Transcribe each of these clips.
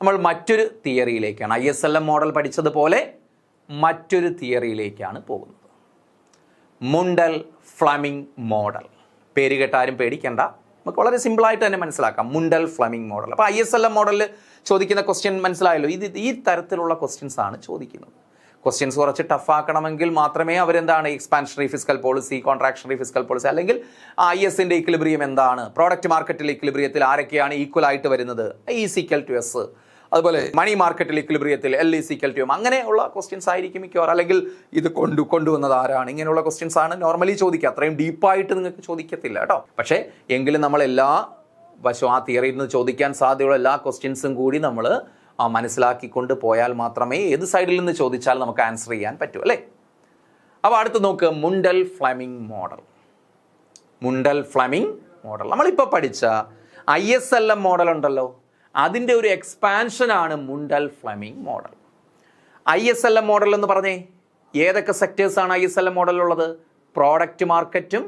നമ്മൾ മറ്റൊരു തിയറിയിലേക്കാണ്, ISLM model പഠിച്ചതുപോലെ മറ്റൊരു തിയറിയിലേക്കാണ് പോകുന്നത്. മുണ്ടൽ ഫ്ലമിംഗ് മോഡൽ. പേര് കേട്ടാരും പേടിക്കേണ്ട, നമുക്ക് വളരെ സിമ്പിളായിട്ട് തന്നെ മനസ്സിലാക്കാം. മുണ്ടൽ ഫ്ലമിംഗ് മോഡൽ. അപ്പോൾ ISLM മോഡലിൽ ചോദിക്കുന്ന ക്വസ്റ്റ്യൻ മനസ്സിലായല്ലോ. ഈ തരത്തിലുള്ള ക്വസ്റ്റ്യൻസ് ആണ് ചോദിക്കുന്നത്. ക്വസ്റ്റ്യൻസ് കുറച്ച് ടഫാക്കണമെങ്കിൽ മാത്രമേ അവരെന്താണ് expansionary fiscal policy, contractionary fiscal policy, അല്ലെങ്കിൽ ISന്റെ ഇക്വിലിബ്രിയം എന്താണ്, പ്രോഡക്റ്റ് മാർക്കറ്റിൽ ഇക്വിലിബ്രിയത്തിൽ ആരൊക്കെയാണ് ഈക്വൽ ആയിട്ട് വരുന്നത്, E=S, അതുപോലെ മണി മാർക്കറ്റിൽ ഇക്വിലിബ്രിയത്തിൽ L=M, അങ്ങനെയുള്ള ക്വസ്റ്റ്യൻസ് ആയിരിക്കും മിക്കവാറും. അല്ലെങ്കിൽ ഇത് കൊണ്ടുവന്നത് ആരാണ്, ഇങ്ങനെയുള്ള ക്വസ്റ്റ്യൻസ് ആണ് നോർമലി ചോദിക്കുക. അത്രയും ഡീപ്പായിട്ട് നിങ്ങൾക്ക് ചോദിക്കത്തില്ല കേട്ടോ. പക്ഷേ എങ്കിലും നമ്മൾ എല്ലാ വശവും ആ തിയറിയിൽ നിന്ന് ചോദിക്കാൻ സാധ്യതയുള്ള എല്ലാ ക്വസ്റ്റ്യൻസും കൂടി നമ്മൾ മനസ്സിലാക്കിക്കൊണ്ട് പോയാൽ മാത്രമേ ഏത് സൈഡിൽ നിന്ന് ചോദിച്ചാൽ നമുക്ക് ആൻസർ ചെയ്യാൻ പറ്റൂ, അല്ലേ? അപ്പോൾ അടുത്ത് നോക്ക്, മുണ്ടൽ Fleming model. Mundell Fleming model നമ്മളിപ്പോൾ പഠിച്ച ISLM മോഡൽ ഉണ്ടല്ലോ, അതിൻ്റെ ഒരു എക്സ്പാൻഷനാണ് മുണ്ടൽ ഫ്ലമിംഗ് മോഡൽ. ISLM മോഡൽ എന്ന് പറഞ്ഞേ ഏതൊക്കെ സെക്ടേഴ്സാണ് ISLM മോഡലിലുള്ളത്? പ്രോഡക്റ്റ് മാർക്കറ്റും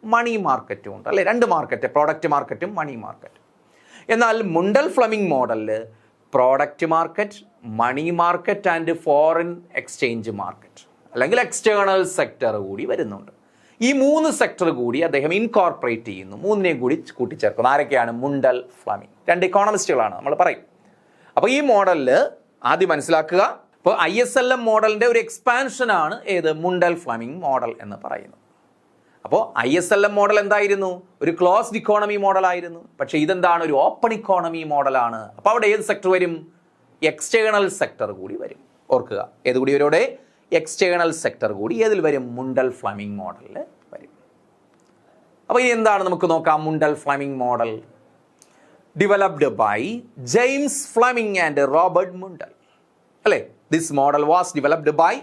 മണി മാർക്കറ്റും ഉണ്ട്, അല്ലേ? രണ്ട് മാർക്കറ്റ്, പ്രോഡക്റ്റ് മാർക്കറ്റും മണി മാർക്കറ്റും. എന്നാൽ മുണ്ടൽ ഫ്ലമിംഗ് മോഡലിൽ product market, money market and foreign exchange market അല്ലെങ്കിൽ എക്സ്റ്റേണൽ സെക്ടർ കൂടി വരുന്നുണ്ട്. ഈ മൂന്ന് സെക്ടർ കൂടി അദ്ദേഹം ഇൻകോർപ്പറേറ്റ് ചെയ്യുന്നു, മൂന്നിനെയും കൂടി കൂട്ടിച്ചേർക്കുന്നു. ആരൊക്കെയാണ്? മുണ്ടൽ ഫ്ലമിംഗ്. രണ്ട് ഇക്കോണമിസ്റ്റുകളാണ് നമ്മൾ പറയും. അപ്പോൾ ഈ മോഡലിൽ ആദ്യം മനസ്സിലാക്കുക, ഇപ്പോൾ ISLM മോഡലിൻ്റെ ഒരു എക്സ്പാൻഷനാണ് ഏത്? മുണ്ടൽ ഫ്ലമിംഗ് മോഡൽ എന്ന് പറയുന്നത്. അപ്പോൾ ISLM മോഡൽ എന്തായിരുന്നു? ഒരു ക്ലോസ്ഡ് ഇക്കോണമി മോഡലായിരുന്നു. പക്ഷേ ഇതെന്താണ്? ഒരു ഓപ്പൺ ഇക്കോണമി മോഡലാണ്. അപ്പോൾ അവിടെ ഏത് സെക്ടർ വരും? എക്സ്റ്റേണൽ സെക്ടർ കൂടി വരും. ഓർക്കുക, ഏത് കൂടി വരും അവിടെ? എക്സ്റ്റേണൽ സെക്ടർ കൂടി ഏതിൽ വരും? മുണ്ടൽ ഫ്ലമിംഗ് മോഡലിൽ വരും. അപ്പോൾ ഇനി എന്താണ് നമുക്ക് നോക്കാം. Mundell Fleming model developed by James Fleming and Robert Mundell, അല്ലേ? This model was developed by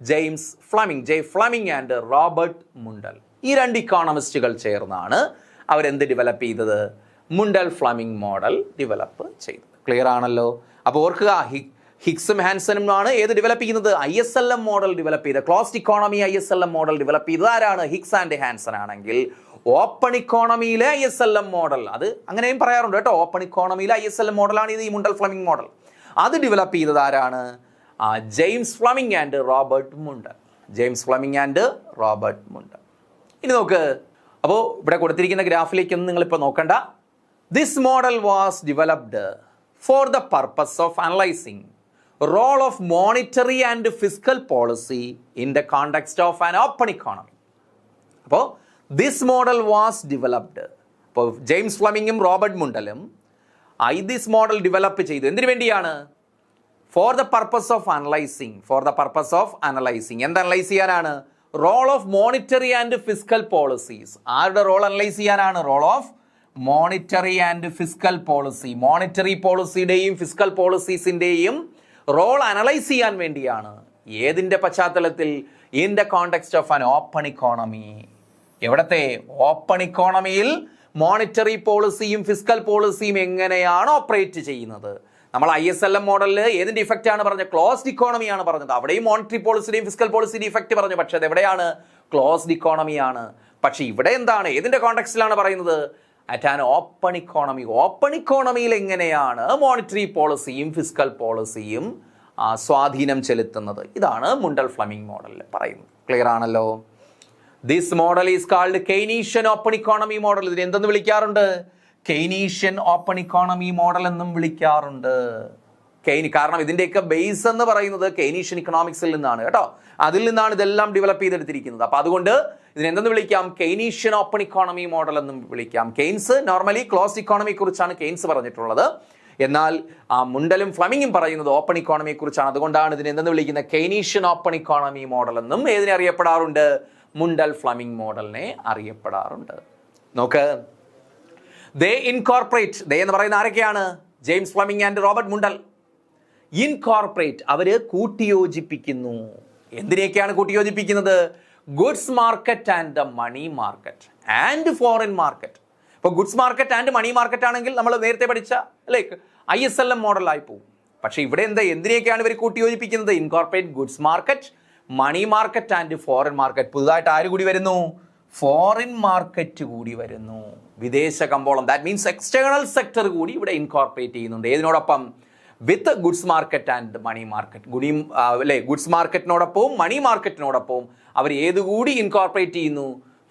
James Fleming, Fleming and Robert Mundell. ഈ രണ്ട് ഇക്കോണമിസ്റ്റുകൾ ചേർന്നാണ് അവരെന്ത് ഡെവലപ്പ് ചെയ്തത്? മുണ്ടൽ ഫ്ലമിംഗ് മോഡൽ ഡെവലപ്പ് ചെയ്തത്. ക്ലിയർ ആണല്ലോ? അപ്പോൾ ഓർക്കുക, ഹിഗ്സും ഹാൻസനുമാണ് ഏത് ഡെവലപ്പ് ചെയ്യുന്നത്? ISLM മോഡൽ ഡെവലപ്പ് ചെയ്ത്. Closed economy ISLM model develop ചെയ്തത് ആരാണ്? ഹിഗ്സ് ആൻഡ് ഹാൻസൺ ആണെങ്കിൽ ഓപ്പൺ ഇക്കോണമിയിലെ ISLM മോഡൽ, അത് അങ്ങനെയും പറയാറുണ്ട് കേട്ടോ, ഓപ്പൺ ഇക്കോണമിയിലെ ISLM മോഡലാണ് ഇത്, ഈ മുണ്ടൽ ഫ്ലമിംഗ് മോഡൽ. അത് ഡെവലപ്പ് ചെയ്തത് ആരാണ്? James Fleming and Robert Mundell. James Fleming and Robert Mundell. ഇനി നോക്ക്, അപ്പോൾ ഇവിടെ കൊടുത്തിരിക്കുന്ന ഗ്രാഫിലേക്കൊന്നും നിങ്ങളിപ്പോൾ നോക്കണ്ട. This model was developed for the purpose of analysing role of monetary and fiscal policy in the context of an open economy. അപ്പോൾ this model was developed, അപ്പോൾ ജെയിംസ് ഫ്ലമിംഗും റോബർട്ട് മുണ്ടലും ദിസ് മോഡൽ ഡെവലപ്പ് ചെയ്തു. എന്തിനു വേണ്ടിയാണ്? For the purpose of analysing. For the purpose of analysing. എന്ത് analyse ചെയ്യാനാണ്? Role of monetary and fiscal policies. ആരുടെ റോൾ അനലൈസ് ചെയ്യാനാണ്? Role of monetary and fiscal policy. Monetary പോളിസിയുടെയും ഫിസ്ക്കൽ പോളിസീസിൻ്റെയും റോൾ അനലൈസ് ചെയ്യാൻ വേണ്ടിയാണ്. ഏതിൻ്റെ പശ്ചാത്തലത്തിൽ? In the context of an open economy. എവിടത്തെ? ഓപ്പൺ ഇക്കോണമിയിൽ മോണിറ്ററി പോളിസിയും ഫിസ്ക്കൽ പോളിസിയും എങ്ങനെയാണ് ഓപ്പറേറ്റ് ചെയ്യുന്നത്? നമ്മൾ ISLM മോഡലിൽ ഏതിൻ്റെ ഇഫക്റ്റ് ആണ് പറഞ്ഞത്? ക്ലോസ്ഡ് ഇക്കോണമിയാണ് പറഞ്ഞത്. അവിടെയും മോണിറ്ററി പോളിസിയുടെയും ഫിസ്ക്കൽ പോളിസിയുടെ ഇഫക്റ്റ് പറഞ്ഞു. പക്ഷേ അത് എവിടെയാണ്? ക്ലോസ്ഡ് ഇക്കോണമിയാണ്. പക്ഷേ ഇവിടെ എന്താണ്? ഏതിൻ്റെ കോണ്ടെക്സ്റ്റിലാണ് പറയുന്നത്? At an open economy. Open ഇക്കോണമിയിൽ എങ്ങനെയാണ് മോണിറ്ററി പോളിസിയും ഫിസ്ക്കൽ പോളിസിയും സ്വാധീനം ചെലുത്തുന്നത്? ഇതാണ് മുണ്ടൽ ഫ്ലമിംഗ് മോഡലിൽ പറയുന്നത്. ക്ലിയർ ആണല്ലോ? This model is called Keynesian open economy model. ഇതിനെ എന്തെന്ന് വിളിക്കാറുണ്ട്? കെയ്നീഷ്യൻ ഓപ്പൺ ഇക്കോണമി മോഡൽ എന്നും വിളിക്കാറുണ്ട്. കാരണം ഇതിൻ്റെയൊക്കെ ബേസ് എന്ന് പറയുന്നത് കെയ്നീഷ്യൻ ഇക്കണോമിക്സിൽ നിന്നാണ് കേട്ടോ. അതിൽ നിന്നാണ് ഇതെല്ലാം ഡെവലപ്പ് ചെയ്തെടുത്തിരിക്കുന്നത്. അപ്പോൾ അതുകൊണ്ട് ഇതിനെന്തെന്ന് വിളിക്കാം? കെയ്നീഷ്യൻ ഓപ്പൺ ഇക്കോണമി മോഡൽ എന്നും വിളിക്കാം. കെയ്ൻസ് നോർമലി ക്ലോസ്ഡ് ഇക്കോണമിയെ കുറിച്ചാണ് കെയ്ൻസ് പറഞ്ഞിട്ടുള്ളത്. എന്നാൽ മുണ്ടലും ഫ്ലമിംഗും പറയുന്നത് ഓപ്പൺ ഇക്കോണമിയെ കുറിച്ചാണ്. അതുകൊണ്ടാണ് ഇതിനെ എന്തെന്ന് വിളിക്കുന്നത്? കെയ്നീഷ്യൻ ഓപ്പൺ ഇക്കോണമി മോഡൽ എന്നും ഏതിനെ അറിയപ്പെടാറുണ്ട്? മുണ്ടൽ ഫ്ലമിംഗ് മോഡലിനെ അറിയപ്പെടാറുണ്ട്. നോക്ക്, ദേ ഇൻകോർപ്പറേറ്റ്. ദേ എന്ന് പറയുന്ന ആരൊക്കെയാണ്? James Fleming and Robert Mundell. Incorporate, അവര് കൂട്ടിയോജിപ്പിക്കുന്നു. എന്തിനെയൊക്കെയാണ് കൂട്ടിയോജിപ്പിക്കുന്നത്? Goods market and the money market and foreign market. ഇപ്പോൾ goods market and money market ആണെങ്കിൽ നമ്മൾ നേരത്തെ പഠിച്ച ലൈക്ക് ISLM മോഡലായി പോകും. പക്ഷേ ഇവിടെ എന്തിനെയൊക്കെയാണ് ഇവർ കൂട്ടിയോജിപ്പിക്കുന്നത്? Incorporate goods market, money market and foreign market. പുതുതായിട്ട് ആര് കൂടി വരുന്നു? ഫോറിൻ മാർക്കറ്റ് കൂടി വരുന്നു, വിദേശ കമ്പോളം. ദാറ്റ് മീൻസ് എക്സ്റ്റേണൽ സെക്ടർ കൂടി ഇവിടെ ഇൻകോർപ്പറേറ്റ് ചെയ്യുന്നുണ്ട്. ഏതിനോടൊപ്പം? With goods market and money market. അല്ലേ, ഗുഡ്സ് മാർക്കറ്റിനോടൊപ്പവും മണി മാർക്കറ്റിനോടൊപ്പവും അവർ ഏതുകൂടി ഇൻകോർപ്പറേറ്റ് ചെയ്യുന്നു?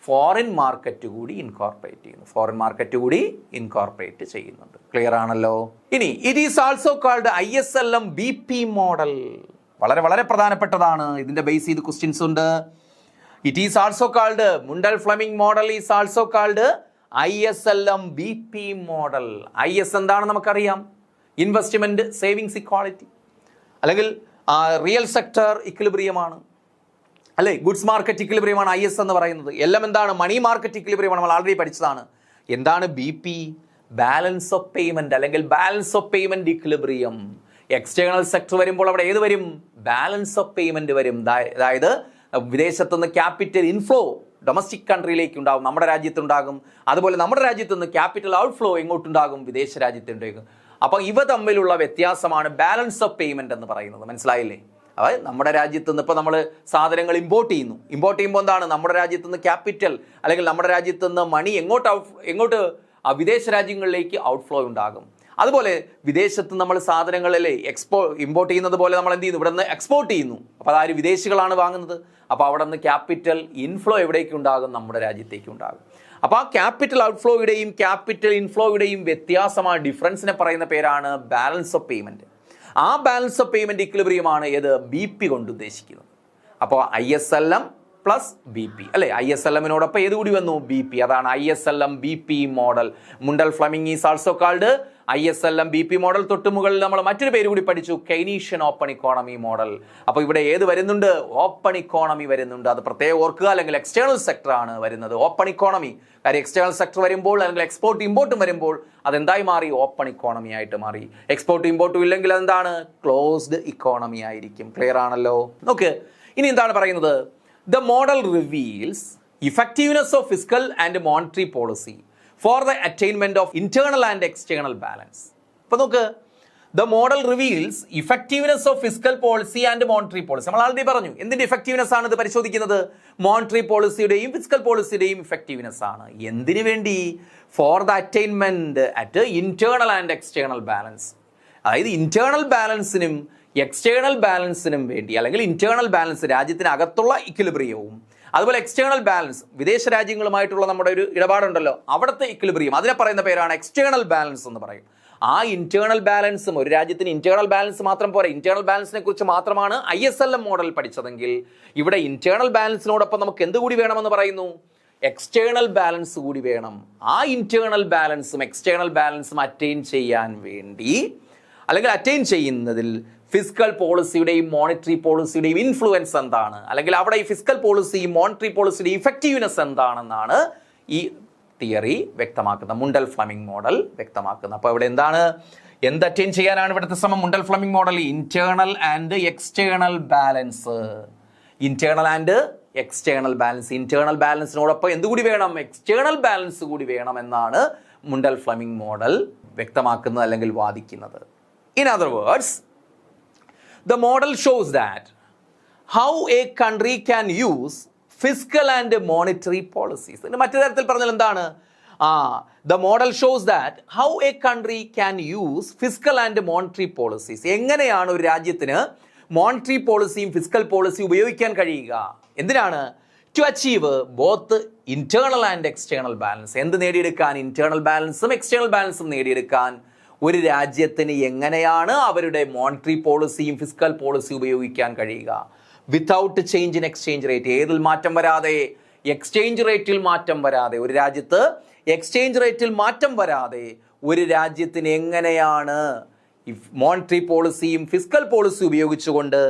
ഫോറിൻ മാർക്കറ്റ് കൂടി ഇൻകോർപ്പറേറ്റ് ചെയ്യുന്നു. ഫോറിൻ മാർക്കറ്റ് കൂടി ഇൻകോർപ്പറേറ്റ് ചെയ്യുന്നുണ്ട്. ക്ലിയർ ആണല്ലോ. ഇനി it is also called ISLM BP model. വളരെ വളരെ പ്രധാനപ്പെട്ടതാണ്. ഇതിന്റെ ബേസ് ചെയ്ത് ക്വസ്റ്റ്യൻസ് ഉണ്ട്. It is also called Mundell Fleming model is also called ISLM BP model. IS എന്താണെന്ന് നമുക്കറിയാം, ഇൻവെസ്റ്റ്മെന്റ് സേവിങ്സ് ഇക്വാളിറ്റി, അല്ലെങ്കിൽ റിയൽ സെക്ടർ ഇക്വിലിബ്രിയമാണ്, അല്ലേ, ഗുഡ്സ് മാർക്കറ്റ് ഇക്വിലിബ്രിയമാണ് IS എന്ന് പറയുന്നത്. എല്ലാം എന്താണ്? മണി മാർക്കറ്റ് ഇക്വിലിബ്രിയമാണ്. നമ്മൾ ആൾറെഡി പഠിച്ചതാണ്. എന്താണ് BP? ബാലൻസ് ഓഫ് പേയ്മെന്റ്, അല്ലെങ്കിൽ balance of payment equilibrium. External sector വരുമ്പോൾ അവിടെ ഏത് വരും? ബാലൻസ് ഓഫ് പേയ്മെന്റ് വരും. അതായത് വിദേശത്തുനിന്ന് ക്യാപിറ്റൽ ഇൻഫ്ലോ ഡൊമസ്റ്റിക് കൺട്രിയിലേക്ക് ഉണ്ടാകും, നമ്മുടെ രാജ്യത്തുണ്ടാകും. അതുപോലെ നമ്മുടെ രാജ്യത്തു നിന്ന് ക്യാപിറ്റൽ ഔട്ട്ഫ്ലോ എങ്ങോട്ടുണ്ടാകും? വിദേശ രാജ്യത്തുണ്ടാകും. അപ്പോൾ ഇവ തമ്മിലുള്ള വ്യത്യാസമാണ് ബാലൻസ് ഓഫ് പേയ്മെന്റ് എന്ന് പറയുന്നത്. മനസ്സിലായില്ലേ? അതായത് നമ്മുടെ രാജ്യത്ത് നിന്ന് ഇപ്പോൾ നമ്മൾ സാധനങ്ങൾ ഇമ്പോർട്ട് ചെയ്യുമ്പോൾ എന്താണ്? നമ്മുടെ രാജ്യത്ത് നിന്ന് ക്യാപിറ്റൽ, അല്ലെങ്കിൽ നമ്മുടെ രാജ്യത്ത് നിന്ന് മണി എങ്ങോട്ട് വിദേശ രാജ്യങ്ങളിലേക്ക് ഔട്ട്ഫ്ലോ ഉണ്ടാകും. അതുപോലെ വിദേശത്ത് നമ്മൾ സാധനങ്ങളല്ലേ ഇമ്പോർട്ട് ചെയ്യുന്നത് പോലെ നമ്മൾ എന്ത് ചെയ്യുന്നു? ഇവിടെ നിന്ന് എക്സ്പോർട്ട് ചെയ്യുന്നു. അപ്പോൾ അതായത് വിദേശികളാണ് വാങ്ങുന്നത്. അപ്പോൾ അവിടെ നിന്ന് ക്യാപിറ്റൽ ഇൻഫ്ലോ എവിടേക്ക് ഉണ്ടാകും? നമ്മുടെ രാജ്യത്തേക്ക് ഉണ്ടാകും. അപ്പോൾ ആ ക്യാപിറ്റൽ ഔട്ട്ഫ്ലോയുടെയും ക്യാപിറ്റൽ ഇൻഫ്ലോയുടെയും വ്യത്യാസമായ ഡിഫറൻസിനെ പറയുന്ന പേരാണ് ബാലൻസ് ഓഫ് പേയ്മെന്റ്. ആ ബാലൻസ് ഓഫ് പേയ്മെന്റ് ഇക്വിലിബ്രിയമാണ് ഏത്? BP കൊണ്ട് ഉദ്ദേശിക്കുന്നത്. അപ്പോൾ ISLM പ്ലസ് BP, അല്ലേ? ISLMനോടൊപ്പം ഏത് കൂടി വന്നു? BP. അതാണ് ISLM BP model. Mundell Fleming is also called ISLM BP model. തൊട്ടുമുകളിൽ നമ്മൾ മറ്റൊരു പേര് കൂടി പഠിച്ചു, കെയ്നീഷ്യൻ ഓപ്പൺ ഇക്കോണമി മോഡൽ. അപ്പോൾ ഇവിടെ ഏത് വരുന്നുണ്ട്? ഓപ്പൺ ഇക്കോണമി വരുന്നുണ്ട്. അത് പ്രത്യേകം ഓർക്കുക. അല്ലെങ്കിൽ എക്സ്റ്റേണൽ സെക്ടർ ആണ് വരുന്നത്, ഓപ്പൺ ഇക്കോണമി. കാര്യം എക്സ്റ്റേണൽ സെക്ടർ വരുമ്പോൾ, അല്ലെങ്കിൽ എക്സ്പോർട്ട് ഇമ്പോർട്ടും വരുമ്പോൾ അതെന്തായി മാറി? ഓപ്പൺ ഇക്കോണമി ആയിട്ട് മാറി. എക്സ്പോർട്ടും ഇമ്പോർട്ടും ഇല്ലെങ്കിൽ അതെന്താണ്? ക്ലോസ്ഡ് ഇക്കോണമി ആയിരിക്കും. ക്ലിയർ ആണല്ലോ. നോക്ക്, ഇനി എന്താണ് പറയുന്നത്? The model reveals effectiveness of fiscal and monetary policy for the attainment of internal and external balance. അപ്പോൾ നോക്ക്, the model reveals effectiveness of fiscal policy and monetary policy. നമ്മൾ ആൾറെഡി പറഞ്ഞു എന്തിന്റെ ഇഫക്റ്റീവ്നെസ് ആണ് ഇത് പരിശോധിക്കുന്നത്? മോണിറ്ററി പോളിസിയുടെയും ഫിസിക്കൽ പോളിസിയുടെയും ഇഫക്റ്റീവ്നെസ് ആണ്. എന്തിനു വേണ്ടി? For the attainment at internal and external balance. അതായത് ഇന്റേണൽ ബാലൻസിനും എക്സ്റ്റേണൽ ബാലൻസിനും വേണ്ടി, അല്ലെങ്കിൽ ഇന്റേണൽ ബാലൻസ് രാജ്യത്തിനകത്തുള്ള ഇക്വിലിബ്രിയവും, അതുപോലെ എക്സ്റ്റേണൽ ബാലൻസ് വിദേശ രാജ്യങ്ങളുമായിട്ടുള്ള നമ്മുടെ ഒരു ഇടപാടുണ്ടല്ലോ, അവിടുത്തെ ഇക്വിലിബ്രിയം, അതിനെ പറയുന്ന പേരാണ് എക്സ്റ്റേണൽ ബാലൻസ് എന്ന് പറയും. ആ ഇന്റേണൽ ബാലൻസും, ഒരു രാജ്യത്തിന് ഇന്റേണൽ ബാലൻസ് മാത്രം പോരാ, ഇന്റേണൽ ബാലൻസിനെ കുറിച്ച് മാത്രമാണ് ISLM മോഡൽ പഠിച്ചതെങ്കിൽ ഇവിടെ ഇന്റേണൽ ബാലൻസിനോടൊപ്പം നമുക്ക് എന്തുകൂടി വേണമെന്ന് പറയുന്നു? എക്സ്റ്റേണൽ ബാലൻസ് കൂടി വേണം. ആ ഇന്റേണൽ ബാലൻസും എക്സ്റ്റേണൽ ബാലൻസും അറ്റൈൻ ചെയ്യാൻ വേണ്ടി, അല്ലെങ്കിൽ അറ്റൈൻ ചെയ്യുന്നതിൽ ഫിസിക്കൽ പോളിസിയുടെയും മോണിറ്ററി പോളിസിയുടെയും ഇൻഫ്ലുവൻസ് എന്താണ്, അല്ലെങ്കിൽ അവിടെ ഈ ഫിസിക്കൽ പോളിസിയും മോണിറ്ററി പോളിസിയുടെയും ഇഫക്റ്റീവ്നെസ് എന്താണെന്നാണ് ഈ തിയറി വ്യക്തമാക്കുന്നത്, മുണ്ടൽ ഫ്ലെമിംഗ് മോഡൽ വ്യക്തമാക്കുന്നത്. അപ്പോൾ ഇവിടെ എന്ത് അറ്റൈൻ ചെയ്യാനാണ് ഇവിടുത്തെ ശ്രമം? Mundell Fleming model internal and external balance. Internal and external balance. Internal ബാലൻസിനോടൊപ്പം എന്തുകൂടി വേണം? എക്സ്റ്റേണൽ ബാലൻസ് കൂടി വേണം എന്നാണ് മുണ്ടൽ ഫ്ലെമിംഗ് മോഡൽ വ്യക്തമാക്കുന്നത്, അല്ലെങ്കിൽ വാദിക്കുന്നത്. In other words, the model shows that how a country can use fiscal and monetary policies. മറ്റു തരത്തിൽ പറഞ്ഞാൽ എന്താണ്? The model shows that how a country can use fiscal and monetary policies. എങ്ങനെയാണ് ഒരു രാജ്യത്തിന് മോണിറ്ററി പോളിസിയും ഫിസിക്കൽ പോളിസിയും ഉപയോഗിക്കാൻ കഴിയുക? എന്തിനാണ്? To achieve both internal and external balance. എന്ത് നേടിയെടുക്കാൻ? ഇന്റേണൽ ബാലൻസും എക്സ്റ്റേണൽ ബാലൻസും നേടിയെടുക്കാൻ ഒരു രാജ്യത്തിന് എങ്ങനെയാണ് അവരുടെ മോണിറ്ററി പോളിസിയും ഫിസിക്കൽ പോളിസിയും ഉപയോഗിക്കാൻ കഴിയുക? Without change in exchange rate. ഏതിൽ മാറ്റം വരാതെ? എക്സ്ചേഞ്ച് റേറ്റിൽ മാറ്റം വരാതെ. ഒരു രാജ്യത്ത് എക്സ്ചേഞ്ച് റേറ്റിൽ മാറ്റം വരാതെ ഒരു രാജ്യത്തിന് എങ്ങനെയാണ് മോണിറ്ററി പോളിസിയും ഫിസിക്കൽ പോളിസിയും ഉപയോഗിച്ചുകൊണ്ട്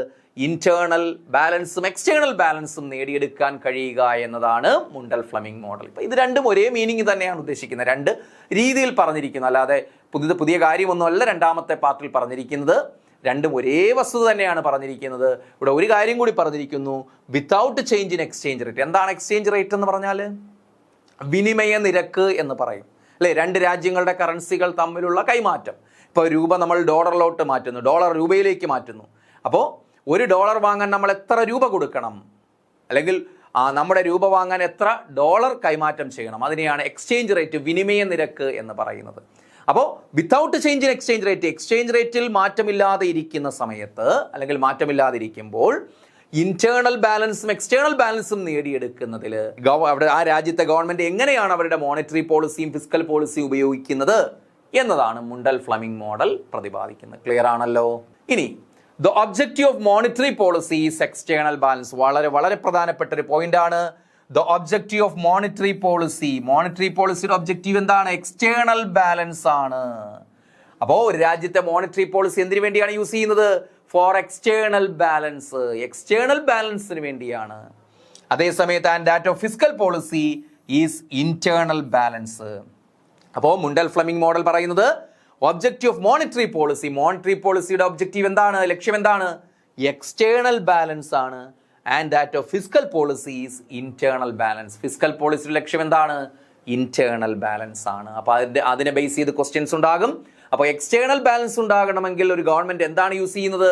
ഇന്റേണൽ ബാലൻസും എക്സ്റ്റേണൽ ബാലൻസും നേടിയെടുക്കാൻ കഴിയുക എന്നതാണ് മുണ്ടൽ ഫ്ലെമിംഗ് മോഡൽ. ഇപ്പം ഇത് രണ്ടും ഒരേ മീനിങ് തന്നെയാണ് ഉദ്ദേശിക്കുന്നത്, രണ്ട് രീതിയിൽ പറഞ്ഞിരിക്കുന്നു. അല്ലാതെ പുതിയ കാര്യമൊന്നുമല്ല രണ്ടാമത്തെ പാർട്ടിൽ പറഞ്ഞിരിക്കുന്നത്. രണ്ടും ഒരേ വസ്തുത തന്നെയാണ് പറഞ്ഞിരിക്കുന്നത്. ഇവിടെ ഒരു കാര്യം കൂടി പറഞ്ഞിരിക്കുന്നു, without change in exchange rate. എന്താണ് എക്സ്ചേഞ്ച് റേറ്റ് എന്ന് പറഞ്ഞാൽ? വിനിമയ നിരക്ക് എന്ന് പറയും, അല്ലേ? രണ്ട് രാജ്യങ്ങളുടെ കറൻസികൾ തമ്മിലുള്ള കൈമാറ്റം. ഇപ്പോൾ രൂപ നമ്മൾ ഡോളറിലോട്ട് മാറ്റുന്നു, ഡോളർ രൂപയിലേക്ക് മാറ്റുന്നു. അപ്പോൾ ഒരു ഡോളർ വാങ്ങാൻ നമ്മൾ എത്ര രൂപ കൊടുക്കണം, അല്ലെങ്കിൽ നമ്മുടെ രൂപ വാങ്ങാൻ എത്ര ഡോളർ കൈമാറ്റം ചെയ്യണം, അതിനെയാണ് എക്സ്ചേഞ്ച് റേറ്റ്, വിനിമയ നിരക്ക് എന്ന് പറയുന്നത്. അപ്പോൾ വിത്തൗട്ട് ചേഞ്ച് ഇൻ എക്സ്ചേഞ്ച് റേറ്റിൽ മാറ്റമില്ലാതെ ഇരിക്കുന്ന സമയത്ത് അല്ലെങ്കിൽ മാറ്റമില്ലാതെ ഇരിക്കുമ്പോൾ ഇന്റേണൽ ബാലൻസും എക്സ്റ്റേണൽ ബാലൻസും നേടിയെടുക്കുന്നതിൽ അവിടെ ആ രാജ്യത്തെ ഗവൺമെന്റ് എങ്ങനെയാണ് അവരുടെ മോണിറ്ററി പോളിസിയും ഫിസ്ക്കൽ പോളിസിയും ഉപയോഗിക്കുന്നത് എന്നതാണ് മുണ്ടൽ ഫ്ലെമിംഗ് മോഡൽ പ്രതിപാദിക്കുന്നത്. ക്ലിയർ ആണല്ലോ? ഇനി the objective of monetary policy is external balance. വളരെ വളരെ പ്രധാനപ്പെട്ട ഒരു പോയിന്റ് ആണ്. ദ ഒബ്ജക്റ്റീവ് ഓഫ് മോണിറ്ററി പോളിസിയുടെ ഒബ്ജക്റ്റീവ് എന്താണ്? എക്സ്റ്റേണൽ ബാലൻസ് ആണ്. അപ്പോൾ ഒരു രാജ്യത്തെ മോണിറ്ററി പോളിസി എന്തിനു വേണ്ടിയാണ് യൂസ് ചെയ്യുന്നത്? ഫോർ എക്സ്റ്റേണൽ ബാലൻസിന് വേണ്ടിയാണ്. അതേസമയത്ത് and that of fiscal policy is internal balance. അപ്പോൾ മുണ്ടൽ ഫ്ലെമിംഗ് മോഡൽ പറയുന്നത് ഒബ്ജക്റ്റീവ് ഓഫ് മോണിറ്ററി പോളിസിയുടെ ഒബ്ജക്റ്റീവ് എന്താണ്? ലക്ഷ്യം എന്താണ്? എക്സ്റ്റേണൽ ബാലൻസ് ആണ്. And that of fiscal policy is internal balance. Fiscal പോളിസിയുടെ ലക്ഷ്യം എന്താണ്? ഇന്റേണൽ ബാലൻസ് ആണ്. അപ്പോൾ അതിനെ ബേസ് ചെയ്ത് ക്വസ്റ്റ്യൻസ് ഉണ്ടാകും. അപ്പോൾ എക്സ്റ്റേണൽ ബാലൻസ് ഉണ്ടാകണമെങ്കിൽ ഒരു ഗവൺമെന്റ് എന്താണ് യൂസ് ചെയ്യുന്നത്?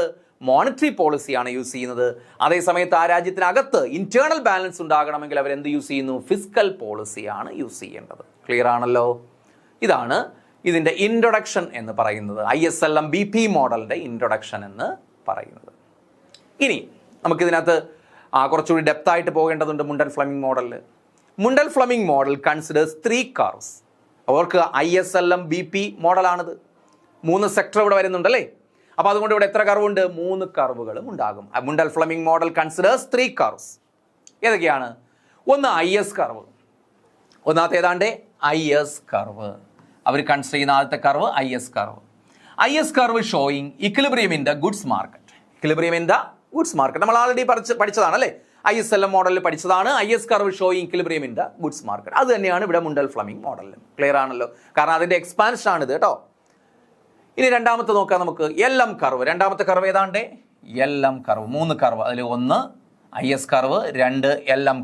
മോണിറ്ററി പോളിസിയാണ് യൂസ് ചെയ്യുന്നത്. അതേസമയത്ത് ആ രാജ്യത്തിനകത്ത് ഇന്റേണൽ ബാലൻസ് ഉണ്ടാകണമെങ്കിൽ അവർ എന്ത് യൂസ് ചെയ്യുന്നു? ഫിസ്ക്കൽ പോളിസിയാണ് യൂസ് ചെയ്യേണ്ടത്. ക്ലിയർ ആണല്ലോ? ഇതാണ് ഇതിൻ്റെ ഇൻട്രൊഡക്ഷൻ എന്ന് പറയുന്നത്, ISLM BP മോഡലിൻ്റെ ഇൻട്രൊഡക്ഷൻ എന്ന് പറയുന്നത്. ഇനി നമുക്കിതിനകത്ത് കുറച്ചുകൂടി ഡെപ്ത് ആയിട്ട് പോകേണ്ടതുണ്ട്. മുണ്ടൽ ഫ്ലെമിംഗ് മോഡൽ കൺസിഡേഴ്സ് 3 കർവ്സ്. അവർക്ക് ISLM BP മോഡലാണിത്. 3 സെക്ടർ ഇവിടെ വരുന്നുണ്ടല്ലേ. അപ്പോൾ അതുകൊണ്ട് ഇവിടെ എത്ര കർവ് ഉണ്ട്? 3 കർവുകളും ഉണ്ടാകും. മുണ്ടൽ ഫ്ലെമിംഗ് മോഡൽ കൺസിഡേഴ്സ് 3 കർവ്സ്. ഏതൊക്കെയാണ്? ഒന്ന് IS കർവ്. ഒന്നാമത്തെ ഏതാണ്ട് IS കർവ്. അവർ കൺസിഡർ ചെയ്യുന്ന ആദ്യത്തെ curve IS curve showing equilibrium in the goods market. നമ്മൾ ആൾറെഡി പഠിച്ചതാണ് അല്ലേ? ISLM മോഡലിൽ പഠിച്ചതാണ്. IS curve showing equilibrium in the goods market. അത് തന്നെയാണ് ഇവിടെ മുണ്ടൽ ഫ്ലെമിംഗ് മോഡലിൽ. ക്ലിയർ ആണല്ലോ? കാരണം അതിന്റെ എക്സ്പാൻഷൻ ആണിത് കേട്ടോ. ഇനി രണ്ടാമത്തെ നോക്കാം നമുക്ക്. LM curve. രണ്ടാമത്തെ കർവ് ഏതാണ്ട് LM കർവ്. 3 കർവ്. അതിൽ 1 IS curve, 2 LM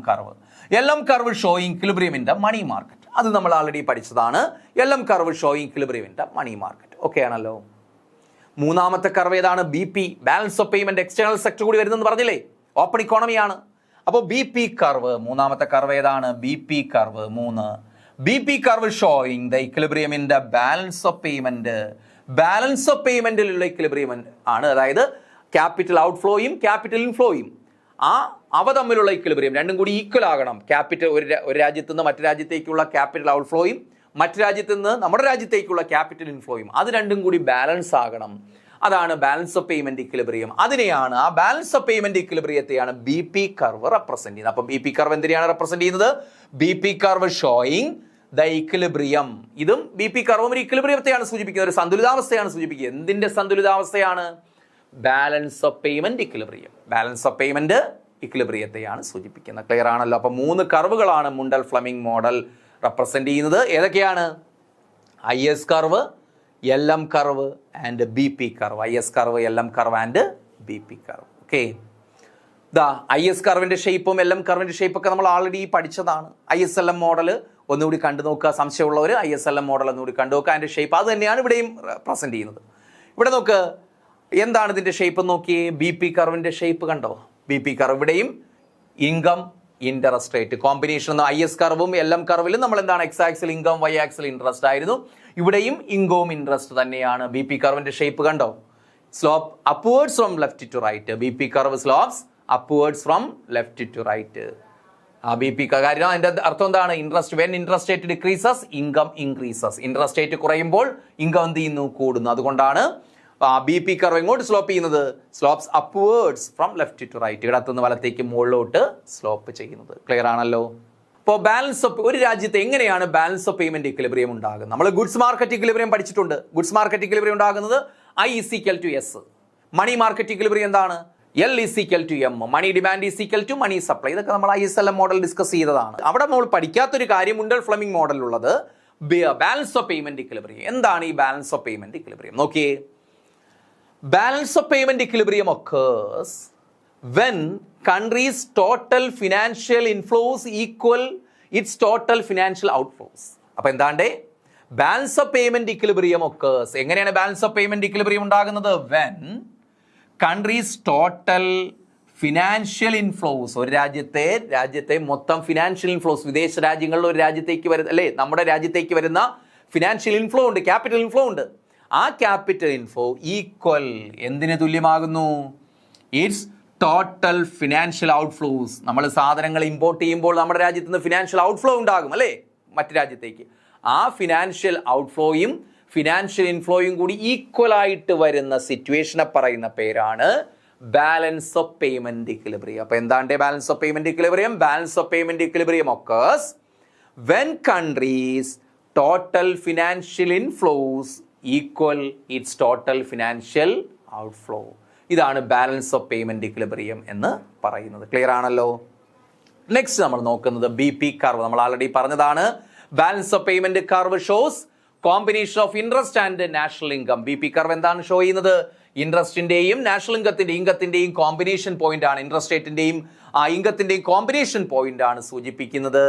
curve showing equilibrium in the money market. അത് നമ്മൾ ആൾറെഡി പഠിച്ചതാണ്. LM curve showing equilibrium in the money market. Okay ആണല്ലോ? മൂന്നാമത്തെ കർവ് ഏതാണ്? BP, balance of payment. External sector കൂടി വരുന്നെന്ന് പറഞ്ഞില്ലേ? ഓപ്പൺ ഇക്കോണമിയാണ്. അപ്പോൾ BP കർവ്, മൂന്നാമത്തെ കർവ് ഏതാണ്? BP curve 3. BP curve showing the equilibrium in the balance of പേയ്മെന്റിലുള്ള equilibrium ആണ്. അതായത് ക്യാപിറ്റൽ ഔട്ട്ഫ്ലോയും ക്യാപിറ്റൽ ഇൻഫ്ലോയും അവ തമ്മിലുള്ള ഇക്വിലിബ്രിയം രണ്ടും കൂടി ഈക്വൽ ആകണം. ക്യാപിറ്റൽ ഒരു രാജ്യത്ത് നിന്ന് മറ്റു രാജ്യത്തേക്കുള്ള ക്യാപിറ്റൽ ഔട്ട്ഫ്ലോയും മറ്റു രാജ്യത്ത് നിന്ന് നമ്മുടെ രാജ്യത്തേക്കുള്ള ക്യാപിറ്റൽ ഇൻഫ്ലോയും അത് രണ്ടും കൂടി ബാലൻസ് ആകണം. അതാണ് ബാലൻസ് ഓഫ് പേയ്മെന്റ് ഇക്വിലിബ്രിയം. ആ ബാലൻസ് ഓഫ് പേയ്മെന്റ് ഇക്വിലിബ്രിയത്തെയാണ് BP കർവ് റെപ്രസെന്റ് ചെയ്യുന്നത്. അപ്പോൾ BP കർവ് എന്തിനാണ് റെപ്രസെന്റ് ചെയ്യുന്നത്? BP curve showing the equilibrium. ഇതും BP കർവും ഒരു ഇക്വിലിബ്രിയത്തെയാണ് സൂചിപ്പിക്കുന്നത്, ഒരു സന്തുലിതാവസ്ഥയാണ് സൂചിപ്പിക്കുക. എന്തിന്റെ സന്തുലിതാവസ്ഥയാണ്? ബാലൻസ് ഓഫ് പേയ്മെന്റ് ഇക്വിലിബ്രിയത്തെയാണ് സൂചിപ്പിക്കുന്നത്. ക്ലിയർ ആണല്ലോ? അപ്പോൾ 3 കർവുകളാണ് മുണ്ടൽ ഫ്ലെമിംഗ് മോഡൽ റെപ്രസെന്റ് ചെയ്യുന്നത്. ഏതൊക്കെയാണ്? IS curve, LM curve and BP curve. IS curve, LM curve and BP curve. Okay. IS കർവിന്റെ ഷേപ്പും LM കർവിന്റെ ഷേപ്പൊക്കെ നമ്മൾ ആൾറെഡി പഠിച്ചതാണ്. ISLM മോഡൽ ഒന്നുകൂടി കണ്ടു നോക്കുക. സംശയമുള്ളവർ ISLM മോഡൽ ഒന്നുകൂടി കണ്ടു നോക്കുക. അതിന്റെ ഷേപ്പ് അത് തന്നെയാണ് ഇവിടെയും പ്രസന്റ് ചെയ്യുന്നത്. ഇവിടെ നോക്ക്, എന്താണ് ഇതിന്റെ ഷേപ്പ് നോക്കിയേ. BP കർവിന്റെ ഷേപ്പ് കണ്ടോ? BP കർവ് ഇവിടെയും income interest rate combination. IS കർവും LM കർവിലും നമ്മൾ എന്താണ്? X ആക്സിൽ ഇൻകം, Y ആക്സിൽ ഇൻട്രസ്റ്റ് ആയിരുന്നു. ഇവിടെയും ഇൻകവും ഇൻട്രസ്റ്റ് തന്നെയാണ്. BP കർവിന്റെ ഷേപ്പ് കണ്ടോ? Slope upwards from left to right. BP curve slopes upwards from left to right. BP കാര്യം അതിന്റെ അർത്ഥം എന്താണ്? When interest rate decreases income increases. Interest rate കുറയുമ്പോൾ ഇൻകം എന്ത് ചെയ്യുന്നു? കൂടുന്നു. അതുകൊണ്ടാണ് BP കർവ് എങ്ങോട്ട് സ്ലോപ്പ് ചെയ്യുന്നത്? Slopes upwards from left to right. ഇടത്തുനിന്ന് വലത്തേക്ക് മുകളിലോട്ട് സ്ലോപ്പ് ചെയ്യുന്നത്. ക്ലിയർ ആണല്ലോ? അപ്പോൾ ഒരു രാജ്യത്ത് എങ്ങനെയാണ് ബാലൻസ് ഓഫ് പേയ്മെന്റ് ഇക്വിലിബ്രിയം ഉണ്ടാകുന്നത്? നമ്മൾ ഗുഡ്സ് മാർക്കറ്റ് ഇക്വിലിബ്രിയം പഠിച്ചിട്ടുണ്ട്. ഗുഡ്സ് മാർക്കറ്റ് ഇക്വിലിബ്രിയം ഉണ്ടാകുന്നത് I = S. Money market equilibrium എന്താണ്? L = M. Money demand = money supply. ഇതൊക്കെ നമ്മൾ ISLM മോഡൽ ഡിസ്കസ് ചെയ്തതാണ്. അവിടെ നമ്മൾ പഠിക്കാത്തൊരു കാര്യം മുണ്ടൽ ഫ്ലെമിംഗ് മോഡലുള്ളത് ബാലൻസ് ഓഫ് പേയ്മെന്റ് ഇക്വിലിബ്രിയം. എന്താണ് ഈ ബാലൻസ് ഓഫ് പേയ്മെന്റ് ഇക്വിലിബ്രിയം? നോക്കിയേ. Balance of payment equilibrium occurs when country's total financial inflows equal its total financial outflows. അപ്പോൾ എന്താണ്ടേ? Balance of payment equilibrium occurs. എങ്ങനെയാണ് ബാലൻസ് ഓഫ് പേയ്മെന്റ് ഇക്വിലിബ്രിയം ഉണ്ടാകുന്നത്? when country's total financial inflows, ഒരു രാജ്യത്തെ മൊത്തം financial inflows, വിദേശ രാജ്യങ്ങളിൽ ഒരു രാജ്യത്തേക്ക് വരുന്ന നമ്മുടെ രാജ്യത്തേക്ക് വരുന്ന ഫിനാൻഷ്യൽ ഇൻഫ്ലോ ഉണ്ട്, ക്യാപിറ്റൽ ഇൻഫ്ലോ ഉണ്ട്. ആ ക്യാപിറ്റൽ ഇൻഫ്ലോ ഈക്വൽ എന്തിന് തുല്യമാകുന്നു? It's total financial outflows. നമ്മൾ സാധനങ്ങൾ ഇമ്പോർട്ട് ചെയ്യുമ്പോൾ നമ്മുടെ രാജ്യത്ത് നിന്ന് ഫിനാൻഷ്യൽ ഔട്ട്ഫ്ലോ ഉണ്ടാകും അല്ലേ മറ്റു രാജ്യത്തേക്ക്. ആ ഫിനാൻഷ്യൽ ഔട്ട്ഫ്ലോയും ഫിനാൻഷ്യൽ ഇൻഫ്ലോയും കൂടി ഈക്വൽ ആയിട്ട് വരുന്ന സിറ്റുവേഷനെ പറയുന്ന പേരാണ് ബാലൻസ് ഓഫ് പേയ്മെന്റ് ഇക്വിലിബ്രിയം. അപ്പൊ എന്താണ് balance of payment equilibrium? Balance of payment equilibrium occurs when countries total financial inflows equal its total financial outflow. ഇതാണ് ബാലൻസ് ഓഫ് പേയ്മെന്റ് ഇക്വിലിബ്രിയം എന്ന് പറയുന്നത്. ക്ലിയർ ആണല്ലോ? നെക്സ്റ്റ് നമ്മൾ നോക്കുന്നത് BP കർവ്. നമ്മൾ already പറഞ്ഞതാണ്. Balance of payment curve shows combination of interest and national income. BP curve എന്താണ് show ചെയ്യുന്നത്? ഇൻട്രസ്റ്റിന്റെയും നാഷണൽ ഇൻകത്തിന്റെയും കോമ്പിനേഷൻ പോയിന്റ് ആണ്. ഇൻട്രസ്റ്റ് റേറ്റിന്റെയും ഇൻകത്തിന്റെയും കോമ്പിനേഷൻ പോയിന്റ് ആണ് സൂചിപ്പിക്കുന്നത്.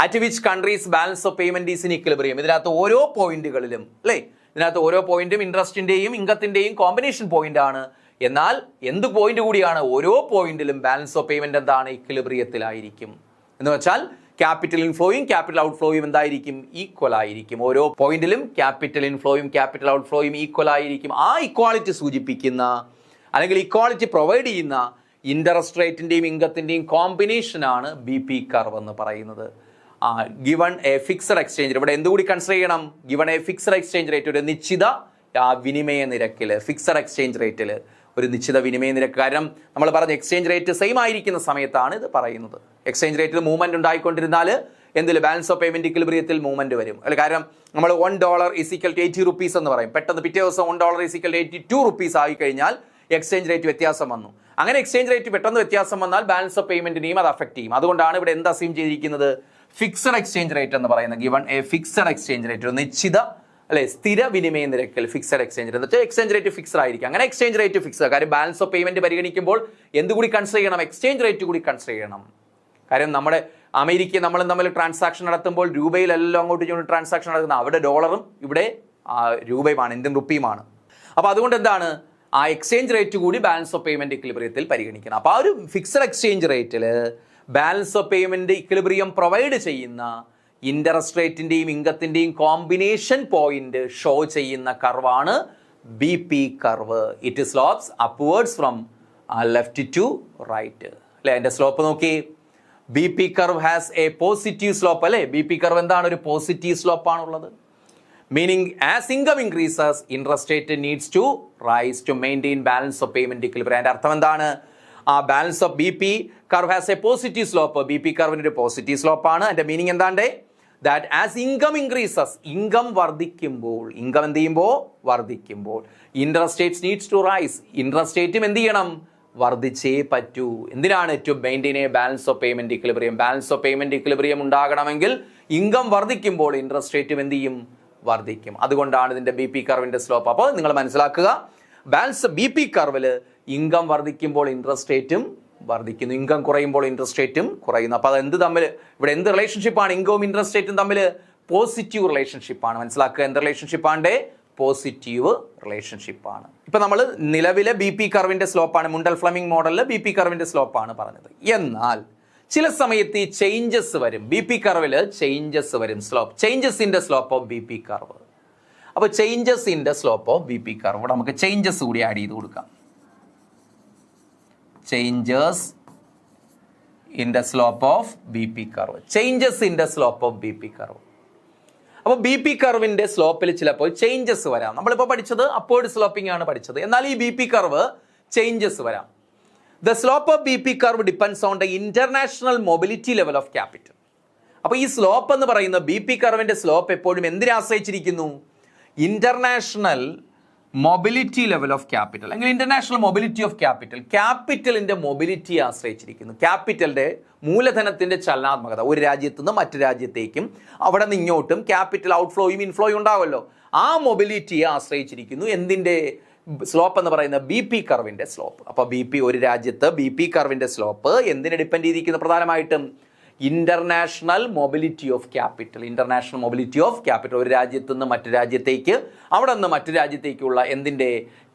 At which countries balance of payment is in equilibrium. ഇതിനകത്ത് ഓരോ പോയിന്റുകളിലും അല്ലേ, ഇതിനകത്ത് ഓരോ പോയിന്റും ഇൻട്രസ്റ്റിന്റെയും ഇൻകത്തിന്റെയും കോമ്പിനേഷൻ പോയിന്റ് ആണ്. എന്നാൽ എന്ത് പോയിന്റ് കൂടിയാണ്? ഓരോ പോയിന്റിലും ബാലൻസ് ഓഫ് പേയ്മെന്റ് എന്താണ്? ഇക്വിലിബ്രിയത്തിലായിരിക്കും. എന്ന് വെച്ചാൽ ക്യാപിറ്റൽ ഇൻഫ്ലോയും ക്യാപിറ്റൽ ഔട്ട്ഫ്ലോയും എന്തായിരിക്കും? ഈക്വൽ ആയിരിക്കും. ഓരോ പോയിന്റിലും ക്യാപിറ്റൽ ഇൻഫ്ലോയും ക്യാപിറ്റൽ ഔട്ട്ഫ്ലോയും ഈക്വൽ ആയിരിക്കും. ആ ഇക്വാളിറ്റി സൂചിപ്പിക്കുന്ന അല്ലെങ്കിൽ ഇക്വാളിറ്റി പ്രൊവൈഡ് ചെയ്യുന്ന ഇൻട്രസ്റ്റ് റേറ്റിന്റെയും ഇൻകത്തിന്റെയും കോമ്പിനേഷൻ ആണ് BP കർവ് എന്ന് പറയുന്നത്. ഗിവൺ എ ഫിക്സഡ് എക്സ്ചേഞ്ച്, ഇവിടെ എന്തുകൂടി കൺസിഡർ ചെയ്യണം? Given A fixed exchange rate, ഒരു നിശ്ചിത വിനിമയ നിരക്കിൽ, ഫിക്സഡ് എക്സ്ചേഞ്ച് റേറ്റിൽ ഒരു നിശ്ചിത വിനിമയ നിരക്ക്. കാരണം നമ്മൾ പറഞ്ഞ എക്സ്ചേഞ്ച് റേറ്റ് സെയിം ആയിരിക്കുന്ന സമയത്താണ് ഇത് പറയുന്നത്. എക്സ്ചേഞ്ച് റേറ്റിൽ മൂവ്മെന്റ് ഉണ്ടായിക്കൊണ്ടിരുന്നാൽ എന്തിൽ ബാലൻസ് ഓഫ് പേയ്മെന്റ് ഇക്വിലിബ്രിയത്തിൽ മൂവ്മെന്റ് വരും അല്ലെ. കാരണം നമ്മൾ $1 = 80 rupees എന്ന് പറയും. പെട്ടെന്ന് പിറ്റേ ദിവസം $1 = 82 rupees ആയി കഴിഞ്ഞാൽ എക്സ്ചേഞ്ച് റേറ്റ് വ്യത്യാസം വന്നു. അങ്ങനെ എക്സ്ചേഞ്ച് റേറ്റ് പെട്ടെന്ന് വ്യത്യാസം വന്നാൽ ബാലൻസ് ഓഫ് പേയ്മെന്റിനെയും അത് അഫക്ട് ചെയ്യും. അതുകൊണ്ടാണ് ഇവിടെ എന്ത് അസ്യൂം ചെയ്തിരിക്കുന്നത്? ഫിക്സഡ് എക്സ്ചേഞ്ച് റേറ്റ് എന്ന് പറയുന്നത്. Given A fixed exchange rate, ഒരു നിശ്ചിത അല്ലെ സ്ഥിര വിനിമയ നിരക്കിൽ ഫിക്സഡ് എക്സ്ചേഞ്ച് റേറ്റ് എന്ന് വെച്ചാൽ എക്സ്ചേഞ്ച് റേറ്റ് ഫിക്സഡ് ആയിരിക്കും. അങ്ങനെ എക്സ്ചേഞ്ച് റേറ്റ് ഫിക്സഡ്. കാര്യം ബാലൻസ് ഓഫ് പേയ്മെന്റ് പരിഗണിക്കുമ്പോൾ എന്തുകൂടി കൺസിഡർ ചെയ്യണം? എക്സ്ചേഞ്ച് റേറ്റ് കൂടി കൺസിഡർ ചെയ്യണം. കാര്യം നമ്മുടെ അമേരിക്ക നമ്മളും തമ്മിൽ ട്രാൻസാക്ഷൻ നടത്തുമ്പോൾ രൂപയിലെല്ലാം അങ്ങോട്ട് ഇങ്ങോട്ട് ട്രാൻസാക്ഷൻ നടക്കുന്നത്. അവിടെ ഡോളറും ഇവിടെ രൂപയുമാണ്, ഇന്ത്യൻ റുപ്പിയുമാണ്. അപ്പോൾ അതുകൊണ്ട് എന്താണ്? ആ എക്സ്ചേഞ്ച് റേറ്റ് കൂടി ബാലൻസ് ഓഫ് പേയ്മെന്റ് ഇക്വിലിബ്രിയത്തിൽ പരിഗണിക്കണം. അപ്പോൾ ആ ഒരു ഫിക്സഡ് എക്സ്ചേഞ്ച് റേറ്റിൽ balance of payment equilibrium provide ചെയ്യുന്ന ഇൻട്രസ്റ്റ് റേറ്റിന്റെയും ഇൻകത്തിന്റെയും കോമ്പിനേഷൻ പോയിന്റ് ഷോ ചെയ്യുന്ന കർവാണ് BP curve. It slopes upwards from left to right അല്ലെ. അതിന്റെ സ്ലോപ്പ് നോക്കി. BP curve has a positive slope അല്ലെ. BP കർവ് എന്താണ്? ഒരു പോസിറ്റീവ് സ്ലോപ്പ് ആണുള്ളത്. Meaning as income increases interest rate needs to rise to maintain balance of payment equilibrium. അതിന്റെ അർത്ഥം എന്താണ്? Balance of BP curve has a positive slope. BP കർവിന് ഒരു positive slope ആണ്. അതിന്റെ മീനിങ് എന്താണ്ട്? That as income increases, income വർദ്ധിക്കുമ്പോൾ, income എന്ത് ചെയ്യുമ്പോൾ? വർദ്ധിക്കുമ്പോൾ interest rates needs to rise, interest റേറ്റും എന്ത് ചെയ്യണം? വർദ്ധിച്ചേ പറ്റൂ. എന്തിനാണ്? To maintain a balance of payment equilibrium. Balance of payment equilibrium ഉണ്ടാകണമെങ്കിൽ ഇൻകം വർദ്ധിക്കുമ്പോൾ ഇൻട്രസ്റ്റ് റേറ്റും എന്ത് ചെയ്യും? വർദ്ധിക്കും. അതുകൊണ്ടാണ് ഇതിന്റെ BP കർവിന്റെ സ്ലോപ്പ്. അപ്പോൾ നിങ്ങൾ മനസ്സിലാക്കുക, ബാലൻസ് BP കർവില് ഇൻകം വർദ്ധിക്കുമ്പോൾ ഇൻട്രസ്റ്റ് റേറ്റും വർദ്ധിക്കുന്നു, ഇൻകം കുറയുമ്പോൾ ഇൻട്രസ്റ്റ് റേറ്റും കുറയുന്നു. അപ്പോൾ അത് എന്ത് തമ്മിൽ, ഇവിടെ എന്ത് റിലേഷൻഷിപ്പാണ്? ഇൻകവും ഇൻട്രസ്റ്റ് റേറ്റും തമ്മിൽ പോസിറ്റീവ് റിലേഷൻഷിപ്പാണ്. മനസ്സിലാക്കുക, എന്ത് റിലേഷൻഷിപ്പാണ്? പോസിറ്റീവ് റിലേഷൻഷിപ്പാണ്. ഇപ്പൊ നമ്മൾ നിലവിലെ BP കർവിന്റെ സ്ലോപ്പാണ്, മുണ്ടൽ ഫ്ലെമിംഗ് മോഡലിൽ BP കർവിന്റെ സ്ലോപ്പാണ് പറഞ്ഞത്. എന്നാൽ ചില സമയത്ത് ഈ ചേഞ്ചസ് വരും. BP കർവില് ചേഞ്ചസ് വരും. Slope changes in the slope of BP curve. അപ്പോൾ changes in the slope of BP curve, ഇവിടെ നമുക്ക് ചേഞ്ചസ് കൂടി ആഡ് ചെയ്ത് കൊടുക്കാം. Changes in the slope of BP curve. Changes in the slope of BP curve. അപ്പോൾ BP കർവിന്റെ സ്ലോപ്പിൽ ചിലപ്പോൾ changes വരാം. നമ്മളിപ്പോൾ പഠിച്ചത് അപ്വേർഡ് സ്ലോപ്പിംഗ് ആണ് പഠിച്ചത്. എന്നാൽ ഈ BP കർവ് ചേഞ്ചസ് വരാം. The slope of BP curve depends on the international mobility level of capital. അപ്പോൾ ഈ സ്ലോപ്പ് എന്ന് പറയുന്ന BP കർവിന്റെ സ്ലോപ്പ് എപ്പോഴും എന്തിനെ ആശ്രയിച്ചിരിക്കുന്നു? International mobility level of capital, അല്ലെങ്കിൽ ഇന്റർനാഷണൽ മൊബിലിറ്റി ഓഫ് ക്യാപിറ്റൽ, ക്യാപിറ്റലിന്റെ മൊബിലിറ്റിയെ ആശ്രയിച്ചിരിക്കുന്നു. ക്യാപിറ്റലിന്റെ മൂലധനത്തിന്റെ ചലനാത്മകത, ഒരു രാജ്യത്തു നിന്ന് മറ്റു രാജ്യത്തേക്കും അവിടെ നിന്ന് ഇങ്ങോട്ടും ക്യാപിറ്റൽ ഔട്ട്ഫ്ലോയും ഇൻഫ്ലോയും ഉണ്ടാവുമല്ലോ. ആ മൊബിലിറ്റിയെ ആശ്രയിച്ചിരിക്കുന്നു എന്തിന്റെ സ്ലോപ്പ് എന്ന് പറയുന്ന BP കർവിന്റെ സ്ലോപ്പ്. അപ്പോൾ ഒരു രാജ്യത്ത് BP കർവിന്റെ സ്ലോപ്പ് എന്തിനെ ഡിപ്പെൻഡ് ചെയ്തിരിക്കുന്നു? പ്രധാനമായിട്ടും international mobility of capital. International mobility of capital, ഒരു രാജ്യത്തു നിന്ന് മറ്റു രാജ്യത്തേക്ക്, അവിടെ നിന്ന് മറ്റു രാജ്യത്തേക്കുള്ള എന്തിൻ്റെ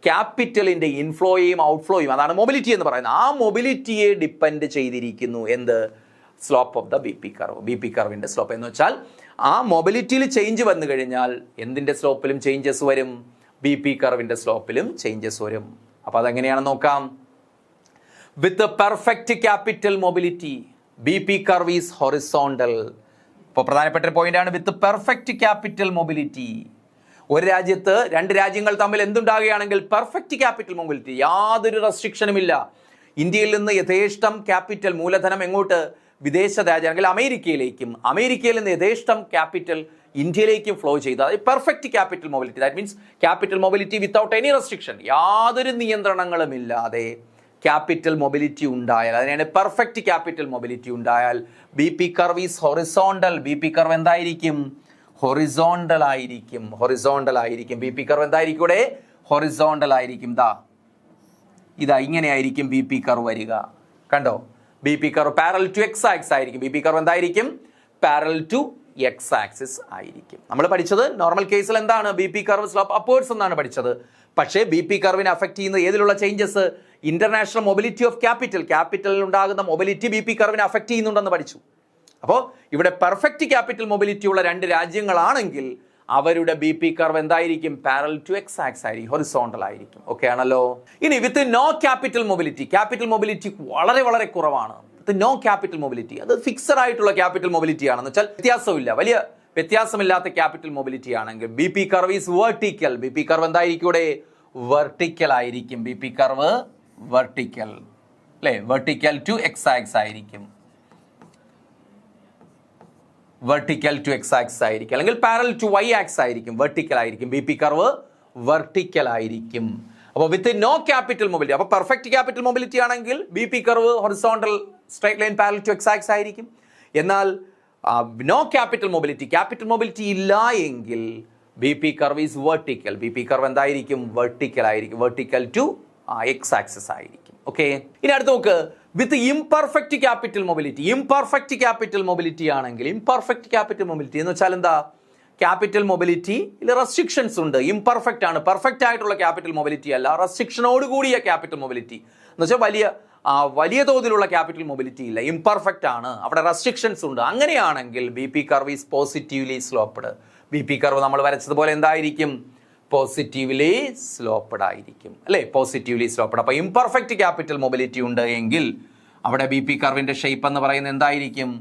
ക്യാപിറ്റലിന്റെ ഇൻഫ്ലോയും ഔട്ട്ഫ്ലോയും, അതാണ് മൊബിലിറ്റി എന്ന് പറയുന്നത്. ആ മൊബിലിറ്റിയെ ഡിപ്പെൻഡ് ചെയ്തിരിക്കുന്നു എന്ത്? Slope of the B P curve. B P കർവിൻ്റെ സ്ലോപ്പ് എന്ന് വെച്ചാൽ ആ മൊബിലിറ്റിയിൽ ചേഞ്ച് വന്നു കഴിഞ്ഞാൽ എന്തിൻ്റെ സ്ലോപ്പിലും ചേഞ്ചസ് വരും? ബി പി കർവിൻ്റെ സ്ലോപ്പിലും ചേഞ്ചസ് വരും. അപ്പോൾ അതെങ്ങനെയാണെന്ന് നോക്കാം. With perfect capital mobility B P curve is horizontal. ഇപ്പോൾ പ്രധാനപ്പെട്ട ഒരു പോയിന്റാണ് വിത്ത് പെർഫെക്റ്റ് ക്യാപിറ്റൽ മൊബിലിറ്റി. ഒരു രാജ്യത്ത് രണ്ട് രാജ്യങ്ങൾ തമ്മിൽ എന്തുണ്ടാകുകയാണെങ്കിൽ പെർഫെക്റ്റ് ക്യാപിറ്റൽ മൊബിലിറ്റി, യാതൊരു റെസ്ട്രിക്ഷനും ഇല്ല. ഇന്ത്യയിൽ നിന്ന് യഥേഷ്ടം ക്യാപിറ്റൽ മൂലധനം എങ്ങോട്ട്? വിദേശ രാജ്യങ്ങൾ അമേരിക്കയിലേക്കും, അമേരിക്കയിൽ നിന്ന് യഥേഷ്ടം ക്യാപിറ്റൽ ഇന്ത്യയിലേക്കും ഫ്ലോ ചെയ്ത് perfect capital mobility. That means capital mobility without any restriction, യാതൊരു നിയന്ത്രണങ്ങളും ഇല്ലാതെ ക്യാപിറ്റൽ മൊബിലിറ്റി ഉണ്ടായാൽ അതിനാണ് പെർഫെക്റ്റ് ക്യാപിറ്റൽ മൊബിലിറ്റി ഉണ്ടായാൽ B P curve is horizontal. B P curve എന്തായിരിക്കും? ഹൊറിസോണ്ടൽ ആയിരിക്കും. ഹൊറിസോണ്ടൽ ആയിരിക്കും. ബി പി കർവ് എന്തായിരിക്കും? ഇവിടെ ഹൊറിസോണ്ടൽ ആയിരിക്കും. ഇതാ ഇങ്ങനെയായിരിക്കും ബി പി കർവ് വരിക. കണ്ടോ? B P curve parallel to X axis ആയിരിക്കും. ബി പി കർവ് എന്തായിരിക്കും? പാരലൽ ടു എക്സ് ആക്സിസ് ആയിരിക്കും. നമ്മൾ പഠിച്ചത് നോർമൽ കേസിൽ എന്താണ്? B P curve slope upwards എന്നാണ് പഠിച്ചത്. പക്ഷേ ബി പി കർവിനെ അഫക്ട് ചെയ്യുന്ന ഏതിലുള്ള changes? International mobility of capital, ക്യാപിറ്റലിൽ ഉണ്ടാകുന്ന മൊബിലിറ്റി ബി പി കർവിനെ അഫക്ട് ചെയ്യുന്നുണ്ടെന്ന് പഠിച്ചു. അപ്പോൾ ഇവിടെ പെർഫെക്റ്റ് ക്യാപിറ്റൽ മൊബിലിറ്റി ഉള്ള രണ്ട് രാജ്യങ്ങളാണെങ്കിൽ അവരുടെ ബി പി കർവ് എന്തായിരിക്കും? പാരലൽ ടു എക്സ് ആക്സിസ് ആയിരിക്കും, ഹൊറിസോണ്ടൽ ആയിരിക്കും. ഓക്കെ ആണല്ലോ. ഇനി with no capital mobility, capital mobility വളരെ വളരെ കുറവാണ്. വിത്ത് നോ ക്യാപിറ്റൽ മൊബിലിറ്റി, അത് ഫിക്സഡ് ആയിട്ടുള്ള ക്യാപിറ്റൽ മൊബിലിറ്റി ആണെന്ന് വെച്ചാൽ വ്യത്യാസമില്ല, വലിയ വ്യത്യാസമില്ലാത്ത ക്യാപിറ്റൽ മൊബിലിറ്റി ആണെങ്കിൽ B P curve is vertical. B P curve എന്തായിരിക്കും? ഇവിടെ വെർട്ടിക്കൽ ആയിരിക്കും. ബി പി കർവ് വെർട്ടിക്കൽ, അല്ലേ? വെർട്ടിക്കൽ ടു എക്സ് ആക്സിസ് ആയിരിക്കും. വെർട്ടിക്കൽ ടു എക്സ് ആക്സിസ് ആയിരിക്കും, അല്ലെങ്കിൽ പാരലൽ ടു വൈ ആക്സിസ് ആയിരിക്കും. വെർട്ടിക്കൽ ആയിരിക്കും. ബി പി കർവ് വെർട്ടിക്കൽ ആയിരിക്കും. അപ്പോൾ വിത്ത് നോ ക്യാപിറ്റൽ മൊബിലിറ്റി, അപ്പോൾ പെർഫെക്റ്റ് ക്യാപിറ്റൽ മൊബിലിറ്റി ആണെങ്കിൽ B P curve horizontal straight line parallel to X axis ആയിരിക്കും. എന്നാൽ no capital mobility, capital mobility ഇല്ല എങ്കിൽ B P curve is vertical. B P curve എന്തായിരിക്കും? Vertical ആയിരിക്കും. Vertical to X axis ആയിരിക്കും. Okay. ഇനി അടുത്ത് നോക്ക്. With imperfect capital mobility, imperfect capital mobility ആണെങ്കിൽ, ഇംപെർഫെക്റ്റ് ക്യാപിറ്റൽ മൊബിലിറ്റി എന്ന് വെച്ചാൽ എന്താ? ക്യാപിറ്റൽ മൊബിലിറ്റി റെസ്ട്രിക്ഷൻസ് ഉണ്ട്. ഇംപെർഫെക്റ്റ് ആണ്, പെർഫെക്റ്റ് ആയിട്ടുള്ള ക്യാപിറ്റൽ മൊബിലിറ്റി അല്ല. റെസ്ട്രിക്ഷനോട് കൂടിയ ക്യാപിറ്റൽ മൊബിലിറ്റി എന്ന് വെച്ചാൽ വലിയ തോതിലുള്ള ക്യാപിറ്റൽ മൊബിലിറ്റി ഇല്ല, ഇംപെർഫെക്റ്റ് ആണ്, അവിടെ റെസ്ട്രിക്ഷൻസ് ഉണ്ട്. അങ്ങനെയാണെങ്കിൽ B P curve is positively sloped. B P curve നമ്മൾ വരച്ചതുപോലെ എന്തായിരിക്കും? പോസിറ്റീവ്ലി സ്ലോപ്പ്ഡ് ആയിരിക്കും, അല്ലേ? Positively sloped. അപ്പോൾ ഇംപെർഫെക്റ്റ് ക്യാപിറ്റൽ മൊബിലിറ്റി ഉണ്ട് എങ്കിൽ അവിടെ ബി പി കർവിൻ്റെ ഷേപ്പ് എന്ന് പറയുന്നത് എന്തായിരിക്കും?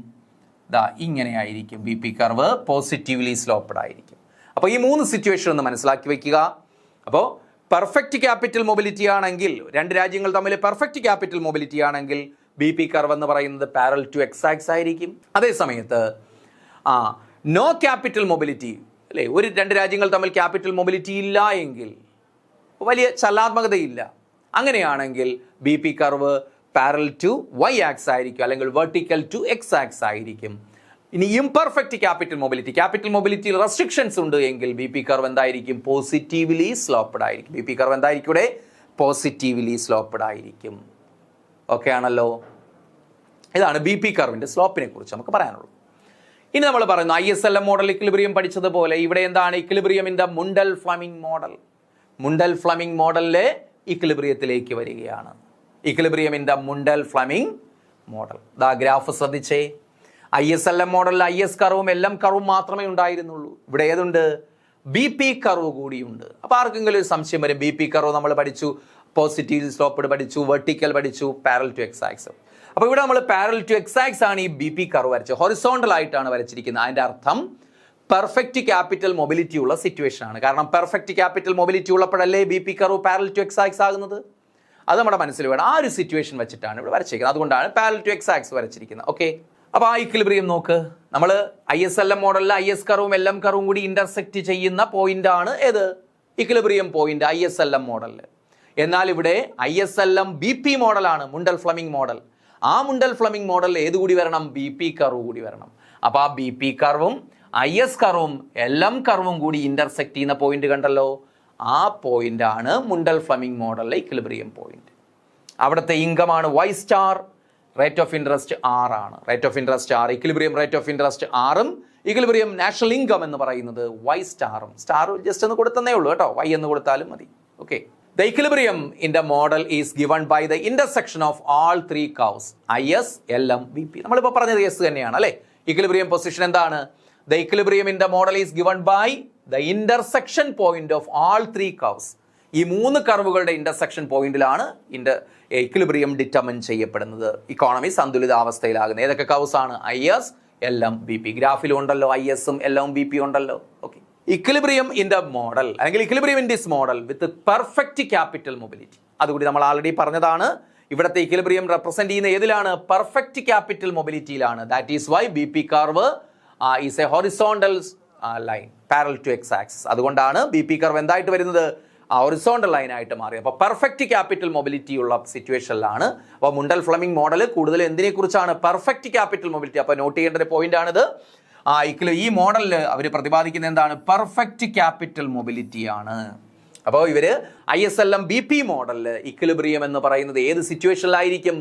ഇങ്ങനെയായിരിക്കും. B P curve positively sloped ആയിരിക്കും. അപ്പോൾ ഈ മൂന്ന് സിറ്റുവേഷൻ ഒന്ന് മനസ്സിലാക്കി വെക്കുക. അപ്പോൾ പെർഫെക്റ്റ് ക്യാപിറ്റൽ മൊബിലിറ്റി ആണെങ്കിൽ, രണ്ട് രാജ്യങ്ങൾ തമ്മിൽ പെർഫെക്റ്റ് ക്യാപിറ്റൽ മൊബിലിറ്റി ആണെങ്കിൽ ബി പി കർവ് എന്ന് പറയുന്നത് പാരലൽ ടു എക്സ് ആക്സിസ് ആയിരിക്കും. അതേ സമയത്ത് നോ ക്യാപിറ്റൽ മൊബിലിറ്റി, അല്ലേ? രണ്ട് രാജ്യങ്ങൾ തമ്മിൽ ക്യാപിറ്റൽ മൊബിലിറ്റി ഇല്ല എങ്കിൽ, വലിയ ചലനാത്മകതയില്ല, അങ്ങനെയാണെങ്കിൽ B P curve parallel to Y axis ആയിരിക്കും, അല്ലെങ്കിൽ വെർട്ടിക്കൽ ടു എക്സ് ആക്സിസ് ആയിരിക്കും. ഇനി ഇംപെർഫെക്റ്റ് ക്യാപിറ്റൽ മൊബിലിറ്റിയിൽ റെസ്ട്രിക്ഷൻസ് ഉണ്ട് എങ്കിൽ ബി പി കർവ് എന്തായിരിക്കും? പോസിറ്റീവ്ലി സ്ലോപ്പ്ഡ് ആയിരിക്കും. ബി പി കർവ് എന്തായിരിക്കും? ഇവിടെ പോസിറ്റീവ്ലി സ്ലോപ്പ്ഡ് ആയിരിക്കും. ഓക്കെ ആണല്ലോ. ഇതാണ് ബി പി കർവിൻ്റെ സ്ലോപ്പിനെ കുറിച്ച് നമുക്ക് പറയാനുള്ളൂ. ഇനി നമ്മൾ പറയുന്നു ISLM മോഡൽ ഇക്വിലിബ്രിയം പഠിച്ചതുപോലെ ഇവിടെ എന്താണ്? Equilibrium in the Mundell Fleming model. Mundell Fleming മോഡലിലെ ഇക്വിലിബ്രിയത്തിലേക്ക് വരികയാണ്. Equilibrium in the Mundell Fleming model. Graph ശ്രദ്ധിച്ചേ. ISLM മോഡലിൽ IS കർവും LM കർവും മാത്രമേ ഉണ്ടായിരുന്നുള്ളൂ. ഇവിടെ ഏതുണ്ട്? ബി പി കർവ് കൂടിയുണ്ട്. അപ്പോൾ ആർക്കെങ്കിലും ഒരു സംശയം വരും. ബി പി കർവ് നമ്മൾ പഠിച്ചു, പോസിറ്റീവ് സ്ലോപ്പ്ഡ് പഠിച്ചു, വെർട്ടിക്കൽ പഠിച്ചു, പാരലൽ ടു എക്സ് ആക്സിസ്. അപ്പോൾ ഇവിടെ നമ്മൾ പാരലൽ ടു എക്സ് ആക്സിസ് ആണ് ഈ ബി പി കർവ് വരച്ചത്, ഹൊറിസോണ്ടൽ ആയിട്ടാണ് വരച്ചിരിക്കുന്നത്. അതിൻ്റെ അർത്ഥം പെർഫെക്റ്റ് ക്യാപിറ്റൽ മൊബിലിറ്റി ഉള്ള സിറ്റുവേഷൻ ആണ്. കാരണം പെർഫെക്റ്റ് ക്യാപിറ്റൽ മൊബിലിറ്റി ഉള്ളപ്പോഴല്ലേ B P curve parallel to X axis ആകുന്നത്. അത് നമ്മുടെ മനസ്സിൽ വേണം. ആ ഒരു സിറ്റുവേഷൻ വെച്ചിട്ടാണ് ഇവിടെ വരച്ചിരിക്കുന്നത്. അതുകൊണ്ടാണ് പാരലൽ ടു എക്സ് ആക്സിസ് വരച്ചിരിക്കുന്നത്. ഓക്കെ. അപ്പോൾ ആ ഇക്വിലിബ്രിയം നോക്ക്. നമ്മൾ ISLM മോഡലിൽ IS കർവും LM കർവും കൂടി ഇന്റർസെക്റ്റ് ചെയ്യുന്ന പോയിന്റ് ആണ് ഏത്? ഇക്വിലിബ്രിയം പോയിന്റ് ISLM മോഡലിൽ. എന്നാൽ ഇവിടെ ISLM ബി പി മോഡലാണ്, മുണ്ടൽ ഫ്ലമിംഗ് മോഡൽ. ആ മുണ്ടൽ ഫ്ലമിംഗ് മോഡലിൽ ഏത് കൂടി വരണം? ബി പി കർവ് കൂടി വരണം. അപ്പോൾ ആ ബി പി കർവും IS കർവും LM കർവും കൂടി ഇന്റർസെക്റ്റ് ചെയ്യുന്ന പോയിന്റ് കണ്ടല്ലോ, ആ പോയിന്റ് ആണ് മുണ്ടൽ ഫ്ലമിംഗ് മോഡലിലെ ഇക്വിലിബ്രിയം പോയിന്റ്. അവിടുത്തെ ഇൻകമാണ് Y star, rate of interest R ആണ്. Rate of interest R, equilibrium rate of interest R-ഉം ഇക്വിലിബ്രിയം നാഷണൽ ഇൻകം എന്ന് പറയുന്നത് Y സ്റ്റാറും. സ്റ്റാർ ജസ്റ്റ് ഒന്ന് കൊടുത്തന്നേ ഉള്ളൂ കേട്ടോ, Y എന്ന് കൊടുത്താലും മതി. Okay. The equilibrium in the model is given by the intersection of all three curves IS, LM, BP. നമ്മളിപ്പോൾ പറഞ്ഞത് yes തന്നെയാണ് അല്ലേ? Equilibrium position എന്താണ്? The equilibrium in the model is given by the intersection point of all three curves. ഈ മൂന്ന് കർവുകളുടെ intersection പോയിന്റിലാണ് equilibrium determine ചെയ്യപ്പെടുന്നത്. ഇക്കോണമി സന്തുലിതാവസ്ഥയിലാകുന്നത്. ഏതൊക്കെ കർവ്സ് ആണ്? IS, LM, BP. ഗ്രാഫിലും ഉണ്ടല്ലോ IS-ഉം LM-ഉം BP ഉണ്ടല്ലോ. Okay. Equilibrium in the model അല്ലെങ്കിൽ equilibrium in this model with perfect capital mobility. അതുകൂടി നമ്മൾ ആൾറെഡി പറഞ്ഞതാണ്. ഇവിടുത്തെ ഇക്വിലിബ്രിയം റെപ്രസെന്റ് ചെയ്യുന്ന ഏതിലാണ്? പെർഫെക്റ്റ് ക്യാപിറ്റൽ മൊബിലിറ്റിയിലാണ്. That is why BP curve is a horizontal line parallel to X axis. അതുകൊണ്ടാണ് BP curve എന്തായിട്ട് വരുന്നത്? ഹൊറിസോണ്ടൽ ലൈൻ ആയിട്ട് മാറി. അപ്പോൾ പെർഫെക്റ്റ് ക്യാപിറ്റൽ മൊബിലിറ്റി ഉള്ള സിറ്റുവേഷനിലാണ്. അപ്പോൾ മുണ്ടൽ ഫ്ലെമിംഗ് മോഡൽ കൂടുതൽ എന്തിനെ കുറിച്ചാണ്? Perfect capital mobility. അപ്പോൾ നോട്ട് ചെയ്യേണ്ട ഒരു പോയിന്റ് ആണിത്. ഈ മോഡലിൽ അവർ പ്രതിപാദിക്കുന്നത് എന്താണ്? പെർഫെക്റ്റ് ക്യാപിറ്റൽ മൊബിലിറ്റി ആണ്. അപ്പോൾ ഇവര് ISLM BP മോഡലിൽ ഇക്വിലിബ്രിയം എന്ന് പറയുന്നത് ഏത് സിറ്റുവേഷനിലായിരിക്കും?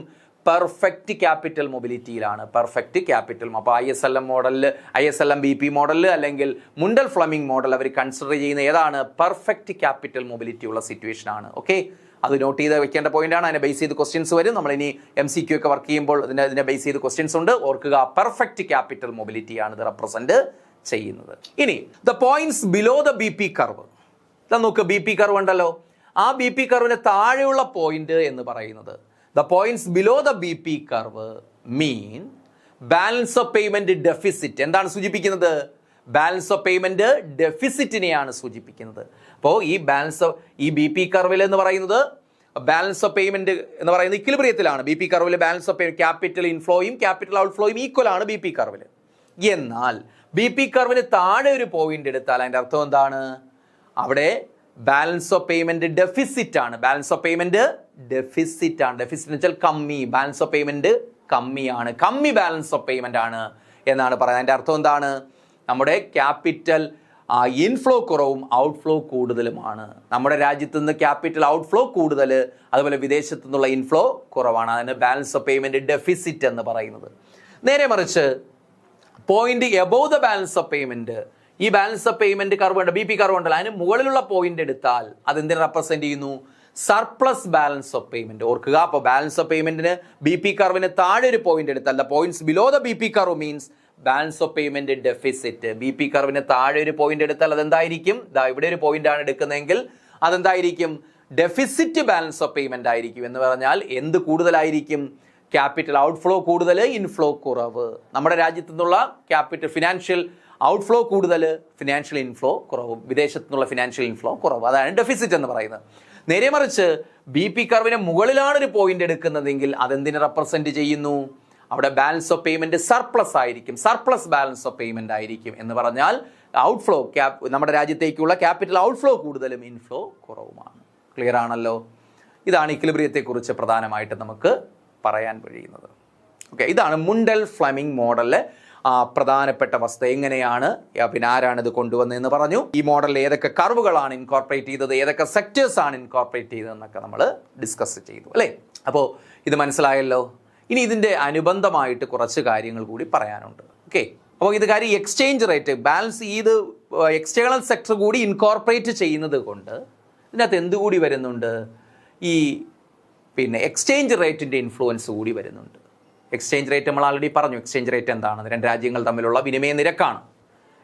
പെർഫെക്റ്റ് ക്യാപിറ്റൽ മൊബിലിറ്റിയിലാണ്. Perfect capital. അപ്പോൾ ISLM BP മോഡലിൽ അല്ലെങ്കിൽ മുണ്ടൽ ഫ്ലെമിംഗ് മോഡൽ അവർ കൺസിഡർ ചെയ്യുന്ന ഏതാണ്? പെർഫെക്റ്റ് ക്യാപിറ്റൽ മൊബിലിറ്റി ഉള്ള സിറ്റുവേഷൻ ആണ്. ഓക്കെ, അത് നോട്ട് ചെയ്ത് വെക്കേണ്ട പോയിന്റ് ആണ്. അതിനെ ബേസ് ചെയ്ത് ക്വസ്റ്റ്യൻസ് വരും. നമ്മൾ ഇനി MCQ ഒക്കെ വർക്ക് ചെയ്യുമ്പോൾ ഇതിനെ ബേസ് ചെയ്ത് ക്വസ്റ്റ്യൻസ് ഉണ്ട്. ഓർക്കുക, പെർഫെക്റ്റ് ക്യാപിറ്റൽ മൊബിലിറ്റി ആണ് ഇത് റെപ്രസെന്റ് ചെയ്യുന്നത്. ഇനി the points below the BP curve. നോക്ക്, BP കർവ് ഉണ്ടല്ലോ. ആ BP കർവിന് താഴെയുള്ള പോയിന്റ് എന്ന് പറയുന്നത് the points below the BP curve mean balance of payment deficit. എന്താണ് സൂചിപ്പിക്കുന്നത്? ബാലൻസ് ഓഫ് പേയ്മെന്റ് ഡെഫിസിറ്റിനെയാണ് സൂചിപ്പിക്കുന്നത്. അപ്പോൾ ഈ BP കർവിൽ എന്ന് പറയുന്നത് ബാലൻസ് ഓഫ് പേയ്മെന്റ് എന്ന് പറയുന്നത് ഇക്വിലിബ്രിയത്തിലാണ്. BP കർവിൽ ബാലൻസ് ഓഫ് പേയ്മെന്റ് ക്യാപിറ്റൽ ഇൻഫ്ലോയും ക്യാപിറ്റൽ ഔട്ട്ഫ്ലോയും ഈക്വൽ ആണ് BP കർവിൽ. എന്നാൽ BP കർവിന് താഴെ ഒരു പോയിന്റ് എടുത്താൽ അതിന്റെ അർത്ഥം എന്താണ്? അവിടെ ബാലൻസ് ഓഫ് പേയ്മെന്റ് ഡെഫിസിറ്റ് ആണ്. ബാലൻസ് ഓഫ് പേയ്മെന്റ് ഡെഫിസിറ്റ് ആണ്. ഡെഫിസിറ്റ് എന്ന് വെച്ചാൽ കമ്മി. ബാലൻസ് ഓഫ് പേയ്മെന്റ് കമ്മിയാണ്. കമ്മി ബാലൻസ് ഓഫ് പേയ്മെന്റ് ആണ് എന്നാണ് പറയുന്നത്. അതിന്റെ അർത്ഥം എന്താണ്? നമ്മുടെ ക്യാപിറ്റൽ ഇൻഫ്ലോ കുറവും ഔട്ട്ഫ്ലോ കൂടുതലുമാണ്. നമ്മുടെ രാജ്യത്ത് നിന്ന് ക്യാപിറ്റൽ ഔട്ട്ഫ്ലോ കൂടുതൽ, അതുപോലെ വിദേശത്തു നിന്നുള്ള ഇൻഫ്ലോ കുറവാണ്. അതിന് ബാലൻസ് ഓഫ് പേയ്മെന്റ് ഡെഫിസിറ്റ് എന്ന് പറയുന്നത്. നേരെ മറിച്ച് point above the balance of payment, ഈ ബാലൻസ് ഓഫ് പേയ്മെന്റ് കർവ് ഉണ്ട്, BP കർവ് ഉണ്ടല്ലോ, അതിന് മുകളിലുള്ള പോയിന്റ് എടുത്താൽ അതെന്തിനെ റെപ്രസെന്റ് ചെയ്യുന്നു? Surplus balance of payment. ഓർക്കുക, അപ്പോൾ ബാലൻസ് ഓഫ് പേയ്മെന്റിന് BP കർവിന് താഴെ ഒരു പോയിന്റ് എടുത്താൽ the points below the BP curve means balance of payment deficit. BP കർവിന് താഴെ ഒരു പോയിന്റ് എടുത്താൽ അതെന്തായിരിക്കും? ഇവിടെ ഒരു പോയിന്റ് ആണ് എടുക്കുന്നതെങ്കിൽ അതെന്തായിരിക്കും? ഡെഫിസിറ്റ് ബാലൻസ് ഓഫ് പേയ്മെന്റ് ആയിരിക്കും. എന്ന് പറഞ്ഞാൽ എന്ത് കൂടുതലായിരിക്കും? ക്യാപിറ്റൽ ഔട്ട്ഫ്ലോ കൂടുതൽ, ഇൻഫ്ലോ കുറവ്. നമ്മുടെ രാജ്യത്തു നിന്നുള്ള ക്യാപിറ്റൽ ഫിനാൻഷ്യൽ ഔട്ട്ഫ്ലോ കൂടുതൽ, ഫിനാൻഷ്യൽ ഇൻഫ്ലോ കുറവ്. വിദേശത്തു നിന്നുള്ള ഫിനാൻഷ്യൽ ഇൻഫ്ലോ കുറവ്. അതാണ് ഡെഫിസിറ്റ് എന്ന് പറയുന്നത്. നേരെ മറിച്ച് BP കർവിന് മുകളിലാണ് ഒരു പോയിന്റ് എടുക്കുന്നതെങ്കിൽ അതെന്തിനെ റെപ്രസെന്റ് ചെയ്യുന്നു? അവിടെ ബാലൻസ് ഓഫ് പേയ്മെന്റ് സർപ്ലസ് ആയിരിക്കും. സർപ്ലസ് ബാലൻസ് ഓഫ് പേയ്മെന്റ് ആയിരിക്കും. എന്ന് പറഞ്ഞാൽ ഔട്ട്ഫ്ലോ, നമ്മുടെ രാജ്യത്തേക്കുള്ള ക്യാപിറ്റൽ ഔട്ട്ഫ്ലോ കൂടുതലും ഇൻഫ്ലോ കുറവുമാണ്. ക്ലിയർ ആണല്ലോ? ഇതാണ് ഇക്വിലിബ്രിയത്തെക്കുറിച്ച് പ്രധാനമായിട്ട് നമുക്ക് പറയാൻ കഴിയുന്നത്. ഓക്കെ, ഇതാണ് മുണ്ടൽ ഫ്ലെമിംഗ് മോഡലിലെ പ്രധാനപ്പെട്ട വസ്തു. എങ്ങനെയാണ്, പിന്നെ ആരാണ് ഇത് കൊണ്ടുവന്നതെന്ന് പറഞ്ഞു. ഈ മോഡലിൽ ഏതൊക്കെ കർവുകളാണ് ഇൻകോർപ്പറേറ്റ് ചെയ്തത്, ഏതൊക്കെ സെക്ടേഴ്സ് ആണ് ഇൻകോർപ്പറേറ്റ് ചെയ്തതെന്നൊക്കെ നമ്മൾ ഡിസ്കസ് ചെയ്തു അല്ലേ. അപ്പോൾ ഇത് മനസ്സിലായല്ലോ. ഇനി ഇതിൻ്റെ അനുബന്ധമായിട്ട് കുറച്ച് കാര്യങ്ങൾ കൂടി പറയാനുണ്ട്. ഓക്കെ, അപ്പോൾ ഇത് കാര്യം എക്സ്ചേഞ്ച് റേറ്റ് ബാലൻസ് ഇത് എക്സ്റ്റേണൽ സെക്ടർ കൂടി ഇൻകോർപ്പറേറ്റ് ചെയ്യുന്നത് കൊണ്ട് ഇതിനകത്ത് എന്തുകൂടി വരുന്നുണ്ട്? ഈ എക്സ്ചേഞ്ച് റേറ്റിൻ്റെ ഇൻഫ്ലുവൻസ് കൂടി വരുന്നുണ്ട്. എക്സ്ചേഞ്ച് റേറ്റ് നമ്മൾ ആൾറെഡി പറഞ്ഞു. എക്സ്ചേഞ്ച് റേറ്റ് എന്താണ്? രണ്ട് രാജ്യങ്ങൾ തമ്മിലുള്ള വിനിമയ നിരക്കാണ്.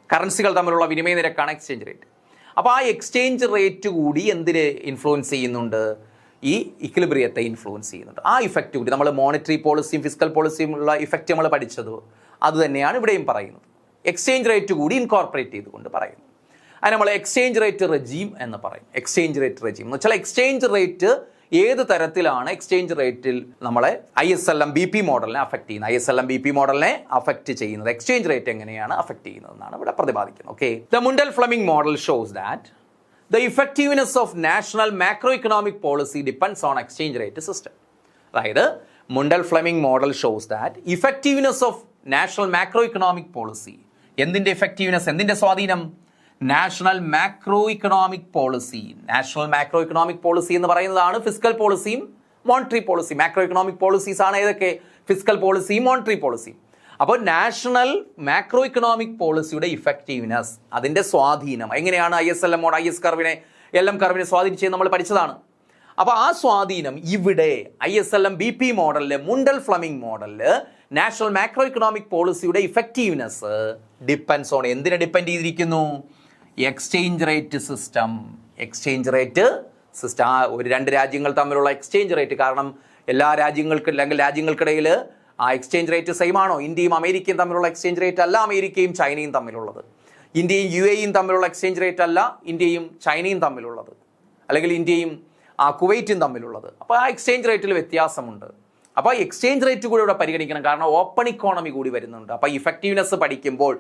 കറൻസികൾ തമ്മിലുള്ള വിനിമയ നിരക്കാണ് എക്സ്ചേഞ്ച് റേറ്റ്. അപ്പോൾ ആ എക്സ്ചേഞ്ച് റേറ്റ് കൂടി എന്തിന് ഇൻഫ്ലുവൻസ് ചെയ്യുന്നുണ്ട്? ഈ ഇക്വിലിബ്രിയത്തെ ഇൻഫ്ലുവൻസ് ചെയ്യുന്നുണ്ട്. ആ ഇഫക്റ്റ് കൂടി നമ്മൾ മോണിറ്ററി പോളിസിയും ഫിസിക്കൽ പോളിസിയും ഉള്ള ഇഫക്റ്റ് നമ്മൾ പഠിച്ചത് അത് തന്നെയാണ് ഇവിടെയും പറയുന്നത്. എക്സ്ചേഞ്ച് റേറ്റ് കൂടി ഇൻകോർപ്പറേറ്റ് ചെയ്തുകൊണ്ട് പറയുന്നു. അതിന് നമ്മൾ എക്സ്ചേഞ്ച് റേറ്റ് റെജീം എന്ന് പറയും. എക്സ്ചേഞ്ച് റേറ്റ് റെജീം എന്ന് വെച്ചാൽ എക്സ്ചേഞ്ച് റേറ്റ് ഏത് തരത്തിലാണ് എക്സ്ചേഞ്ച് റേറ്റിൽ നമ്മളെ ISLM BP മോഡലിനെ അഫക്റ്റ് ചെയ്യുന്നത്, ISLM BP മോഡലിനെ അഫക്റ്റ് ചെയ്യുന്നത്, എക്സ്ചേഞ്ച് റേറ്റ് എങ്ങനെയാണ് അഫക്റ്റ് ചെയ്യുന്നതെന്നാണ് ഇവിടെ പ്രതിപാദിക്കുന്നത്. Okay, the Mundell Fleming model shows that the effectiveness of national macroeconomic policy depends on exchange rate system. അതായത് Mundell Fleming model shows that effectiveness of national macro economic policy, എന്തിൻ്റെ effectiveness, എന്തിൻ്റെ സ്വാധീനം? National macro economic policy. National macro economic policy എന്ന് പറയുന്നതാണ് fiscal പോളിസിയും monetary policy. Macro economic policies ആണ് ഏതൊക്കെ? Fiscal പോളിസിയും മോണിറ്ററി പോളിസിയും. അപ്പോൾ നാഷണൽ മാക്രോ ഇക്കണോമിക് പോളിസിയുടെ ഇഫക്റ്റീവ്നെസ്, അതിൻ്റെ സ്വാധീനം എങ്ങനെയാണ് ISLM മോഡ് IS കർവിനെ LM കർവിനെ സ്വാധീനിച്ചത് നമ്മൾ പഠിച്ചതാണ്. അപ്പോൾ ആ സ്വാധീനം ഇവിടെ ISLM BP മോഡലില്, Mundell Fleming മോഡലില് national macro economic പോളിസിയുടെ ഇഫക്റ്റീവ്നെസ് ഡിപ്പെൻസ് ഓൺ എന്തിനെ ഡിപ്പെൻഡ് ചെയ്തിരിക്കുന്നു? Exchange rate system. Exchange rate system, ഒരു രണ്ട് രാജ്യങ്ങൾ തമ്മിലുള്ള എക്സ്ചേഞ്ച് റേറ്റ്. കാരണം എല്ലാ രാജ്യങ്ങൾക്കും അല്ലെങ്കിൽ രാജ്യങ്ങൾക്കിടയിൽ ആ എക്സ്ചേഞ്ച് റേറ്റ് സെയിം ആണോ? ഇന്ത്യയും അമേരിക്കയും തമ്മിലുള്ള എക്സ്ചേഞ്ച് റേറ്റ് അല്ല അമേരിക്കയും ചൈനയും തമ്മിലുള്ളത്. ഇന്ത്യയും UAEയും തമ്മിലുള്ള എക്സ്ചേഞ്ച് റേറ്റ് അല്ല ഇന്ത്യയും ചൈനയും തമ്മിലുള്ളത്, അല്ലെങ്കിൽ ഇന്ത്യയും കുവൈറ്റും തമ്മിലുള്ളത്. അപ്പോൾ ആ എക്സ്ചേഞ്ച് റേറ്റിൽ വ്യത്യാസമുണ്ട്. അപ്പോൾ എക്സ്ചേഞ്ച് റേറ്റ് കൂടി ഇവിടെ പരിഗണിക്കണം, കാരണം ഓപ്പൺ ഇക്കോണമി കൂടി വരുന്നുണ്ട്. അപ്പോൾ ഇഫക്റ്റീവ്നെസ് പഠിക്കുമ്പോൾ,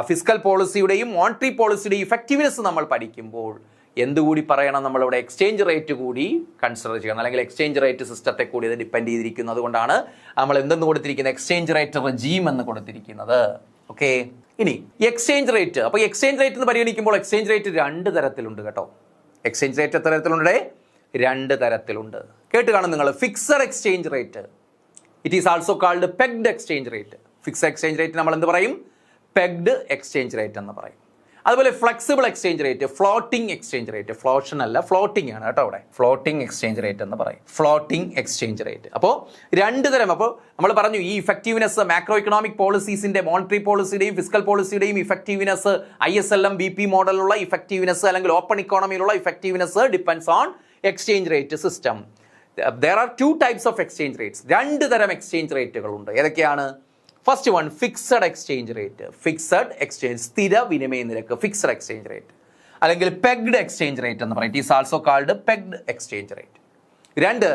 ഫിസ്ക്കൽ പോളിസിയുടെയും മോണിറ്ററി പോളിസിയുടെയും ഇഫക്റ്റീവ്നെസ് നമ്മൾ പഠിക്കുമ്പോൾ എന്തുകൂടി പറയണം? നമ്മളിവിടെ എക്സ്ചേഞ്ച് റേറ്റ് കൂടി കൺസിഡർ ചെയ്യണം, അല്ലെങ്കിൽ എക്സ്ചേഞ്ച് റേറ്റ് സിസ്റ്റത്തെ കൂടി ഇത് ഡിപ്പെൻഡ് ചെയ്തിരിക്കുന്നത്. അതുകൊണ്ടാണ് നമ്മൾ എന്തെന്ന് കൊടുത്തിരിക്കുന്നത്? എക്സ്ചേഞ്ച് റേറ്റ് റെജീം എന്ന് കൊടുത്തിരിക്കുന്നത്. ഓക്കെ, ഇനി എക്സ്ചേഞ്ച് റേറ്റ്. അപ്പോൾ എക്സ്ചേഞ്ച് റേറ്റ് എന്ന് പരിഗണിക്കുമ്പോൾ എക്സ്ചേഞ്ച് റേറ്റ് രണ്ട് തരത്തിലുണ്ട് കേട്ടോ. എക്സ്ചേഞ്ച് റേറ്റ് എത്ര തരത്തിലുണ്ട്? രണ്ട് തരത്തിലുണ്ട്. കേട്ട് കാണും നിങ്ങൾ. Fixed exchange rate, it is also called pegged exchange rate. Fixed exchange rate നമ്മൾ എന്ത് പറയും? പെഗ്ഡ് എക്സ്ചേഞ്ച് റേറ്റ് എന്ന് പറയും. അതുപോലെ flexible exchange rate, floating exchange rate. ഫ്ലോഷൻ അല്ല, ഫ്ലോട്ടിംഗ് ആണ് കേട്ടോ അവിടെ. ഫ്ലോട്ടിംഗ് എക്സ്ചേഞ്ച് റേറ്റ് എന്ന് പറയും. Floating exchange rate. അപ്പോൾ രണ്ട് തരം. അപ്പോൾ നമ്മൾ പറഞ്ഞു ഈ ഇഫക്റ്റീവ്നെസ് മാക്രോ ഇക്കണോമിക് പോളിസീസിന്റെ, മോണിറ്ററി പോളിസിയുടെയും ഫിസ്ക്കൽ പോളിസിയുടെയും ഇഫക്റ്റീവ്നെസ്, ISLM BP മോഡലുള്ള ഇഫക്റ്റീവ്നെസ് അല്ലെങ്കിൽ ഓപ്പൺ ഇക്കോണമിയിലുള്ള effectiveness depends on exchange rate system. There are two types of exchange rates. രണ്ട് തരം എക്സ്ചേഞ്ച് റേറ്റുകളുണ്ട്. ഏതൊക്കെയാണ്? First one, fixed exchange rate. Fixed exchange, സ്ഥിര വിനിമയ നിരക്ക്, ഫിക്സഡ് എക്സ്ചേഞ്ച് റേറ്റ്. അല്ലെങ്കിൽ പെഗ്ഡ് എക്സ്ചേഞ്ച് റേറ്റ് എന്ന് പറയും. It is also called pegged exchange rate. രണ്ട്,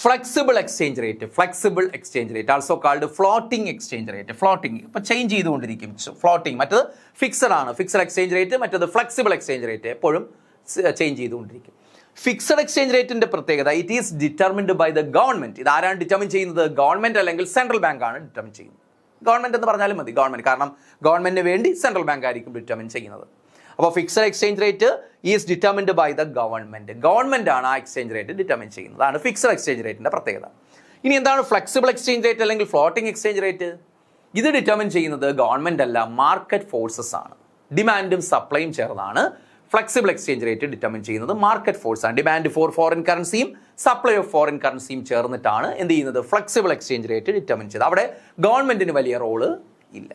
flexible exchange rate. Flexible exchange rate also called floating exchange rate. Floating ഇപ്പൊ change ചെയ്തുകൊണ്ടിരിക്കും. Floating, മറ്റത് ഫിക്സഡ് ആണ്, ഫിക്സഡ് എക്സ്ചേഞ്ച് റേറ്റ്. മറ്റത് flexible exchange rate, എപ്പോഴും change ചെയ്തുകൊണ്ടിരിക്കും. ഫിക്സഡ് എക്സ്ചേഞ്ച് റേറ്റിന്റെ പ്രത്യേകത, it is determined by the government. ഇത് ആരാണ് ഡിറ്റർമിൻ ചെയ്യുന്നത്? ഗവൺമെന്റ് അല്ലെങ്കിൽ സെൻട്രൽ ബാങ്ക് ആണ് ഡിറ്റർമിൻ ചെയ്യുന്നത്. ഗവൺമെന്റ് എന്ന് പറഞ്ഞാലും മതി, ഗവൺമെന്റ്. കാരണം ഗവൺമെന്റിന് വേണ്ടി സെൻട്രൽ ബാങ്ക് ആയിരിക്കും ഡിറ്റർമിൻ ചെയ്യുന്നത്. അപ്പോൾ fixed exchange rate is determined by the government. Government ആണ് ആ എക്സ്ചേഞ്ച് റേറ്റ് ഡിറ്റർമിൻ ചെയ്യുന്നത്. അതാണ് ഫിക്സഡ് എക്സ്ചേഞ്ച് റേറ്റിന്റെ പ്രത്യേകത. ഇനി എന്താണ് ഫ്ലെക്സിബിൾ എക്സ്ചേഞ്ച് റേറ്റ് അല്ലെങ്കിൽ ഫ്ലോട്ടിംഗ് എക്സ്ചേഞ്ച് റേറ്റ്? ഇത് ഡിറ്റർമിൻ ചെയ്യുന്നത് ഗവൺമെന്റ് അല്ല, മാർക്കറ്റ് ഫോഴ്സസ് ആണ്. ഡിമാൻഡും സപ്ലൈയും ചേർന്നാണ് ഫ്ലെക്സിബിൾ എക്സ്ചേഞ്ച് റേറ്റ് ഡിറ്റർമിൻ ചെയ്യുന്നത്. മാർക്കറ്റ് ഫോഴ്സ് ആണ്. ഡിമാൻഡ് ഫോർ ഫോറിൻ കറൻസിയും സപ്ലൈ ഓഫ് ഫോറിൻ കറൻസിയും ചേർന്നിട്ടാണ് എന്ത് ചെയ്യുന്നത്? ഫ്ലെക്സിബിൾ എക്സ്ചേഞ്ച് റേറ്റ് ഡിറ്റർമിൻ ചെയ്തത്. അവിടെ ഗവൺമെന്റിന് വലിയ റോള് ഇല്ല.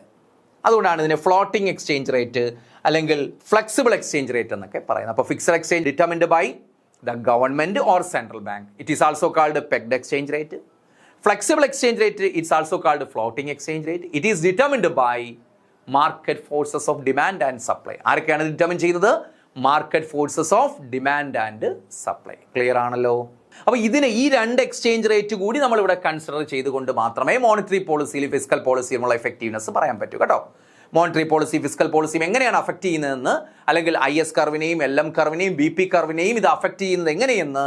അതുകൊണ്ടാണ് ഇതിനെ ഫ്ലോട്ടിംഗ് എക്സ്ചേഞ്ച് റേറ്റ് അല്ലെങ്കിൽ ഫ്ലെക്സിബിൾ എക്സ്ചേഞ്ച് റേറ്റ് എന്നൊക്കെ പറയുന്നത്. അപ്പോൾ fixed exchange determined by the government or central bank. It is also called pegged exchange rate. Flexible exchange rate it's also called floating exchange rate. It is determined by market forces of demand and supply. ആരൊക്കെയാണ് determine ചെയ്യുന്നത്? Market forces of demand and supply. Clear ആണല്ലോ? അപ്പോൾ ഇതിനെ ഈ രണ്ട് exchange rate കൂടി നമ്മൾ ഇവിടെ കൺസിഡർ ചെയ്തുകൊണ്ട് മാത്രമേ മോണിറ്ററി പോളിസിയിൽ ഫിസ്ക്കൽ പോളിസിയിലുള്ള എഫക്റ്റീവ്നെസ് പറയാൻ പറ്റൂ കേട്ടോ. മോണിറ്ററി പോളിസി ഫിസ്ക്കൽ പോളിസിയും എങ്ങനെയാണ് അഫക്റ്റ് ചെയ്യുന്നതെന്ന്, അല്ലെങ്കിൽ IS കർവിനെയും LM കർവിനെയും BP കർവിനെയും ഇത് അഫക്റ്റ് ചെയ്യുന്നത് എങ്ങനെയെന്ന്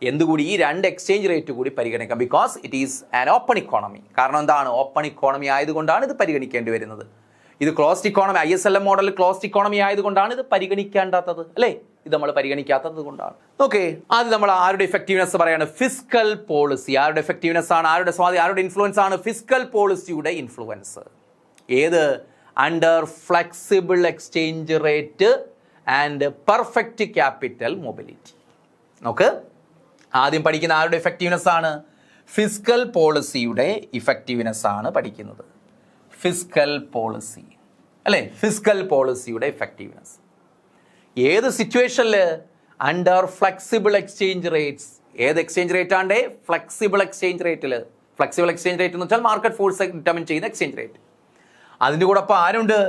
എന്തുകൂടി ഈ രണ്ട് എക്സ്ചേഞ്ച് റേറ്റ് കൂടി പരിഗണിക്കാം. Because it is an open economy. കാരണം എന്താണ്? ഓപ്പൺ ഇക്കോണമി ആയതുകൊണ്ടാണ് ഇത് പരിഗണിക്കേണ്ടി വരുന്നത്. ഇത് closed economy, ISLM model closed economy ആയതുകൊണ്ടാണ് ഇത് പരിഗണിക്കേണ്ടാത്തത്, അല്ലേ? ഇത് നമ്മൾ പരിഗണിക്കാത്തത് കൊണ്ടാണ്. ഓക്കെ, ആദ്യം നമ്മൾ ആരുടെ ഇഫക്റ്റീവ്നെസ് പറയാണ്? Fiscal policy. ആരുടെ എഫക്റ്റീവ്നെസ് ആണ്? ആരുടെ സ്വാധീനം, ആരുടെ ഇൻഫ്ലുവൻസ് ആണ്? ഫിസ്ക്കൽ പോളിസിയുടെ ഇൻഫ്ലുവൻസ്. ഏത്? Under flexible exchange rate and perfect capital mobility. നോക്ക്, ആദ്യം പഠിക്കുന്ന ആരുടെ ഇഫക്റ്റീവ്നെസ് ആണ്? ഫിസ്ക്കൽ പോളിസിയുടെ ഇഫക്റ്റീവ്നെസ് ആണ് പഠിക്കുന്നത്. ഫിസ്ക്കൽ പോളിസി അല്ലേ? ഫിസ്ക്കൽ പോളിസിയുടെ ഇഫക്റ്റീവ്നെസ് ഏത് സിറ്റുവേഷനിൽ? Under flexible exchange rates. ഏത് എക്സ്ചേഞ്ച് റേറ്റ് ആണ്ടേ? ഫ്ലെക്സിബിൾ എക്സ്ചേഞ്ച് റേറ്റിൽ. ഫ്ലെക്സിബിൾ എക്സ്ചേഞ്ച് റേറ്റ് എന്ന് വെച്ചാൽ മാർക്കറ്റ് ഫോഴ്സ് ഡിറ്റർമിൻ ചെയ്യുന്ന എക്സ്ചേഞ്ച് റേറ്റ്. അതിൻ്റെ കൂടെ അപ്പോൾ ആരുണ്ട്?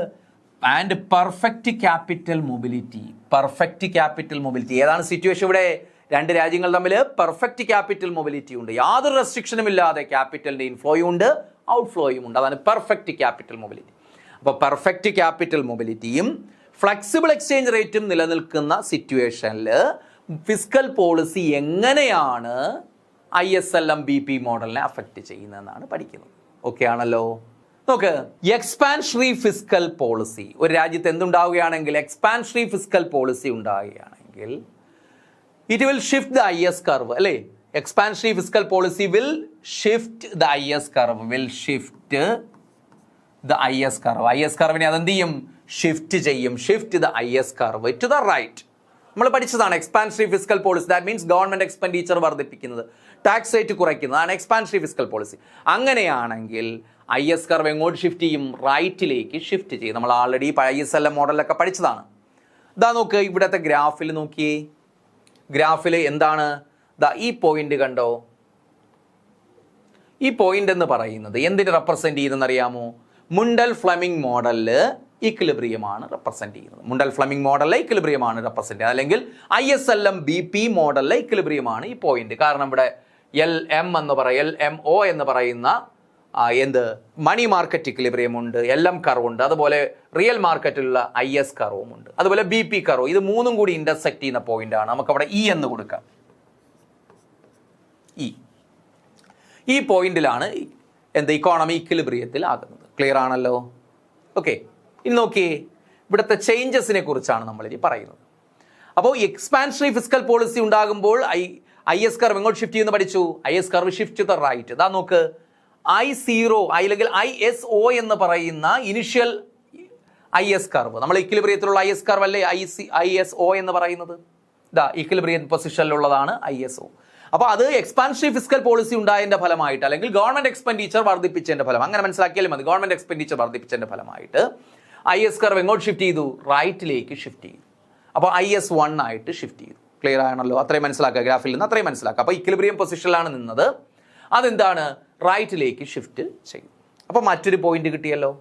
And perfect capital mobility. Perfect capital mobility ഏതാണ് സിറ്റുവേഷൻ? ഇവിടെ രണ്ട് രാജ്യങ്ങൾ തമ്മിൽ പെർഫെക്റ്റ് ക്യാപിറ്റൽ മൊബിലിറ്റി ഉണ്ട്. യാതൊരു റെസ്ട്രിക്ഷനും ഇല്ലാതെ ക്യാപിറ്റലിൻ്റെ ഇൻഫ്ലോയും ഉണ്ട്, ഔട്ട്ഫ്ലോയും ഉണ്ട്. അതാണ് പെർഫെക്റ്റ് ക്യാപിറ്റൽ മൊബിലിറ്റി. അപ്പോൾ പെർഫെക്റ്റ് ക്യാപിറ്റൽ മൊബിലിറ്റിയും ഫ്ലെക്സിബിൾ എക്സ്ചേഞ്ച് റേറ്റും നിലനിൽക്കുന്ന സിറ്റുവേഷനിൽ ഫിസ്ക്കൽ പോളിസി എങ്ങനെയാണ് ISLM BP മോഡലിനെ അഫക്റ്റ് ചെയ്യുന്നതെന്നാണ് പഠിക്കുന്നത്. ഓക്കെ ആണല്ലോ? നോക്ക്, എക്സ്പാൻഷണറി ഫിസ്ക്കൽ പോളിസി. ഒരു രാജ്യത്ത് എന്തുണ്ടാവുകയാണെങ്കിൽ, എക്സ്പാൻഷണറി ഫിസ്ക്കൽ പോളിസി ഉണ്ടാവുകയാണെങ്കിൽ it will shift the IS curve, അല്ലേ? Expansionary fiscal policy will shift the IS curve. IS curve നെ അതെന്ത് ചെയ്യും? ഷിഫ്റ്റ് ചെയ്യും. Shift the IS curve to the right. നമ്മൾ പഠിച്ചതാണ് expansionary fiscal policy. That means government expenditure വർദ്ധിപ്പിക്കുന്നത്, tax rate കുറയ്ക്കുന്നതാണ് expansionary fiscal policy. അങ്ങനെയാണെങ്കിൽ IS കർവ് എങ്ങോട്ട് ഷിഫ്റ്റ് ചെയ്യും? റൈറ്റിലേക്ക് ഷിഫ്റ്റ് ചെയ്യും. നമ്മൾ ആൾറെഡി ISLM മോഡലിലൊക്കെ പഠിച്ചതാണ്. ഇതാ നോക്ക്, ഇവിടുത്തെ ഗ്രാഫിൽ നോക്കിയേ. ഗ്രാഫിൽ എന്താണ്? ഈ പോയിന്റ് കണ്ടോ? ഈ പോയിന്റ് എന്ന് പറയുന്നത് എന്തിനെ റെപ്രസെന്റ് ചെയ്യുന്നതെന്ന് അറിയാമോ? മുണ്ടൽ ഫ്ലെമിംഗ് മോഡലില് ഇക്വിലിബ്രിയമാണ് റെപ്രസെന്റ് ചെയ്യുന്നത്. മുണ്ടൽ ഫ്ലെമിംഗ് മോഡലിലെ ഇക്വിലിബ്രിയമാണ് റെപ്രസെന്റ് ചെയ്യുന്നത്. അല്ലെങ്കിൽ ISLM BP മോഡലിലെ ഇക്വിലിബ്രിയമാണ് ഈ പോയിന്റ്. കാരണം ഇവിടെ LMO എന്ന് പറയുന്ന മണി മാർക്കറ്റ് ഇക്വിലിബ്രിയം ഉണ്ട്, LM കർവ് ഉണ്ട്, അതുപോലെ റിയൽ മാർക്കറ്റിലുള്ള IS കർവും ഉണ്ട്, അതുപോലെ BP കർവ്. ഇത് മൂന്നും കൂടി ഇന്റർസെക്ട് ചെയ്യുന്ന പോയിന്റ് ആണ്. നമുക്ക് അവിടെ E എന്ന് കൊടുക്കാം. ഈ പോയിന്റിലാണ് ഇക്കോണമി ഇക്വിലിബ്രിയത്തിൽ ആകുന്നത്. ക്ലിയർ ആണല്ലോ? ഓക്കെ, ഇനി നോക്കിയേ, ഇവിടുത്തെ ചേഞ്ചസിനെ കുറിച്ചാണ് നമ്മൾ ഇനി പറയുന്നത്. അപ്പോൾ എക്സ്പാൻഷണറി ഫിസ്ക്കൽ പോളിസി ഉണ്ടാകുമ്പോൾ IS കർവ് എങ്ങോട്ട് ഷിഫ്റ്റ് ചെയ്യുന്ന പഠിച്ചു? IS curve shift to the right. ഇതാ നോക്ക്, I0 അല്ലെങ്കിൽ ISO എന്ന് പറയുന്ന ഇനിഷ്യൽ IS കർവ്, നമ്മൾ ഇക്വിലിബ്രിയത്തിലുള്ള IS കർവ് അല്ലേ ISO എന്ന് പറയുന്നത്? ഇതാ ഇക്വിലിബ്രിയം പൊസിഷനിലുള്ളതാണ് ISO. അപ്പോൾ അത് എക്സ്പാൻഷണറി ഫിസ്ക്കൽ പോളിസി ഉണ്ടായതിന്റെ ഫലമായിട്ട്, അല്ലെങ്കിൽ ഗവൺമെന്റ് എക്സ്പെൻഡിച്ചർ വർദ്ധിപ്പിച്ചതിന്റെ ഫലം, അങ്ങനെ മനസ്സിലാക്കിയാലും മതി. ഗവൺമെന്റ് എക്സ്പെൻഡിച്ചർ വർദ്ധിപ്പിച്ചതിന്റെ ഫലമായിട്ട് IS കർവ് എങ്ങോട്ട് ഷിഫ്റ്റ് ചെയ്തു? റൈറ്റിലേക്ക് ഷിഫ്റ്റ് ചെയ്തു. അപ്പോൾ IS1 ആയിട്ട് ഷിഫ്റ്റ് ചെയ്തു. ക്ലിയർ ആണല്ലോ? അത്രയും മനസ്സിലാക്കുക, ഗ്രാഫിൽ നിന്ന് അത്രയും മനസ്സിലാക്കുക. അപ്പോൾ ഇക്വിലിബ്രിയം പൊസിഷനിലാണ് നിന്നത്, അതെന്താണ്? റൈറ്റിലേക്ക് ഷിഫ്റ്റ് ചെയ്യും. അപ്പോൾ മറ്റൊരു പോയിന്റ് കിട്ടിയല്ലോ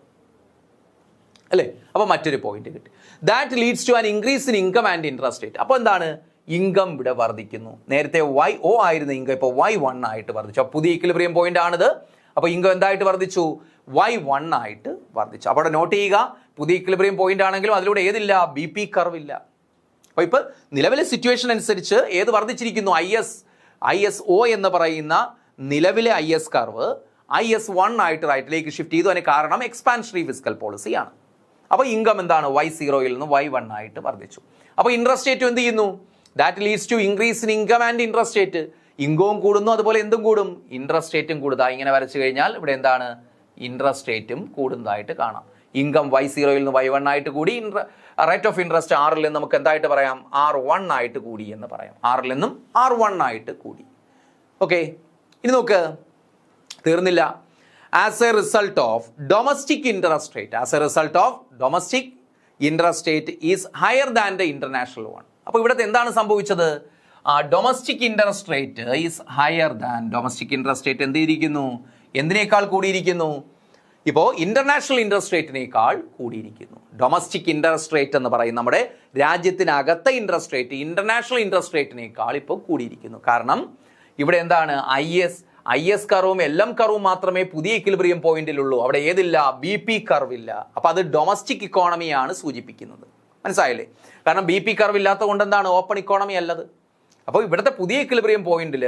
അല്ലേ? അപ്പോൾ മറ്റൊരു പോയിന്റ് കിട്ടി. That leads to an increase in income and interest rate. അപ്പോൾ എന്താണ്? ഇൻകം ഇവിടെ വർദ്ധിക്കുന്നു. നേരത്തെ YO ആയിരുന്ന ഇൻകം ഇപ്പോൾ Y1 ആയിട്ട് വർദ്ധിച്ചു. അപ്പോൾ പുതിയ ഇക്വിലിബ്രിയം പോയിന്റ് ആണിത്. അപ്പോൾ ഇൻകം എന്തായിട്ട് വർദ്ധിച്ചു? Y1 ആയിട്ട് വർദ്ധിച്ചു. അപ്പോൾ അവിടെ നോട്ട് ചെയ്യുക, പുതിയ ഇക്വിലിബ്രിയം പോയിന്റ് ആണെങ്കിലും അതിലൂടെ ഏതില്ല? BP കർവ് ഇല്ല. അപ്പോൾ ഇപ്പോൾ നിലവിലെ സിറ്റുവേഷൻ അനുസരിച്ച് ഏത് വർദ്ധിച്ചിരിക്കുന്നു? ISO എന്ന് പറയുന്ന നിലവിലെ IS കർവ് IS1 ആയിട്ട് റൈറ്റിലേക്ക് ഷിഫ്റ്റ് ചെയ്തു. അതിന് കാരണം എക്സ്പാൻഷണറി ഫിസ്ക്കൽ പോളിസിയാണ്. അപ്പോൾ ഇൻകം എന്താണ്? Y0യിൽ നിന്ന് Y1 ആയിട്ട് വർദ്ധിച്ചു. അപ്പോൾ ഇൻട്രസ്റ്റ് റേറ്റ് എന്ത് ചെയ്യുന്നു? That leads to increase in income and interest rate. ഇൻകവും കൂടുന്നു, അതുപോലെ എന്തും കൂടും? ഇൻട്രസ്റ്റ് റേറ്റും കൂടുക. ഇങ്ങനെ വരച്ചു കഴിഞ്ഞാൽ ഇവിടെ എന്താണ്? ഇൻട്രസ്റ്റ് റേറ്റും കൂടുന്നതായിട്ട് കാണാം. ഇൻകം Y0യിൽ നിന്ന് Y1 ആയിട്ട് കൂടി, റേറ്റ് ഓഫ് ഇൻട്രസ്റ്റ് Rൽ നിന്ന് നമുക്ക് എന്തായിട്ട് പറയാം? R1 ആയിട്ട് കൂടി എന്ന് പറയാം. Rൽ നിന്നും R1 ആയിട്ട് കൂടി. ഓക്കെ, ഇനി നോക്ക്, തീർന്നില്ല. As a result of domestic interest rate, as a result of domestic interest rate is higher than the international one. അപ്പോൾ ഇവിടുത്തെ എന്താണ് സംഭവിച്ചത്? Domestic interest rate is higher than, domestic interest rate എന്തിരിക്കുന്നു? എന്തിനേക്കാൾ കൂടിയിരിക്കുന്നു? ഇപ്പോൾ ഇന്റർനാഷണൽ ഇൻട്രസ്റ്റ് റേറ്റിനേക്കാൾ കൂടിയിരിക്കുന്നു. ഡൊമസ്റ്റിക് ഇൻട്രസ്റ്റ് റേറ്റ് എന്ന് പറയുന്ന നമ്മുടെ രാജ്യത്തിനകത്തെ ഇൻട്രസ്റ്റ് റേറ്റ് ഇന്റർനാഷണൽ ഇൻട്രസ്റ്റ് റേറ്റിനേക്കാൾ ഇപ്പോൾ കൂടിയിരിക്കുന്നു. കാരണം ഇവിടെ എന്താണ്? IS കർവും LM കർവും മാത്രമേ പുതിയ ഇക്വിലിബ്രിയം പോയിന്റിലുള്ളൂ. അവിടെ ഏതില്ല? BP കർവ് ഇല്ല. അപ്പോൾ അത് ഡൊമസ്റ്റിക് ഇക്കോണമിയാണ് സൂചിപ്പിക്കുന്നത്. മനസ്സിലായില്ലേ? കാരണം BP കർവ് ഇല്ലാത്തത് കൊണ്ട് എന്താണ്? ഓപ്പൺ ഇക്കോണമി അല്ലത്. അപ്പോൾ ഇവിടുത്തെ പുതിയ ഇക്വിലിബ്രിയം പോയിന്റിൽ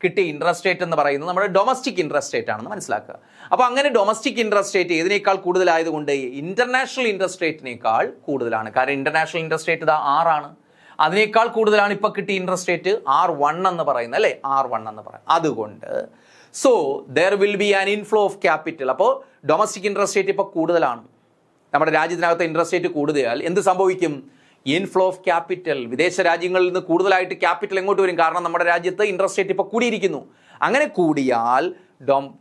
കിട്ടിയ ഇൻട്രസ്റ്റ് റേറ്റ് എന്ന് പറയുന്നത് നമ്മുടെ ഡൊമസ്റ്റിക് ഇൻട്രസ്റ്റ് റേറ്റ് ആണെന്ന് മനസ്സിലാക്കുക. അപ്പോൾ അങ്ങനെ ഡൊമസ്റ്റിക് ഇൻട്രസ്റ്റ് റേറ്റ് ഏതിനേക്കാൾ കൂടുതലായതുകൊണ്ട് ഇന്റർനാഷണൽ ഇൻട്രസ്റ്റ് റേറ്റിനേക്കാൾ കൂടുതലാണ്. കാരണം ഇന്റർനാഷണൽ ഇൻട്രസ്റ്റ് റേറ്റ് ഇതാ 6 ആണ്. അതിനേക്കാൾ കൂടുതലാണ് ഇപ്പോൾ കിട്ടിയ ഇൻട്രസ്റ്റ് റേറ്റ് R1 എന്ന് പറയുന്നത് അല്ലേ? R1 എന്ന് പറയാം. അതുകൊണ്ട് so there will be an inflow of capital. അപ്പോൾ ഡൊമസ്റ്റിക് ഇൻട്രസ്റ്റ് റേറ്റ് ഇപ്പോൾ കൂടുതലാണ്. നമ്മുടെ രാജ്യത്തിനകത്ത് ഇൻട്രസ്റ്റ് റേറ്റ് കൂടുതലാൽ എന്ത് സംഭവിക്കും? Inflow of capital. വിദേശ രാജ്യങ്ങളിൽ നിന്ന് കൂടുതലായിട്ട് ക്യാപിറ്റൽ എങ്ങോട്ട് വരും? കാരണം നമ്മുടെ രാജ്യത്ത് ഇൻട്രസ്റ്റ് റേറ്റ് ഇപ്പോൾ കൂടിയിരിക്കുന്നു. അങ്ങനെ കൂടിയാൽ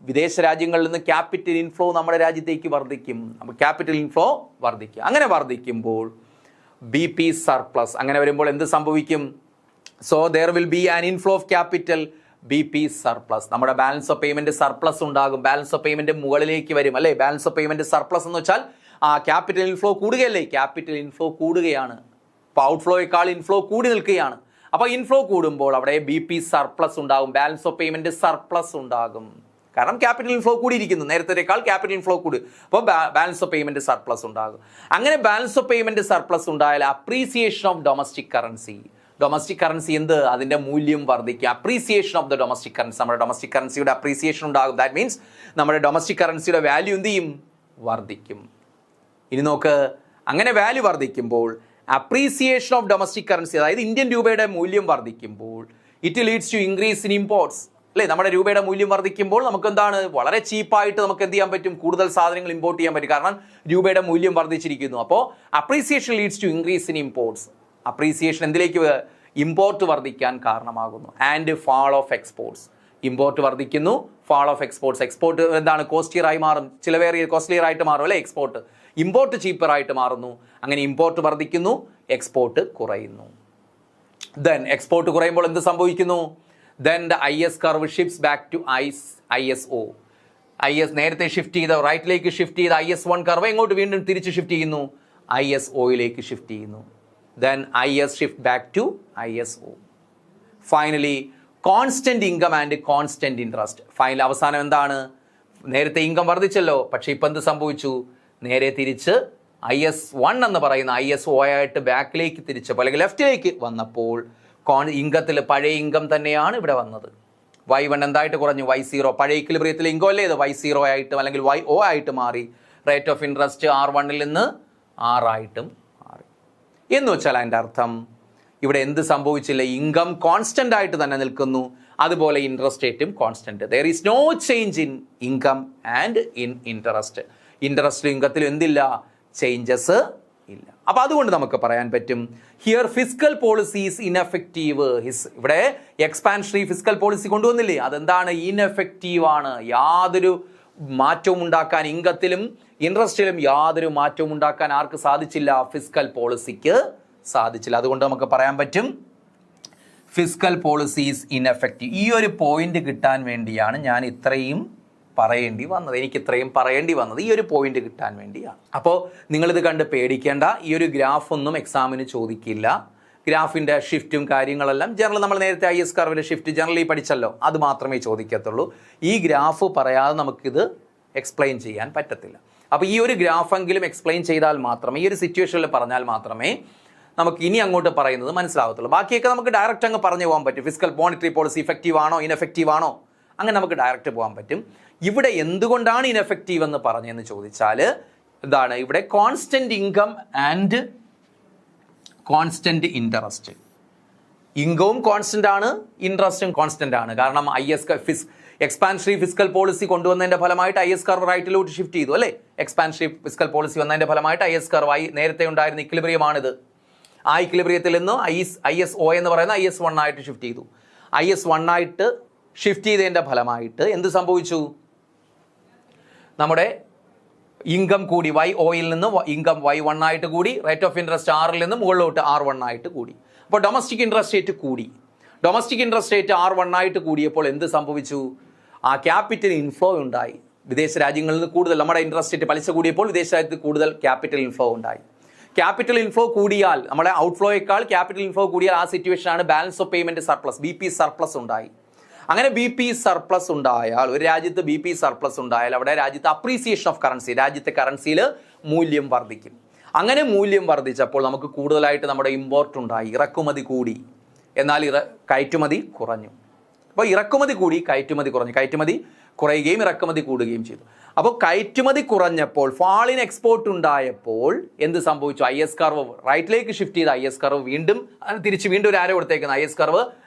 വിദേശ രാജ്യങ്ങളിൽ നിന്ന് ക്യാപിറ്റൽ ഇൻഫ്ലോ നമ്മുടെ രാജ്യത്തേക്ക് വർദ്ധിക്കും. അപ്പോൾ ക്യാപിറ്റൽ ഇൻഫ്ലോ വർദ്ധിക്കും. അങ്ങനെ വർദ്ധിക്കുമ്പോൾ BP സർപ്ലസ്. അങ്ങനെ വരുമ്പോൾ എന്ത് സംഭവിക്കും? So there will be an inflow of capital, BP surplus. നമ്മുടെ ബാലൻസ് ഓഫ് പേയ്മെന്റ് സർപ്ലസ് ഉണ്ടാകും. ബാലൻസ് ഓഫ് പേയ്മെന്റ് മുകളിലേക്ക് വരും അല്ലേ? ബാലൻസ് ഓഫ് പേയ്മെന്റ് സർപ്ലസ് എന്ന് വെച്ചാൽ ക്യാപിറ്റൽ ഇൻഫ്ലോ കൂടുകയല്ലേ? ക്യാപിറ്റൽ ഇൻഫ്ലോ കൂടുകയാണ്. അപ്പോൾ ഔട്ട്ഫ്ലോയേക്കാൾ ഇൻഫ്ലോ കൂടി നിൽക്കുകയാണ്. അപ്പോൾ ഇൻഫ്ലോ കൂടുമ്പോൾ അവിടെ BP സർപ്ലസ് ഉണ്ടാകും, ബാലൻസ് ഓഫ് പേയ്മെന്റ് സർപ്ലസ് ഉണ്ടാകും. കാരണം ക്യാപിറ്റൽ ഇൻഫ്ലോ കൂടിയിരിക്കുന്നു, നേരത്തേക്കാൾ ക്യാപിറ്റൽ ഇൻഫ്ലോ കൂടി. അപ്പോൾ ബാലൻസ് ഓഫ് പേയ്മെന്റ് സർപ്ലസ് ഉണ്ടാകും. അങ്ങനെ ബാലൻസ് ഓഫ് പേയ്മെന്റ് സർപ്ലസ് ഉണ്ടായാൽ appreciation of domestic currency, domestic currency എന്ത്? അതിന്റെ മൂല്യം വർദ്ധിക്കുക. Appreciation of the domestic currency, നമ്മുടെ ഡൊമസ്റ്റിക് കറൻസിയുടെ അപ്രീസിയേഷൻ ഉണ്ടാകും. ദാറ്റ് മീൻസ് നമ്മുടെ ഡൊമസ്റ്റിക് കറൻസിയുടെ വാല്യൂ എന്ത് ചെയ്യും? വർദ്ധിക്കും. ഇനി നോക്ക്, അങ്ങനെ വാല്യൂ വർദ്ധിക്കുമ്പോൾ അപ്രീസിയേഷൻ ഓഫ് ഡൊമസ്റ്റിക് കറൻസി, അതായത് ഇന്ത്യൻ രൂപയുടെ മൂല്യം വർദ്ധിക്കുമ്പോൾ it leads to increase in imports അല്ലേ? നമ്മുടെ രൂപയുടെ മൂല്യം വർദ്ധിക്കുമ്പോൾ നമുക്ക് എന്താണ്? വളരെ ചീപ്പായിട്ട് നമുക്ക് എന്ത് ചെയ്യാൻ പറ്റും? കൂടുതൽ സാധനങ്ങൾ ഇമ്പോർട്ട് ചെയ്യാൻ പറ്റും. കാരണം രൂപയുടെ മൂല്യം വർദ്ധിച്ചിരിക്കുന്നു. അപ്പോൾ appreciation leads to increase in imports. Appreciation എന്തിലേക്ക് ഇമ്പോർട്ട് വർദ്ധിക്കാൻ കാരണമാകുന്നു. And fall of exports, import വർദ്ധിക്കുന്നു, ഫാൾ ഓഫ് എക്സ്പോർട്സ്, എക്സ്പോർട്ട് എന്താണ് കോസ്റ്റിയറായി മാറും, ചിലവേറിയ കോസ്റ്റ്ലിയർ ആയിട്ട് മാറും അല്ലേ എക്സ്പോർട്ട്, ഇമ്പോർട്ട് ചീപ്പറായിട്ട് മാറുന്നു. അങ്ങനെ ഇമ്പോർട്ട് വർദ്ധിക്കുന്നു, എക്സ്പോർട്ട് കുറയുന്നു. ദെൻ എക്സ്പോർട്ട് കുറയുമ്പോൾ എന്ത് സംഭവിക്കുന്നു? Then the IS curve shifts back to ISO. നേരത്തെ ഷിഫ്റ്റ് ചെയ്ത റൈറ്റിലേക്ക് ഷിഫ്റ്റ് ചെയ്ത IS1 കർവ് എങ്ങോട്ട് വീണ്ടും തിരിച്ച് ഷിഫ്റ്റ് ചെയ്യുന്നു? ISOയിലേക്ക് ഷിഫ്റ്റ് ചെയ്യുന്നു. Then IS shift back to ISO. Finally constant income and constant interest. Final അവസാനം എന്താണ്? നേരത്തെ ഇൻകം വർദ്ധിച്ചല്ലോ, പക്ഷെ ഇപ്പം എന്ത് സംഭവിച്ചു? നേരെ തിരിച്ച് IS1 എന്ന് പറയുന്ന ISO ആയിട്ട് ബാക്കിലേക്ക് തിരിച്ചപ്പോൾ അല്ലെങ്കിൽ ലെഫ്റ്റിലേക്ക് വന്നപ്പോൾ ഇൻകത്തിൽ പഴയ ഇൻകം തന്നെയാണ് ഇവിടെ വന്നത്. Y1 എന്തായിട്ട് കുറഞ്ഞു? Y0. പഴയ ഇക്വിലിബ്രിയത്തിലെ ഇൻകം അല്ലേ ഇത്? Y0 ആയിട്ടും അല്ലെങ്കിൽ YO ആയിട്ട് മാറി. റേറ്റ് ഓഫ് ഇൻട്രസ്റ്റ് R1ൽ നിന്ന് R ആയിട്ടും മാറി. എന്ന് വെച്ചാൽ അതിൻ്റെ അർത്ഥം ഇവിടെ എന്ത് സംഭവിച്ചില്ല? ഇൻകം കോൺസ്റ്റന്റ് ആയിട്ട് തന്നെ നിൽക്കുന്നു, അതുപോലെ ഇൻട്രസ്റ്റ് റേറ്റും constant. There is no change in income and in interest. ഇൻട്രസ്റ്റിലും ഇൻകത്തിലും എന്തില്ല? ചേഞ്ചസ് ഇല്ല. അപ്പൊ അതുകൊണ്ട് നമുക്ക് പറയാൻ പറ്റും here fiscal policy is ineffective. ഇവിടെ എക്സ്പാൻഷണറി ഫിസ്ക്കൽ പോളിസി കൊണ്ടുവന്നില്ലേ, അതെന്താണ്? ഇൻഎഫക്റ്റീവ് ആണ്. യാതൊരു മാറ്റവും ഉണ്ടാക്കാൻ ഇൻകത്തിലും ഇൻട്രസ്റ്റിലും യാതൊരു മാറ്റവും ഉണ്ടാക്കാൻ ആർക്ക് സാധിച്ചില്ല? ഫിസ്ക്കൽ പോളിസിക്ക് സാധിച്ചില്ല. അതുകൊണ്ട് നമുക്ക് പറയാൻ പറ്റും ഫിസ്ക്കൽ പോളിസി ഈസ് ഇൻഎഫക്റ്റീവ്. ഈ ഒരു പോയിന്റ് കിട്ടാൻ വേണ്ടിയാണ് ഞാൻ ഇത്രയും പറയേണ്ടി വന്നത്. എനിക്ക് ഇത്രയും പറയേണ്ടി വന്നത് ഈ ഒരു പോയിന്റ് കിട്ടാൻ വേണ്ടിയാണ്. അപ്പോൾ നിങ്ങളിത് കണ്ട് പേടിക്കേണ്ട. ഈ ഒരു ഗ്രാഫ് ഒന്നും എക്സാമിന് ചോദിക്കില്ല. ഗ്രാഫിൻ്റെ ഷിഫ്റ്റും കാര്യങ്ങളെല്ലാം ജനറൽ നമ്മൾ നേരത്തെ IS കർവിൻ്റെ ഷിഫ്റ്റ് ജനറലി പഠിച്ചല്ലോ, അത് മാത്രമേ ചോദിക്കത്തുള്ളൂ. ഈ ഗ്രാഫ് പറയാതെ നമുക്കിത് എക്സ്പ്ലെയിൻ ചെയ്യാൻ പറ്റത്തില്ല. അപ്പോൾ ഈ ഒരു ഗ്രാഫെങ്കിലും എക്സ്പ്ലെയിൻ ചെയ്താൽ മാത്രമേ, ഈ ഒരു സിറ്റുവേഷനിൽ പറഞ്ഞാൽ മാത്രമേ നമുക്ക് ഇനി അങ്ങോട്ട് പറയുന്നത് മനസ്സിലാവത്തുള്ളൂ. ബാക്കിയൊക്കെ നമുക്ക് ഡയറക്റ്റ് അങ്ങ് പറഞ്ഞു പോകാൻ പറ്റും. ഫിസ്ക്കൽ മോണിറ്ററി പോളിസി ഇഫക്റ്റീവ് ആണോ ഇൻഎഫക്റ്റീവ് ആണോ, അങ്ങനെ നമുക്ക് ഡയറക്റ്റ് പോകാൻ പറ്റും. ഇവിടെ എന്തുകൊണ്ടാണ് ഇൻഎഫക്റ്റീവ് എന്ന് പറഞ്ഞെന്ന് ചോദിച്ചാൽ എന്താണ്? ഇവിടെ constant income and constant interest. ഇൻകവും കോൺസ്റ്റന്റ് ആണ്, ഇൻട്രസ്റ്റും കോൺസ്റ്റന്റ് ആണ്. കാരണം എക്സ്പാൻഷണറി ഫിസ്ക്കൽ പോളിസി കൊണ്ടുവന്നതിന്റെ ഫലമായിട്ട് IS കർവ് റൈറ്റിലോട്ട് ഷിഫ്റ്റ് ചെയ്തു അല്ലേ. എക്സ്പാൻഷണറി ഫിസ്ക്കൽ പോളിസി വന്നതിന്റെ ഫലമായിട്ട് IS കർവ് നേരത്തെ ഉണ്ടായിരുന്ന ഇക്വിലിബ്രിയമാണിത്. ആ ഇക്വിലിബ്രിയത്തിൽ നിന്ന് ISO എന്ന് പറയുന്ന IS1 ആയിട്ട് ഷിഫ്റ്റ് ചെയ്തു. IS1 ആയിട്ട് ഷിഫ്റ്റ് ചെയ്തതിൻ്റെ ഫലമായിട്ട് എന്ത് സംഭവിച്ചു? നമ്മുടെ ഇൻകം കൂടി. YOയിൽ നിന്ന് ഇൻകം Y1 ആയിട്ട് കൂടി. റേറ്റ് ഓഫ് ഇൻട്രസ്റ്റ് Rൽ നിന്ന് മുകളിലോട്ട് R1 ആയിട്ട് കൂടി. അപ്പോൾ ഡൊമസ്റ്റിക് ഇൻട്രസ്റ്റ് റേറ്റ് കൂടി. ഡൊമസ്റ്റിക് ഇൻട്രസ്റ്റ് റേറ്റ് R1 ആയിട്ട് കൂടിയപ്പോൾ എന്ത് സംഭവിച്ചു? ആ ക്യാപിറ്റൽ ഇൻഫ്ലോ ഉണ്ടായി. വിദേശ രാജ്യങ്ങളിൽ നിന്ന് കൂടുതൽ നമ്മുടെ ഇൻട്രസ്റ്റ് റേറ്റ് പലിശ കൂടിയപ്പോൾ വിദേശ രാജ്യത്ത് കൂടുതൽ ക്യാപിറ്റൽ ഇൻഫ്ലോ ഉണ്ടായി. ക്യാപിറ്റൽ ഇൻഫ്ലോ കൂടിയാൽ, നമ്മുടെ ഔട്ട്ഫ്ലോയേക്കാൾ ക്യാപിറ്റൽ ഇൻഫ്ലോ കൂടിയാൽ ആ സിറ്റുവേഷനാണ് balance of payment surplus, BP surplus ഉണ്ടായി. അങ്ങനെ BP സർപ്ലസ് ഉണ്ടായാൽ, ഒരു രാജ്യത്ത് BP സർപ്ലസ് ഉണ്ടായാൽ അവിടെ രാജ്യത്ത് അപ്രീസിയേഷൻ ഓഫ് കറൻസി, രാജ്യത്തെ കറൻസിയിൽ മൂല്യം വർദ്ധിക്കും. അങ്ങനെ മൂല്യം വർദ്ധിച്ചപ്പോൾ നമുക്ക് കൂടുതലായിട്ട് നമ്മുടെ ഇമ്പോർട്ട് ഉണ്ടായി, ഇറക്കുമതി കൂടി. എന്നാൽ കയറ്റുമതി കുറഞ്ഞു. അപ്പോൾ ഇറക്കുമതി കൂടി, കയറ്റുമതി കുറഞ്ഞു. കയറ്റുമതി കുറയുകയും ഇറക്കുമതി കൂടുകയും ചെയ്തു. അപ്പോൾ കയറ്റുമതി കുറഞ്ഞപ്പോൾ, ഫാൾ ഇൻ എക്സ്പോർട്ട് ഉണ്ടായപ്പോൾ എന്ത് സംഭവിച്ചു? IS കർവ് റൈറ്റിലേക്ക് ഷിഫ്റ്റ് ചെയ്ത IS കർവ് വീണ്ടും ഒരു ആരോ കൊടുത്തേക്കുന്ന IS കർവ്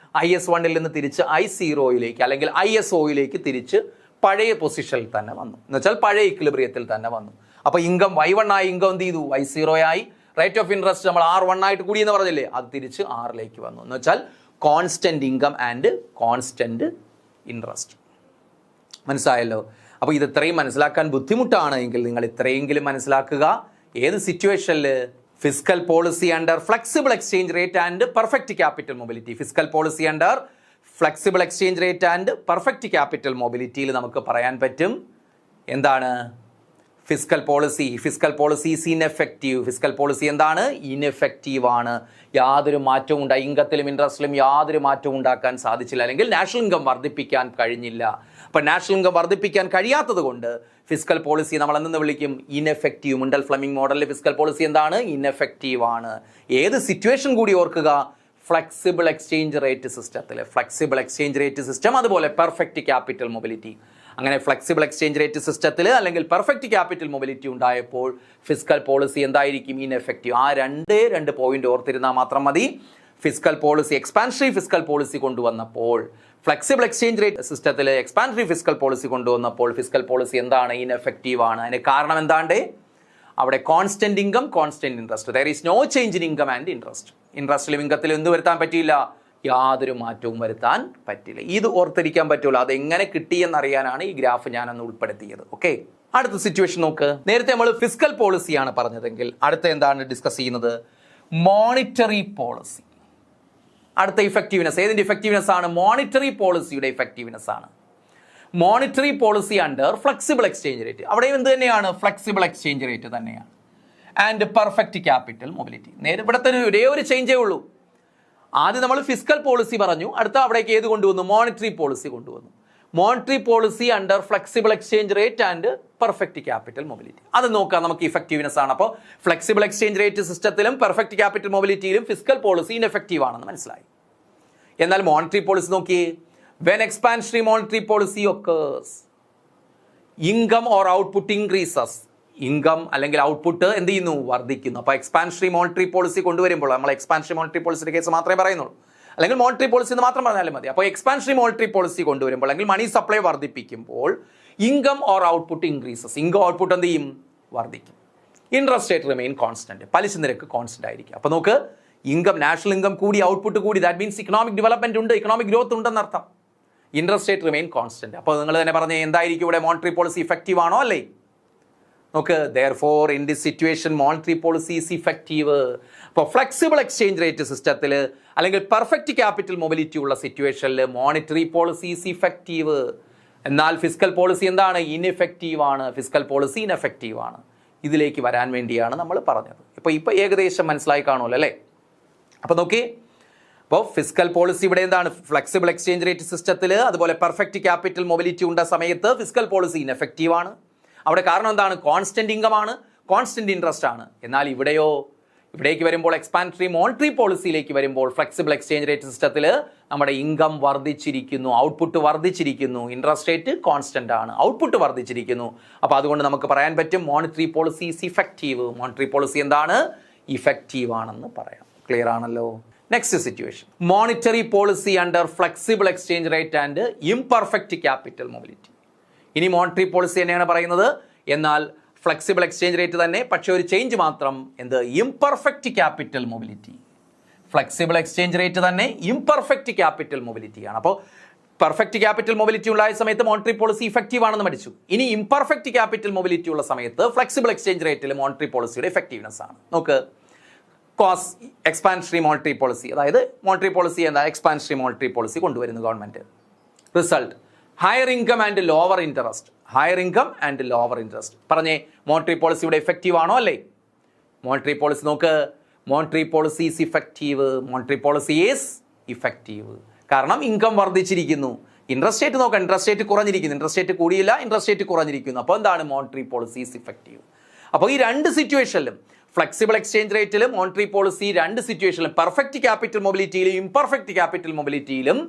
IS1ൽ നിന്ന് തിരിച്ച് I0യിലേക്ക് അല്ലെങ്കിൽ ISOയിലേക്ക് തിരിച്ച് പഴയ പൊസിഷനിൽ തന്നെ വന്നു. എന്ന് വെച്ചാൽ പഴയ ഇക്വിലിബ്രിയത്തിൽ തന്നെ വന്നു. അപ്പോൾ ഇൻകം Y1 ആയി ഇൻകം എന്ത് ചെയ്തു? Y0 ആയി. റേറ്റ് ഓഫ് ഇൻട്രസ്റ്റ് നമ്മൾ R1 ആയിട്ട് കൂടി എന്ന് പറഞ്ഞില്ലേ, അത് തിരിച്ച് Rലേക്ക് വന്നു. എന്ന് വെച്ചാൽ constant income and constant interest. മനസ്സിലായല്ലോ? അപ്പോൾ ഇത് ഇത്രയും മനസ്സിലാക്കാൻ ബുദ്ധിമുട്ടാണ് എങ്കിൽ നിങ്ങൾ ഇത്രയെങ്കിലും മനസ്സിലാക്കുക. ഏത് സിറ്റുവേഷനിൽ? Fiscal policy under flexible exchange rate and perfect capital mobility. Fiscal policy under flexible exchange rate and perfect capital മൊബിലിറ്റിയിൽ നമുക്ക് പറയാൻ പറ്റും എന്താണ്? Fiscal policy is ineffective. Fiscal policy എന്താണ്? ഇൻഎഫക്റ്റീവ് ആണ്. യാതൊരു മാറ്റവും ഉണ്ടായി, ഇൻകത്തിലും ഇൻട്രസ്റ്റിലും യാതൊരു മാറ്റവും ഉണ്ടാക്കാൻ സാധിച്ചില്ല, അല്ലെങ്കിൽ നാഷണൽ ഇൻകം വർദ്ധിപ്പിക്കാൻ കഴിഞ്ഞില്ല. അപ്പം നാഷണൽ ഇൻകം വർദ്ധിപ്പിക്കാൻ കഴിയാത്തത് കൊണ്ട് ഫിസ്ക്കൽ പോളിസി നമ്മൾ എന്തെന്ന് വിളിക്കും? ഇൻഎഫക്റ്റീവ്. മുണ്ടൽ ഫ്ലെമിംഗ് മോഡലിൽ ഫിസ്ക്കൽ പോളിസി എന്താണ്? ഇൻഎഫക്റ്റീവ് ആണ്. ഏത് സിറ്റുവേഷൻ കൂടി ഓർക്കുക? ഫ്ലെക്സിബിൾ എക്സ്ചേഞ്ച് റേറ്റ് സിസ്റ്റത്തിൽ. ഫ്ലെക്സിബിൾ എക്സ്ചേഞ്ച് റേറ്റ് സിസ്റ്റം, അതുപോലെ പെർഫെക്റ്റ് ക്യാപിറ്റൽ മൊബിലിറ്റി. അങ്ങനെ ഫ്ലെക്സിബിൾ എക്സ്ചേഞ്ച് റേറ്റ് സിസ്റ്റത്തിൽ അല്ലെങ്കിൽ പെർഫെക്റ്റ് ക്യാപിറ്റൽ മൊബിലിറ്റി ഉണ്ടായപ്പോൾ ഫിസ്ക്കൽ പോളിസി എന്തായിരിക്കും? ഇൻഎഫക്റ്റീവ്. ആ രണ്ട് പോയിന്റ് ഓർത്തിരുന്നാൽ മാത്രം മതി. ഫിസ്ക്കൽ പോളിസി, എക്സ്പാൻഷണറി ഫിസ്ക്കൽ പോളിസി കൊണ്ടുവന്നപ്പോൾ, ഫ്ലെക്സിബിൾ എക്സ്ചേഞ്ച് റേറ്റ് സിസ്റ്റത്തിൽ എക്സ്പാൻഷണറി ഫിസ്ക്കൽ പോളിസി കൊണ്ടുവന്നപ്പോൾ ഫിസ്ക്കൽ പോളിസി എന്താണ്? ഇൻഎഫക്റ്റീവ് ആണ്. അതിന് കാരണം എന്താണ്ട്? അവിടെ constant income, constant interest. There is no change in income and interest. ഇൻട്രസ്റ്റിലും ഇൻകത്തിലും എന്ത് വരുത്താൻ പറ്റിയില്ല? യാതൊരു മാറ്റവും വരുത്താൻ പറ്റില്ല. ഇത് ഓർത്തിരിക്കാൻ പറ്റുള്ളൂ. അതെങ്ങനെ കിട്ടിയെന്നറിയാനാണ് ഈ ഗ്രാഫ് ഞാനൊന്ന് ഉൾപ്പെടുത്തിയത്. ഓക്കെ, അടുത്ത സിറ്റുവേഷൻ നോക്ക്. നേരത്തെ നമ്മൾ ഫിസ്ക്കൽ പോളിസിയാണ് പറഞ്ഞതെങ്കിൽ അടുത്ത എന്താണ് ഡിസ്കസ് ചെയ്യുന്നത്? Monetary policy. അടുത്ത ഇഫക്റ്റീവ്നെസ്. ഏതിന്റെ ഇഫക്റ്റീവ്നെസ് ആണ്? മോണിറ്ററി പോളിസിയുടെ ഇഫക്റ്റീവ്നെസ് ആണ്. Monetary policy under flexible exchange rate. അവിടെയും എന്ത് തന്നെയാണ്? ഫ്ലെക്സിബിൾ എക്സ്ചേഞ്ച് റേറ്റ് തന്നെയാണ്. And perfect capital mobility. ഇവിടുത്തെ ഒരേ ഒരു ചേഞ്ചേ ഉള്ളൂ. ആദ്യം നമ്മൾ ഫിസ്ക്കൽ പോളിസി പറഞ്ഞു, അടുത്ത അവിടേക്ക് ഏത് കൊണ്ടുവന്നു? മോണിറ്ററി പോളിസി കൊണ്ടുവന്നു. Monetary policy under flexible exchange rate and perfect capital mobility. അത് നോക്കാം നമുക്ക്. ഇഫക്റ്റീവ്നെസ് ആണ്. അപ്പോൾ ഫ്ലെക്സിബിൾ എക്സ്ചേഞ്ച് റേറ്റ് സിസ്റ്റത്തിലും പെർഫെക്റ്റ് ക്യാപിറ്റൽ മൊബിലിറ്റിയിലും ഫിസ്ക്കൽ പോളിസി ഇൻഎഫക്റ്റീവ് ആണെന്ന് മനസ്സിലായി. എന്നാൽ മോണിറ്ററി പോളിസി നോക്കിയേ. When expansionary monetary policy occurs, income or output increases. Income അല്ലെങ്കിൽ ഔട്ട്പുട്ട് എന്ത് ചെയ്യുന്നു? വർദ്ധിക്കുന്നു. അപ്പോൾ എക്സ്പാൻഷണറി മോണിറ്ററി പോളിസി കൊണ്ടുവരുമ്പോൾ, നമ്മൾ എക്സ്പാൻഷണറി മോണിറ്ററി പോളിസിയുടെ കേസ് മാത്രമേ പറയുന്നുള്ളൂ, അല്ലെങ്കിൽ മോണിറ്ററി പോളിസി എന്ന് മാത്രം പറഞ്ഞാലും മതി. അപ്പോൾ എക്സ്പാൻഷണറി മോണിറ്ററി പോളിസി കൊണ്ടുവരുമ്പോൾ അല്ലെങ്കിൽ മണി സപ്ലൈ വർദ്ധിപ്പിക്കുമ്പോൾ income or output increases. Income output എന്ത് ചെയ്യും? വർദ്ധിക്കും. Interest rate remain constant. പലിശ നിരക്ക് കോൺസ്റ്റന്റ് ആയിരിക്കും. അപ്പോൾ നോക്ക്, ഇൻകം, നാഷണൽ ഇൻകം കൂടി, ഔട്ട്പുട്ട് കൂടി, ദാറ്റ് മീൻസ് ഇക്കണോമിക് ഡെവലപ്മെന്റ് ഉണ്ട്, ഇക്കണോമിക് ഗ്രോത്ത് ഉണ്ടെന്നർത്ഥം. Interest rate remain constant. അപ്പോൾ നിങ്ങൾ തന്നെ പറഞ്ഞ എന്തായിരിക്കും ഇവിടെ? മോണിറ്ററി പോളിസി ഇഫക്റ്റീവ് ആണോ? അല്ലേ? നോക്ക്, therefore in this situation monetary policy is effective. അപ്പോൾ ഫ്ലെക്സിബിൾ എക്സ്ചേഞ്ച് റേറ്റ് സിസ്റ്റത്തിൽ അല്ലെങ്കിൽ പെർഫെക്റ്റ് ക്യാപിറ്റൽ മൊബിലിറ്റി ഉള്ള സിറ്റുവേഷനിൽ മോണിറ്ററി പോളിസി ഈസ് ഇഫക്റ്റീവ്. എന്നാൽ ഫിസ്ക്കൽ പോളിസി എന്താണ്? ഇൻഎഫക്റ്റീവ് ആണ്. ഫിസ്ക്കൽ പോളിസി ഇൻഎഫക്റ്റീവ് ആണ്. ഇതിലേക്ക് വരാൻ വേണ്ടിയാണ് നമ്മൾ പറഞ്ഞത്. ഇപ്പോൾ ഏകദേശം മനസ്സിലായി കാണുമല്ലോ അല്ലേ? അപ്പോൾ നോക്കി, അപ്പോൾ ഫിസ്ക്കൽ പോളിസി ഇവിടെ എന്താണ്? ഫ്ലെക്സിബിൾ എക്സ്ചേഞ്ച് റേറ്റ് സിസ്റ്റത്തിൽ അതുപോലെ പെർഫെക്റ്റ് ക്യാപിറ്റൽ മൊബിലിറ്റി ഉണ്ട സമയത്ത് ഫിസ്ക്കൽ പോളിസി ഇൻഎഫക്റ്റീവ് ആണ്. അവിടെ കാരണം എന്താണ്? കോൺസ്റ്റന്റ് ഇൻകം ആണ്, കോൺസ്റ്റന്റ് ഇൻട്രസ്റ്റ് ആണ്. എന്നാൽ ഇവിടേക്ക് വരുമ്പോൾ എക്സ്പാൻഷണറി മോണിറ്ററി പോളിസിയിലേക്ക് വരുമ്പോൾ ഫ്ലെക്സിബിൾ എക്സ്ചേഞ്ച് റേറ്റ് സിസ്റ്റത്തിൽ നമ്മുടെ ഇൻകം വർദ്ധിച്ചിരിക്കുന്നു, ഔട്ട്പുട്ട് വർദ്ധിച്ചിരിക്കുന്നു, ഇൻട്രസ്റ്റ് റേറ്റ് കോൺസ്റ്റന്റ് ആണ്, ഔട്ട്പുട്ട് വർദ്ധിച്ചിരിക്കുന്നു. അപ്പോൾ അതുകൊണ്ട് നമുക്ക് പറയാൻ പറ്റും monetary policy is effective. Monetary policy എന്താണ്? ഇഫക്റ്റീവ് ആണെന്ന് പറയാം. ക്ലിയർ ആണല്ലോ? Next situation, monetary policy under flexible exchange rate and imperfect capital mobility. ഇനി മോണിറ്ററി പോളിസി തന്നെയാണ് പറയുന്നത്, എന്നാൽ ഫ്ലെക്സിബിൾ എക്സ്ചേഞ്ച് റേറ്റ് തന്നെ, പക്ഷേ ഒരു ചേഞ്ച് മാത്രം. എന്ത്? Imperfect capital mobility. Flexible exchange rate തന്നെ, ഇംപെർഫെക്റ്റ് ക്യാപിറ്റൽ മൊബിലിറ്റിയാണ്. അപ്പോൾ പെർഫെക്റ്റ് ക്യാപിറ്റൽ മൊബിലിറ്റി ഉള്ള സമയത്ത് മോണിറ്ററി പോളിസി ഇഫക്റ്റീവ് ആണെന്ന് പഠിച്ചു. ഇനി ഇംപെർഫെക്റ്റ് ക്യാപിറ്റൽ മൊബിലിറ്റി ഉള്ള സമയത്ത് ഫ്ലെക്സിബിൾ എക്സ്ചേഞ്ച് റേറ്റിൽ മോണിറ്ററി പോളിസിയുടെ എഫക്റ്റീവ്നെസ് ആണ്. നോക്ക്, കോസ് എക്സ്പാൻഷണറി മോണിറ്ററി പോളിസി, അതായത് മോണിറ്ററി പോളിസി എന്താ? എക്സ്പാൻഷണറി മോണിറ്ററി പോളിസി കൊണ്ടുവരുന്നു government. Result higher income and lower interest. Higher income and lower interest. പറഞ്ഞേ, മോണിറ്ററി പോളിസി ഇവിടെ എഫക്റ്റീവ് ആണോ? അല്ലേ? മോണിറ്ററി പോളിസി നോക്ക്, monetary policy is effective. Monetary policy is effective. കാരണം income വർദ്ധിച്ചിരിക്കുന്നു. Interest rate നോക്കാം, interest rate കുറഞ്ഞിരിക്കുന്നു. Interest rate കൂടിയില്ല, interest rate കുറഞ്ഞിരിക്കുന്നു. അപ്പോൾ എന്താണ്? Monetary policy is effective. അപ്പോൾ ഈ രണ്ട് സിറ്റുവേഷനിലും, ഫ്ലെക്സിബിൾ എക്സ്ചേഞ്ച് റേറ്റിലും മോണിറ്ററി പോളിസി രണ്ട് സിറ്റുവേഷനിലും, പെർഫെക്റ്റ് ക്യാപിറ്റൽ മൊബിലിറ്റിയിലും ഇംപെർഫെക്റ്റ് ക്യാപിറ്റൽ മൊബിലിറ്റിയിലും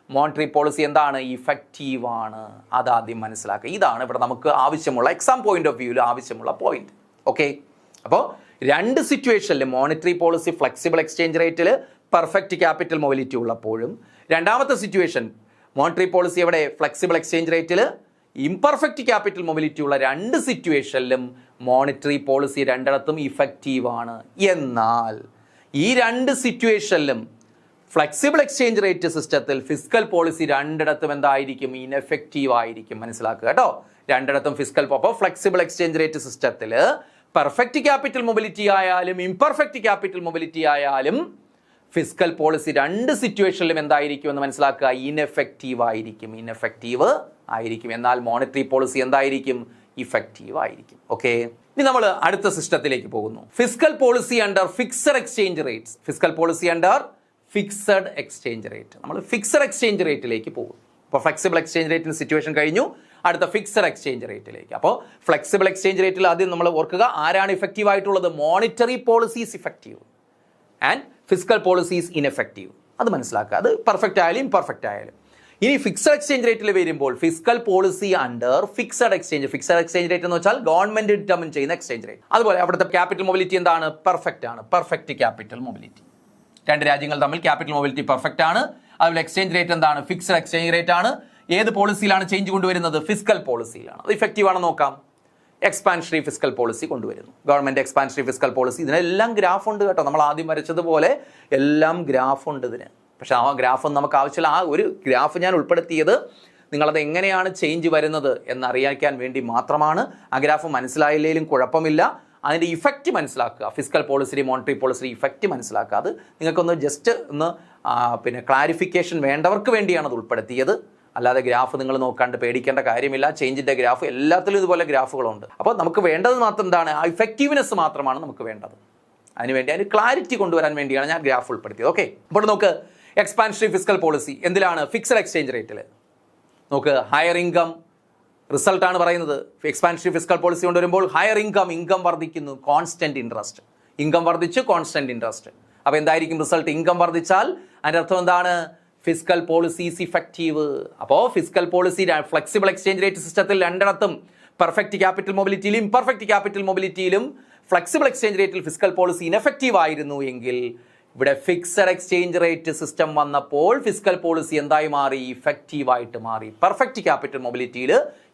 മോണിറ്ററി പോളിസി എന്താണ്? ഇഫക്റ്റീവ് ആണ്. അതാദ്യം മനസ്സിലാക്കുക. ഇതാണ് ഇവിടെ നമുക്ക് ആവശ്യമുള്ള, എക്സാം പോയിന്റ് ഓഫ് വ്യൂവിൽ ആവശ്യമുള്ള പോയിന്റ്. ഓക്കെ, അപ്പോൾ രണ്ട് സിറ്റുവേഷനിൽ മോണിറ്ററി പോളിസി ഫ്ലെക്സിബിൾ എക്സ്ചേഞ്ച് റേറ്റിൽ പെർഫെക്റ്റ് ക്യാപിറ്റൽ മൊബിലിറ്റി ഉള്ളപ്പോഴും, രണ്ടാമത്തെ സിറ്റുവേഷൻ മോണിറ്ററി പോളിസി എവിടെ? ഫ്ലെക്സിബിൾ എക്സ്ചേഞ്ച് റേറ്റിൽ ഇംപെർഫെക്റ്റ് ക്യാപിറ്റൽ മൊബിലിറ്റി ഉള്ള രണ്ട് സിറ്റുവേഷനിലും മോണിറ്ററി പോളിസി രണ്ടിടത്തും ഇഫക്റ്റീവ് ആണ്. എന്നാൽ ഈ രണ്ട് സിറ്റുവേഷനിലും ഫ്ലെക്സിബിൾ എക്സ്ചേഞ്ച് റേറ്റ് സിസ്റ്റത്തിൽ ഫിസ്ക്കൽ പോളിസി രണ്ടിടത്തും എന്തായിരിക്കും? ഇൻഎഫക്റ്റീവ് ആയിരിക്കും. മനസ്സിലാക്കുക കേട്ടോ, രണ്ടിടത്തും ഫിസ്ക്കൽ. അപ്പോൾ ഫ്ലെക്സിബിൾ എക്സ്ചേഞ്ച് റേറ്റ് സിസ്റ്റത്തിൽ പെർഫെക്റ്റ് ക്യാപിറ്റൽ മൊബിലിറ്റി ആയാലും ഇംപെർഫെക്റ്റ് ക്യാപിറ്റൽ മൊബിലിറ്റി ആയാലും ഫിസ്ക്കൽ പോളിസി രണ്ട് സിറ്റുവേഷനിലും എന്തായിരിക്കും എന്ന് മനസ്സിലാക്കുക? ഇൻഎഫക്റ്റീവ് ആയിരിക്കും. ഇൻഎഫക്റ്റീവ് ആയിരിക്കും. എന്നാൽ മോണിറ്ററി പോളിസി എന്തായിരിക്കും? ഇഫക്റ്റീവ് ആയിരിക്കും. ഓക്കെ, ഇനി നമ്മൾ അടുത്ത സിസ്റ്റത്തിലേക്ക് പോകുന്നു. Fiscal policy under fixed exchange rates. Fiscal policy under fixed exchange rate. നമ്മൾ ഫിക്സഡ് എക്സ്ചേഞ്ച് റേറ്റിലേക്ക് പോകും. അപ്പോൾ ഫ്ലെക്സിബിൾ എക്സ്ചേഞ്ച് റേറ്റിന് സിറ്റുവേഷൻ കഴിഞ്ഞു, അടുത്ത ഫിക്സഡ് എക്സ്ചേഞ്ച് റേറ്റിലേക്ക്. അപ്പോൾ ഫ്ലെക്സിബിൾ എക്സ്ചേഞ്ച് റേറ്റിൽ ആദ്യം നമ്മൾ ഓർക്കുക, ആരാണ് ഇഫക്റ്റീവ് ആയിട്ടുള്ളത്? Monetary policy is effective and fiscal policy is ineffective. അത് മനസ്സിലാക്കുക. അത് പെർഫെക്റ്റ് ആയാലും ഇംപെർഫെക്റ്റ് ആയാലും. ഇനി ഫിക്സഡ് എക്സ്ചേഞ്ച് റേറ്റിൽ വരുമ്പോൾ fiscal policy under fixed exchange. Fixed exchange rate എന്ന് വെച്ചാൽ ഗവൺമെന്റ് ഡിറ്റർമിൻ ചെയ്യുന്ന എക്സ്ചേഞ്ച് റേറ്റ്. അതുപോലെ അവിടുത്തെ ക്യാപിറ്റൽ മൊബിലിറ്റി എന്താണ്? പെർഫെക്റ്റ് ആണ്. Perfect capital mobility. രണ്ട് രാജ്യങ്ങൾ തമ്മിൽ ക്യാപിറ്റൽ മൊബിലിറ്റി പെർഫെക്റ്റ് ആണ്. അതുപോലെ എക്സ്ചേഞ്ച് റേറ്റ് എന്താണ്? ഫിക്സഡ് എക്സ്ചേഞ്ച് റേറ്റ് ആണ്. ഏത് പോളിസിയിലാണ് ചേഞ്ച് കൊണ്ടുവരുന്നത്? ഫിസ്ക്കൽ പോളിസിയിലാണ്. അത് ഇഫക്റ്റീവ് ആണെന്ന് നോക്കാം. എക്സ്പാൻഷണറി ഫിസ്ക്കൽ പോളിസി കൊണ്ടുവരുന്നു. ഗവൺമെൻറ് എക്സ്പാൻഷണറി ഫിസ്ക്കൽ പോളിസി, ഇതിനെല്ലാം ഗ്രാഫ് ഉണ്ട് കേട്ടോ. നമ്മൾ ആദ്യം വരച്ചതുപോലെ എല്ലാം ഗ്രാഫ് ഉണ്ട് ഇതിന്. പക്ഷേ ആ ഗ്രാഫൊന്നും നമുക്ക് ആവശ്യമില്ല. ആ ഒരു ഗ്രാഫ് ഞാൻ ഉൾപ്പെടുത്തിയത് നിങ്ങളത് എങ്ങനെയാണ് ചേഞ്ച് വരുന്നത് എന്നറിയിക്കാൻ വേണ്ടി മാത്രമാണ്. ആ ഗ്രാഫ് മനസ്സിലായില്ലെങ്കിലും കുഴപ്പമില്ല, അതിൻ്റെ ഇഫക്റ്റ് മനസ്സിലാക്കുക. Fiscal policy monetary policy effect മനസ്സിലാക്കുക. അത് നിങ്ങൾക്കൊന്ന് ജസ്റ്റ് ഒന്ന് പിന്നെ ക്ലാരിഫിക്കേഷൻ വേണ്ടവർക്ക് വേണ്ടിയാണ് അത് ഉൾപ്പെടുത്തിയത്. അല്ലാതെ ഗ്രാഫ് നിങ്ങൾ നോക്കാണ്ട് പേടിക്കേണ്ട കാര്യമില്ല. ചേഞ്ചിൻ്റെ ഗ്രാഫ് എല്ലാത്തിലും ഇതുപോലെ ഗ്രാഫുകളുണ്ട്. അപ്പോൾ നമുക്ക് വേണ്ടത് മാത്രം എന്താണ്, ആ ഇഫക്റ്റീവ്നെസ് മാത്രമാണ് നമുക്ക് വേണ്ടത്. അതിനുവേണ്ടി അതിന് ക്ലാരിറ്റി കൊണ്ടുവരാൻ വേണ്ടിയാണ് ഞാൻ ഗ്രാഫ് ഉൾപ്പെടുത്തിയത്. ഓക്കെ, അപ്പോൾ നോക്ക് എക്സ്പാൻഷണറി ഫിസ്ക്കൽ പോളിസി എന്തിലാണ്? ഫിക്സഡ് എക്സ്ചേഞ്ച് റേറ്റിൽ. നോക്ക് ഹയർ ഇൻകം റിസൾട്ടാണ് പറയുന്നത്. എക്സ്പാൻഷണറി ഫിസ്ക്കൽ പോളിസി കൊണ്ടുവരുമ്പോൾ ഹയർ ഇൻകം വർദ്ധിക്കുന്നു, കോൺസ്റ്റന്റ് ഇൻട്രസ്റ്റ്. ഇൻകം വർദ്ധിച്ചു, കോൺസ്റ്റന്റ് ഇൻട്രസ്റ്റ്. അപ്പോൾ എന്തായിരിക്കും റിസൾട്ട്? ഇൻകം വർദ്ധിച്ചാൽ അതിൻ്റെ അർത്ഥം എന്താണ്? Fiscal policy is effective. അപ്പോൾ fiscal policy flexible exchange rate സിസ്റ്റത്തിൽ രണ്ടിടത്തും പെർഫെക്റ്റ് ക്യാപിറ്റൽ മൊബിലിറ്റിയിലും ഇംപെർഫെക്റ്റ് ക്യാപിറ്റൽ മൊബിലിറ്റിയിലും ഫ്ലെക്സിബിൾ എക്സ്ചേഞ്ച് റേറ്റിൽ ഫിസ്ക്കൽ പോളിസി ഇനെഫക്റ്റീവ് ആയിരുന്നു എങ്കിൽ ഇവിടെ ഫിക്സഡ് എക്സ്ചേഞ്ച് റേറ്റ് സിസ്റ്റം വന്നപ്പോൾ ഫിസ്ക്കൽ പോളിസി എന്തായി മാറി? ഇഫക്റ്റീവായിട്ട് മാറി. പെർഫെക്റ്റ് ക്യാപിറ്റൽ മൊബിലിറ്റിയിൽ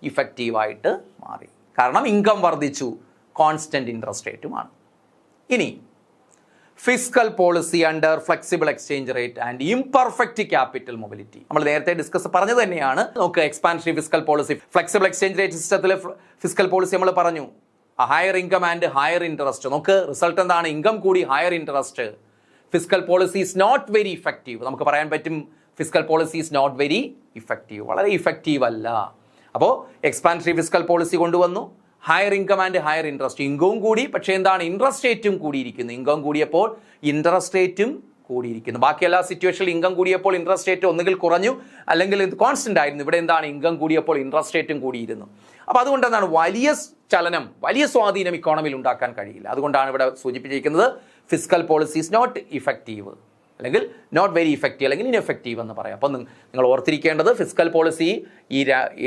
ഇഫക്റ്റീവായിട്ട് മാറി. കാരണം ഇൻകം വർദ്ധിച്ചു, കോൺസ്റ്റന്റ് ഇൻട്രസ്റ്റ് റേറ്റുമാണ്. ഇനി fiscal policy under flexible exchange rate and imperfect capital mobility നമ്മൾ നേരത്തെ ഡിസ്കസ് പറഞ്ഞത് തന്നെയാണ്. നമുക്ക് expansionary fiscal policy flexible exchange rate സിസ്റ്റത്തിലെ ഫിസ്ക്കൽ പോളിസി നമ്മൾ പറഞ്ഞു higher income and higher interest. നമുക്ക് റിസൾട്ട് എന്താണ്? ഇൻകം കൂടി, higher interest. Fiscal policy is not very effective. നമുക്ക് പറയാൻ പറ്റും fiscal policy is not very effective, വളരെ ഇഫക്റ്റീവ് അല്ല. അപ്പോൾ എക്സ്പാൻഷണറി ഫിസ്ക്കൽ പോളിസി കൊണ്ടുവന്നു, higher income and higher interest. ഇൻകവും കൂടി, പക്ഷേ എന്താണ്? ഇൻട്രസ്റ്റ് റേറ്റും കൂടിയിരിക്കുന്നു. ഇൻകം കൂടിയപ്പോൾ ഇൻട്രസ്റ്റ് റേറ്റും കൂടിയിരിക്കുന്നു. ബാക്കി എല്ലാ സിറ്റുവേഷനിൽ ഇൻകം കൂടിയപ്പോൾ ഇൻട്രസ്റ്റ് റേറ്റ് ഒന്നുകിൽ കുറഞ്ഞു അല്ലെങ്കിൽ കോൺസ്റ്റന്റ് ആയിരുന്നു. ഇവിടെ എന്താണ്? ഇൻകം കൂടിയപ്പോൾ ഇൻട്രസ്റ്റ് റേറ്റും കൂടിയിരുന്നു. അപ്പോൾ അതുകൊണ്ട് എന്താണ്? വലിയ ചലനം, വലിയ സ്വാധീനം ഇക്കോണമിയിൽ ഉണ്ടാക്കാൻ കഴിയില്ല. അതുകൊണ്ടാണ് ഇവിടെ സൂചിപ്പിച്ചിരിക്കുന്നത് fiscal policy is not effective, അല്ലെങ്കിൽ നോട്ട് വെരി ഇഫക്റ്റീവ്, അല്ലെങ്കിൽ ഇൻഎഫക്റ്റീവ് എന്ന് പറയാം. അപ്പം നിങ്ങൾ ഓർത്തിരിക്കേണ്ടത് ഫിസ്ക്കൽ പോളിസി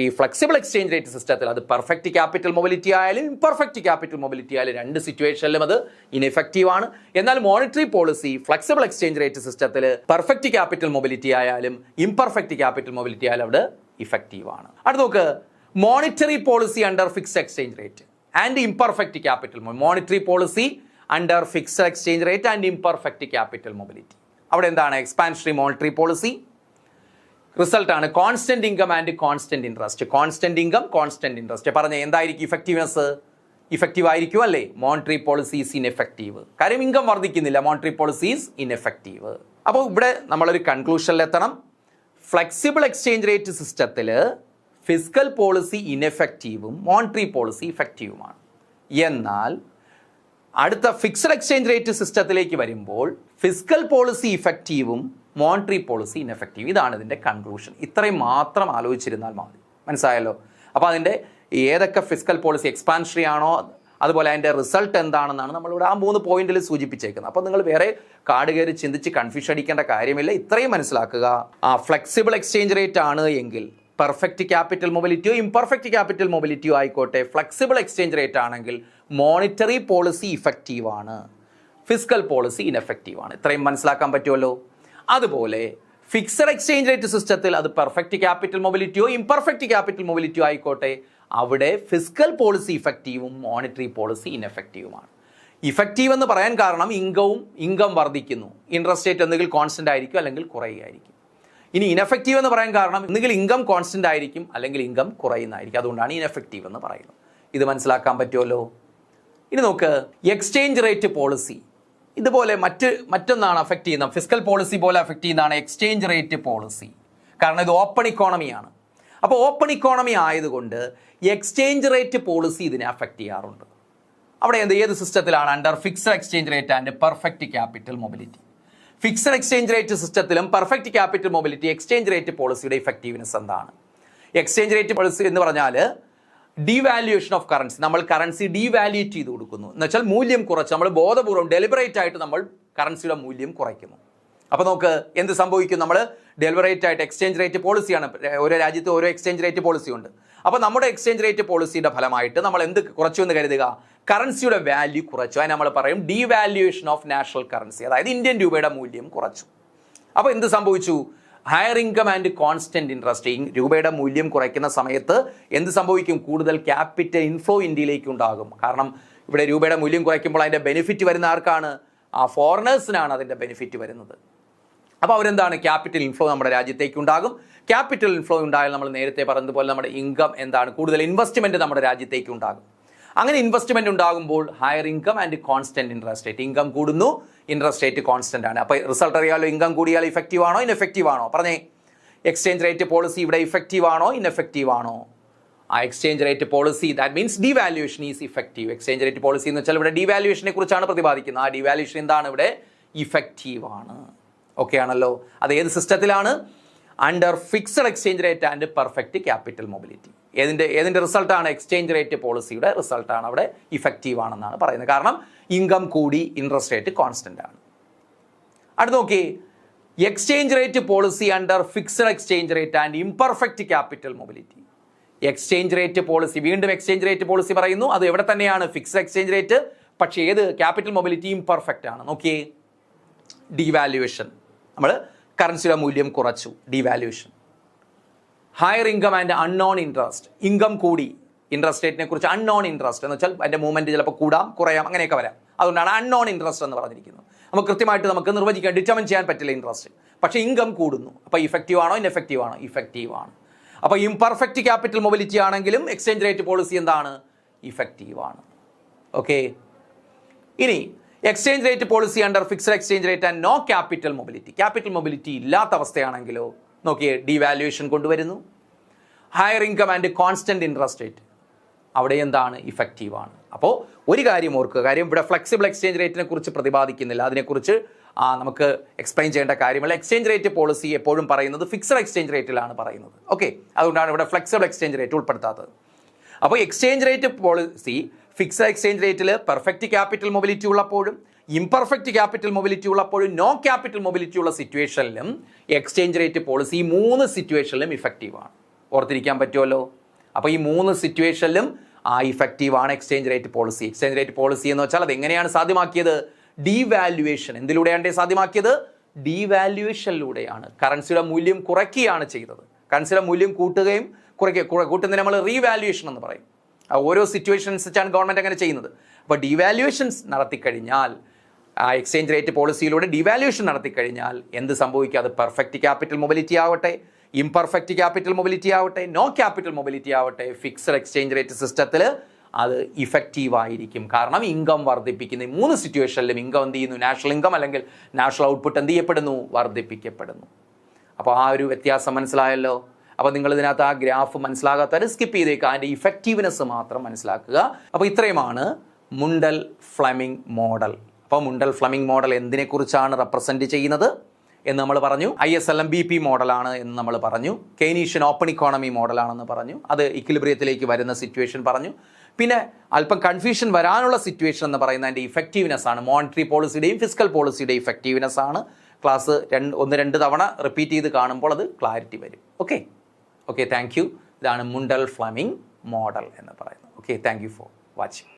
ഈ ഫ്ലെക്സിബിൾ എക്സ്ചേഞ്ച് റേറ്റ് സിസ്റ്റത്തിൽ അത് പെർഫെക്റ്റ് ക്യാപിറ്റൽ മൊബിലിറ്റി ആയാലും ഇംപെർഫെക്റ്റ് ക്യാപിറ്റൽ മൊബിലിറ്റി ആയാലും രണ്ട് സിറ്റുവേഷനിലും അത് ഇൻഎഫക്റ്റീവ് ആണ്. എന്നാൽ monetary policy flexible exchange rate സിസ്റ്റത്തിൽ പെർഫെക്റ്റ് ക്യാപിറ്റൽ മൊബിലിറ്റി ആയാലും ഇംപെർഫെക്റ്റ് ക്യാപിറ്റൽ മൊബിലിറ്റി ആയാലും അവിടെ ഇഫക്റ്റീവ് ആണ്. അടുത്ത നോക്ക് monetary policy under fixed exchange rate and imperfect capital. Monetary policy under fixed exchange rate and imperfect capital mobility. അവിടെ എന്താണ്? Expansionary monetary policy റിസൾട്ടാണ് constant income and constant interest. Constant income, constant interest. പറഞ്ഞ എന്തായിരിക്കും effectiveness? Effective ആയിരിക്കും അല്ലേ? Monetary policy is ineffective. കാര്യം income വർദ്ധിക്കുന്നില്ല, monetary policy is ineffective. അപ്പോൾ ഇവിടെ നമ്മളൊരു കൺക്ലൂഷനിലെത്തണം. ഫ്ലെക്സിബിൾ എക്സ്ചേഞ്ച് റേറ്റ് സിസ്റ്റത്തിൽ ഫിസ്ക്കൽ പോളിസി ഇൻഎഫക്റ്റീവും മോണിറ്ററി പോളിസി ഇഫക്റ്റീവുമാണ്. എന്നാൽ അടുത്ത ഫിക്സഡ് എക്സ്ചേഞ്ച് റേറ്റ് സിസ്റ്റത്തിലേക്ക് വരുമ്പോൾ ഫിസ്ക്കൽ പോളിസി ഇഫക്റ്റീവും മോണിറ്ററി പോളിസി ഇൻഎഫക്റ്റീവ്. ഇതാണ് ഇതിൻ്റെ കൺക്ലൂഷൻ. ഇത്രയും മാത്രം ആലോചിച്ചിരുന്നാൽ മതി. മനസ്സിലായല്ലോ? അപ്പോൾ അതിൻ്റെ ഏതൊക്കെ ഫിസ്ക്കൽ പോളിസി എക്സ്പാൻഷണറി ആണോ, അതുപോലെ അതിൻ്റെ റിസൾട്ട് എന്താണെന്നാണ് നമ്മളിവിടെ ആ 3 പോയിന്റിൽ സൂചിപ്പിച്ചേക്കുന്നത്. അപ്പോൾ നിങ്ങൾ വേറെ കാട് കയറി ചിന്തിച്ച് കൺഫ്യൂഷൻ അടിക്കേണ്ട കാര്യമില്ല. ഇത്രയും മനസ്സിലാക്കുക. ആ ഫ്ലെക്സിബിൾ എക്സ്ചേഞ്ച് റേറ്റ് ആണ് എങ്കിൽ പെർഫെക്റ്റ് ക്യാപിറ്റൽ മൊബിലിറ്റിയോ ഇംപെർഫെക്റ്റ് ക്യാപിറ്റൽ മൊബിലിറ്റിയോ ആയിക്കോട്ടെ, ഫ്ലെക്സിബിൾ എക്സ്ചേഞ്ച് റേറ്റ് ആണെങ്കിൽ മോണിറ്ററി പോളിസി ഇഫക്റ്റീവ് ആണ്, ഫിസ്ക്കൽ പോളിസി ഇൻഎഫക്റ്റീവ് ആണ്. ഇത്രയും മനസ്സിലാക്കാൻ പറ്റുമല്ലോ. അതുപോലെ ഫിക്സഡ് എക്സ്ചേഞ്ച് റേറ്റ് സിസ്റ്റത്തിൽ അത് പെർഫെക്റ്റ് ക്യാപിറ്റൽ മൊബിലിറ്റിയോ ഇംപെർഫെക്റ്റ് ക്യാപിറ്റൽ മൊബിലിറ്റിയോ ആയിക്കോട്ടെ, അവിടെ ഫിസ്ക്കൽ പോളിസി ഇഫക്റ്റീവും മോണിറ്ററി പോളിസി ഇൻഎഫക്റ്റീവുമാണ്. ഇഫക്റ്റീവ് എന്ന് പറയാൻ കാരണം ഇൻകം വർദ്ധിക്കുന്നു, ഇൻട്രസ്റ്റ് റേറ്റ് ഒന്നുകിൽ കോൺസ്റ്റന്റ് ആയിരിക്കും അല്ലെങ്കിൽ കുറയുകയായിരിക്കും. ഇനി ഇൻഎഫക്റ്റീവ് എന്ന് പറയാൻ കാരണം ഒന്നുകിൽ ഇൻകം കോൺസ്റ്റന്റ് ആയിരിക്കും അല്ലെങ്കിൽ ഇൻകം കുറയുന്നതായിരിക്കും. അതുകൊണ്ടാണ് ഇൻഎഫക്റ്റീവ് എന്ന് പറയുന്നത്. ഇത് മനസ്സിലാക്കാൻ പറ്റുമല്ലോ. ഇനി നോക്ക് എക്സ്ചേഞ്ച് റേറ്റ് പോളിസി. ഇതുപോലെ മറ്റൊന്നാണ് അഫക്റ്റ് ചെയ്യുന്നത്, ഫിസ്ക്കൽ പോളിസി പോലെ അഫക്റ്റ് ചെയ്യുന്നതാണ് എക്സ്ചേഞ്ച് റേറ്റ് പോളിസി. കാരണം ഇത് ഓപ്പൺ ഇക്കോണമിയാണ്. അപ്പോൾ ഓപ്പൺ ഇക്കോണമി ആയതുകൊണ്ട് എക്സ്ചേഞ്ച് റേറ്റ് പോളിസി ഇതിനെ അഫക്റ്റ് ചെയ്യാറുണ്ട്. അവിടെ ഏത് സിസ്റ്റത്തിലാണ്? Under fixed exchange rate and perfect capital mobility. Fixed exchange rate സിസ്റ്റത്തിലും perfect capital mobility exchange rate പോളിസിയുടെ ഇഫക്റ്റീവ്നെസ് എന്താണ്? എക്സ്ചേഞ്ച് റേറ്റ് പോളിസി എന്ന് പറഞ്ഞാൽ ഡീവാല്യുവേഷൻ ഓഫ് കറൻസി. നമ്മൾ കറൻസി ഡീവാല്യൂറ്റ് ചെയ്ത് കൊടുക്കുന്നു എന്ന് വെച്ചാൽ മൂല്യം കുറച്ച്, നമ്മൾ ബോധപൂർവ്വം ഡെലിബറേറ്റ് ആയിട്ട് നമ്മൾ കറൻസിയുടെ മൂല്യം കുറയ്ക്കുന്നു. അപ്പോൾ നമുക്ക് എന്ത് സംഭവിക്കും? നമ്മൾ ഡെലിബറേറ്റ് ആയിട്ട് എക്സ്ചേഞ്ച് റേറ്റ് പോളിസിയാണ്, ഓരോ രാജ്യത്ത് ഓരോ എക്സ്ചേഞ്ച് റേറ്റ് പോളിസി ഉണ്ട്. അപ്പോൾ നമ്മുടെ എക്സ്ചേഞ്ച് റേറ്റ് പോളിസിയുടെ ഫലമായിട്ട് നമ്മൾ എന്ത് കുറച്ചു എന്ന് കരുതുക? കറൻസിയുടെ വാല്യൂ കുറച്ചു. അതിന് നമ്മൾ പറയും ഡീവാല്യുവേഷൻ ഓഫ് നാഷണൽ കറൻസി, അതായത് ഇന്ത്യൻ രൂപയുടെ മൂല്യം കുറച്ചു. അപ്പോൾ എന്ത് സംഭവിച്ചു? Higher income and constant interest. രൂപയുടെ മൂല്യം കുറയ്ക്കുന്ന സമയത്ത് എന്ത് സംഭവിക്കും? കൂടുതൽ ക്യാപിറ്റൽ ഇൻഫ്ലോ ഇന്ത്യയിലേക്ക് ഉണ്ടാകും. കാരണം ഇവിടെ രൂപയുടെ മൂല്യം കുറയ്ക്കുമ്പോൾ അതിൻ്റെ ബെനിഫിറ്റ് വരുന്ന ആർക്കാണ്? ആ ഫോറിനേഴ്സിനാണ് അതിൻ്റെ ബെനിഫിറ്റ് വരുന്നത്. അപ്പോൾ അവരെന്താണ്? ക്യാപിറ്റൽ ഇൻഫ്ലോ നമ്മുടെ രാജ്യത്തേക്ക് ഉണ്ടാകും. ക്യാപിറ്റൽ ഇൻഫ്ലോ ഉണ്ടായാൽ നമ്മൾ നേരത്തെ പറഞ്ഞതുപോലെ നമ്മുടെ ഇൻകം എന്താണ്? കൂടുതൽ ഇൻവെസ്റ്റ്മെൻറ്റ് നമ്മുടെ രാജ്യത്തേക്ക് ഉണ്ടാകും. അങ്ങനെ ഇൻവെസ്റ്റ്മെൻറ്റ് ഉണ്ടാകുമ്പോൾ higher income and constant interest rate. Income കൂടുന്നു, ഇൻട്രസ്റ്റ് റേറ്റ് കോൺസ്റ്റന്റ് ആണ്. അപ്പോൾ റിസൾട്ട് അറിയാലോ, ഇൻകം കൂടിയാൽ ഇഫക്റ്റീവ് ആണോ ഇൻഎഫക്റ്റീവ് ആണോ? പറഞ്ഞേ, എക്സ്ചേഞ്ച് റേറ്റ് പോളിസി ഇവിടെ ഇഫക്റ്റീവ് ആണോ ഇൻഎഫക്റ്റീവ് ആണോ? ആ exchange rate policy, that means devaluation is effective. Exchange rate policy എന്ന് വെച്ചാൽ ഇവിടെ ഡിവാല്യൂഷനെ കുറിച്ചാണ് പ്രതിപാദിക്കുന്നത്. ആ ഡിവാല്യൂഷൻ എന്താണ്? ഇവിടെ ഇഫക്റ്റീവ് ആണ്. ഓക്കെ ആണല്ലോ. അത് ഏത് സിസ്റ്റത്തിലാണ്? Under fixed exchange rate and perfect capital mobility. ഏതിൻ്റെ റിസൾട്ടാണ്? എക്സ്ചേഞ്ച് റേറ്റ് പോളിസിയുടെ റിസൾട്ടാണ് അവിടെ ഇഫക്റ്റീവ് ആണെന്നാണ് പറയുന്നത്. കാരണം ഇൻകം കൂടി, ഇൻട്രസ്റ്റ് റേറ്റ് കോൺസ്റ്റന്റ് ആണ്. അടുത്ത് നോക്കി, exchange rate policy under fixed exchange rate and imperfect capital mobility. Exchange rate policy, വീണ്ടും എക്സ്ചേഞ്ച് റേറ്റ് പോളിസി പറയുന്നു. അത് എവിടെ തന്നെയാണ്? Fixed exchange rate. പക്ഷേ ഏത്? ക്യാപിറ്റൽ മൊബിലിറ്റി ഇംപെർഫെക്റ്റ് ആണ്. നോക്കിയേ, ഡിവാല്യൂഷൻ, നമ്മൾ കറൻസിയുടെ മൂല്യം കുറച്ചു, devaluation. Higher income and unknown interest. Income കൂടി, ഇൻട്രസ്റ്റ് റേറ്റിനെ കുറിച്ച് അൺനോൺ ഇൻട്രസ്റ്റ് എന്ന് വെച്ചാൽ അതിൻ്റെ മൂവ്മെൻറ്റ് ചിലപ്പോൾ കൂടാം കുറയാം, അങ്ങനെയൊക്കെ വരാം. അതുകൊണ്ടാണ് അൺനോൺ ഇൻട്രസ്റ്റ് എന്ന് പറഞ്ഞിരിക്കുന്നത്. നമുക്ക് കൃത്യമായിട്ട് നമുക്ക് നിർവചിക്കാൻ, ഡിറ്റർമിൻ ചെയ്യാൻ പറ്റില്ല ഇൻട്രസ്റ്റ്. പക്ഷേ ഇൻകം കൂടുന്നു. അപ്പോൾ ഇഫക്റ്റീവ് ആണോ ഇൻഎഫക്റ്റീവ് ആണോ? ഇഫക്റ്റീവ് ആണ്. അപ്പോൾ ഇംപെർഫെക്റ്റ് ക്യാപിറ്റൽ മൊബിലിറ്റി ആണെങ്കിലും എക്സ്ചേഞ്ച് റേറ്റ് പോളിസി എന്താണ്? ഇഫക്റ്റീവ് ആണ്. ഓക്കെ, ഇനി exchange rate policy under fixed exchange rate and no capital mobility. Capital mobility ഇല്ലാത്ത അവസ്ഥയാണെങ്കിലോ? നോക്കിയേ, ഡിവാല്യൂഷൻ കൊണ്ടുവരുന്നു. Higher income and constant interest rate, അവിടെ എന്താണ്? ഇഫക്റ്റീവ് ആണ്. അപ്പോൾ ഒരു കാര്യം ഓർക്കുക, കാര്യം ഇവിടെ ഫ്ലെക്സിബിൾ എക്സ്ചേഞ്ച് റേറ്റിനെ കുറിച്ച് പ്രതിപാദിക്കുന്നില്ല. അതിനെക്കുറിച്ച് നമുക്ക് എക്സ്പ്ലെയിൻ ചെയ്യേണ്ട കാര്യമല്ല. എക്സ്ചേഞ്ച് റേറ്റ് പോളിസി എപ്പോഴും പറയുന്നത് ഫിക്സഡ് എക്സ്ചേഞ്ച് റേറ്റിലാണ് പറയുന്നത്. ഓക്കെ, അതുകൊണ്ടാണ് ഇവിടെ ഫ്ലെക്സിബിൾ എക്സ്ചേഞ്ച് റേറ്റ് ഉൾപ്പെടുത്താത്തത്. അപ്പോൾ exchange rate policy fixed exchange റേറ്റിൽ പെർഫെക്റ്റ് ക്യാപിറ്റൽ മൊബിലിറ്റി ഉള്ളപ്പോഴും ഇംപെർഫെക്റ്റ് ക്യാപിറ്റൽ മൊബിലിറ്റി ഉള്ളപ്പോഴും നോ ക്യാപിറ്റൽ മൊബിലിറ്റി ഉള്ള സിറ്റുവേഷനിലും എക്സ്ചേഞ്ച് റേറ്റ് പോളിസി ഈ 3 സിറ്റുവേഷനിലും ഇഫക്റ്റീവ് ആണ്. ഓർത്തിരിക്കാൻ പറ്റുമല്ലോ. അപ്പോൾ ഈ 3 സിറ്റുവേഷനിലും ഇഫക്റ്റീവ് ആണ് exchange rate policy. Exchange rate policy എന്ന് വെച്ചാൽ അത് എങ്ങനെയാണ് സാധ്യമാക്കിയത്? ഡിവാല്യുവേഷൻ. എന്തിലൂടെയാണ് സാധ്യമാക്കിയത്? ഡിവാല്യുവേഷനിലൂടെയാണ്. കറൻസിയുടെ മൂല്യം കുറയ്ക്കുകയാണ് ചെയ്തത്. കറൻസിയുടെ മൂല്യം കൂട്ടുകയും കൂട്ടുന്നതിന് നമ്മൾ റീവാല്യുവേഷൻ എന്ന് പറയും. ഓരോ സിറ്റുവേഷൻസ് വെച്ചാണ് ഗവൺമെൻറ് അങ്ങനെ ചെയ്യുന്നത്. അപ്പോൾ ഡിവാല്യുവേഷൻസ് നടത്തിക്കഴിഞ്ഞാൽ, എക്സ്ചേഞ്ച് റേറ്റ് പോളിസിയിലൂടെ ഡിവാല്യുവേഷൻ നടത്തിക്കഴിഞ്ഞാൽ എന്ത് സംഭവിക്കുക? അത് പെർഫെക്റ്റ് ക്യാപിറ്റൽ മൊബിലിറ്റി ആവട്ടെ, ഇംപെർഫെക്റ്റ് ക്യാപിറ്റൽ മൊബിലിറ്റി ആവട്ടെ, നോ ക്യാപിറ്റൽ മൊബിലിറ്റി ആവട്ടെ, ഫിക്സഡ് എക്സ്ചേഞ്ച് റേറ്റ് സിസ്റ്റത്തിൽ അത് ഇഫക്റ്റീവ് ആയിരിക്കും. കാരണം ഇൻകം വർദ്ധിപ്പിക്കുന്ന 3 സിറ്റുവേഷനിലും ഇൻകം എന്ത് ചെയ്യുന്നു? നാഷണൽ ഇൻകം അല്ലെങ്കിൽ നാഷണൽ ഔട്ട്പുട്ട് എന്ത് ചെയ്യപ്പെടുന്നു? വർദ്ധിപ്പിക്കപ്പെടുന്നു. അപ്പോൾ ആ ഒരു വ്യത്യാസം മനസ്സിലായല്ലോ. അപ്പോൾ നിങ്ങൾ ഇതിനകത്ത് ആ ഗ്രാഫ് മനസ്സിലാകാത്തവർ സ്കിപ്പ് ചെയ്തേക്കുക, അതിൻ്റെ ഇഫക്റ്റീവ്നെസ് മാത്രം മനസ്സിലാക്കുക. അപ്പോൾ ഇത്രയുമാണ് മുണ്ടൽ ഫ്ലെമിംഗ് മോഡൽ. അപ്പോൾ മുണ്ടൽ ഫ്ലെമിംഗ് മോഡൽ എന്തിനെക്കുറിച്ചാണ് റെപ്രസെൻറ്റ് ചെയ്യുന്നത് എന്ന് നമ്മൾ പറഞ്ഞു. ISLM-BP മോഡലാണ് എന്ന് നമ്മൾ പറഞ്ഞു. കെയ്നീഷ്യൻ ഓപ്പൺ ഇക്കോണമി മോഡലാണെന്ന് പറഞ്ഞു. അത് ഇക്വിലിബ്രിയത്തിലേക്ക് വരുന്ന സിറ്റുവേഷൻ പറഞ്ഞു. പിന്നെ അല്പം കൺഫ്യൂഷൻ വരാനുള്ള സിറ്റുവേഷൻ എന്ന് പറയുന്നത് അതിൻ്റെ ഇഫക്റ്റീവ്നെസ് ആണ്. മോണിറ്ററി പോളിസിയുടെയും ഫിസ്ക്കൽ പോളിസിയുടെയും ഇഫക്റ്റീവ്നെസ് ആണ്. ക്ലാസ് 1-2 തവണ റിപ്പീറ്റ് ചെയ്ത് കാണുമ്പോൾ അത് ക്ലാരിറ്റി വരും. Okay, thank you. ഇതാണ് മുണ്ടൽ ഫ്ലെമിംഗ് മോഡൽ എന്ന് പറയുന്നത്. Okay, thank you for watching.